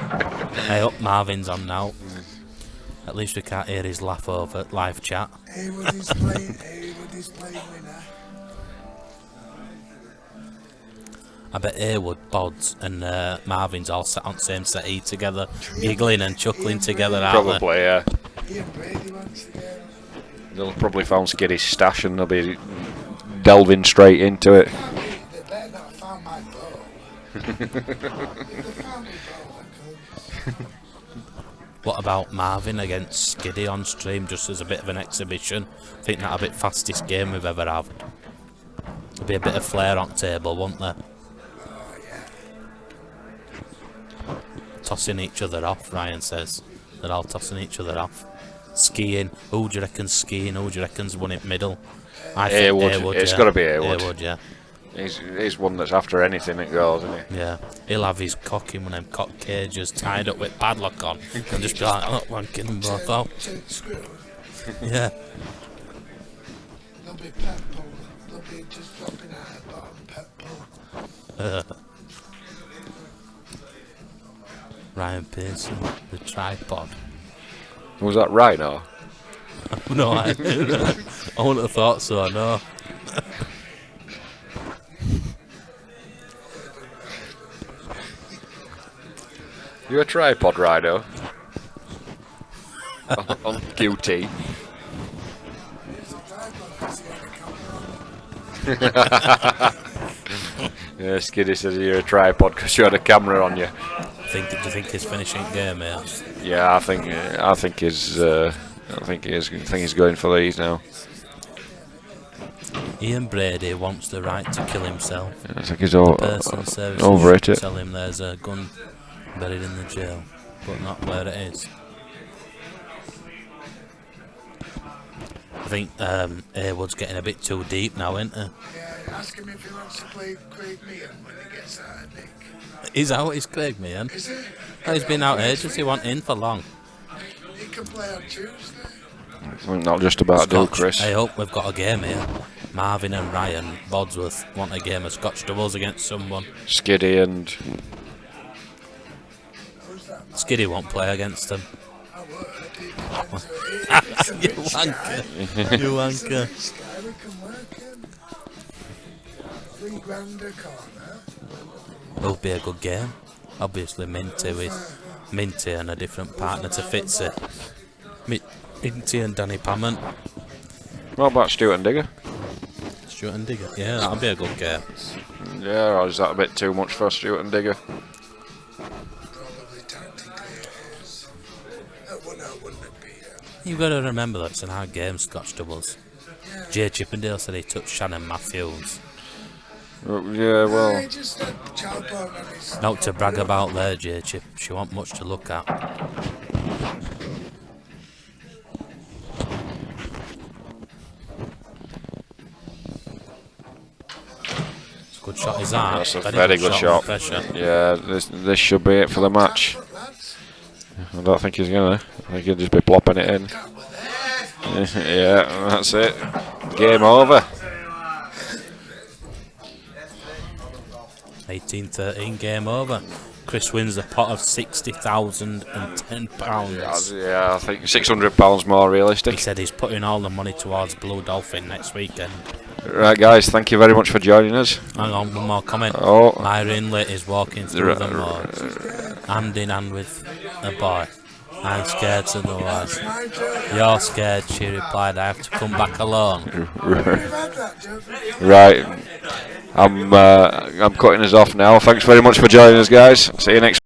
I hope Marvin's on now. At least we can't hear his laugh over live chat. Haywood is playing winner. I bet Haywood, Bods and Marvin's all sat on the same settee together, giggling and chuckling together, aren't they? Probably, yeah. Ian Brady wants to go. They'll probably found Skiddy's stash and they'll be delving straight into it. They better not have found my bow. If they found my bow, I could. What about Marvin against Skiddy on stream, just as a bit of an exhibition? I think that'll be the fastest game we've ever had. There'll be a bit of flair on table, won't there? Tossing each other off, Ryan says. They're all tossing each other off. Skiing. Who do you reckon's skiing? Who do you reckon's won it middle? I think Haywood. It's yeah. got to be Haywood. Haywood, yeah. He's one that's after anything that goes, isn't he? Yeah. He'll have his cock in one of them cock cages tied up with padlock on and just be like, I'm not wanking them both out. Yeah. They'll be pet pull. They'll be just dropping out of the bottom pet pull. Ryan Pearson, the tripod. Was that Rhino? No, I wouldn't have thought so, no. You a tripod, Rhino? on QT. Yeah, Skiddy says you're a tripod because you had a camera on you. Do you think he's finishing game here? Yeah, I think he's going for these now. Ian Brady wants the right to kill himself. I think he's over it. Tell him there's a gun buried in the jail, but not where it is. I think Haywood's getting a bit too deep now, isn't he? Yeah, ask him if he wants to play Craig Meehan when he gets out of Nick. He's out, he's Craig Meehan. Is he? Oh, he's been out ages, he wasn't in for long. He can play on Tuesday. Not just about do, Scotch, Chris. I hope we've got a game here. Marvin and Ryan Bodsworth want a game of Scotch doubles against someone. Skiddy and... Skiddy won't play against them. I would. You wanker. You wanker. We can work him. £3,000 a corner. It'll be a good game. Obviously Minty with Minty and a different partner to Fitzy. Minty and Danny Pammon. What about Stuart and Digger? Stuart and Digger. Yeah, that'll be a good game. Yeah, or is that a bit too much for Stuart and Digger? Probably tactically it is. Well, no, wouldn't it be? You've got to remember that it's an hard game, Scotch doubles. Jay Chippendale said he took Shannon Matthews. Yeah, well, He just had jawbone on his. Not to brag about there, Jay Chip. She want much to look at. It's a good shot, is that? that's a very good under shot. Pressure. Yeah, this should be it for the match. I don't think he's gonna. I think he'll just be plopping it in. Yeah, that's it. Game over. 18-13, game over. Chris wins the pot of £60,010. Yeah, I think £600 more He realistic. said he's putting all the money towards Blue Dolphin next weekend. Right, guys, thank you very much for joining us. Hang on, one more comment. Oh. Myra Inlet is walking through the mud, hand in hand with a boy. I'm scared, said the wife. You're scared, she replied. I have to come back alone. Right, I'm cutting us off now. Thanks very much for joining us, guys. See you next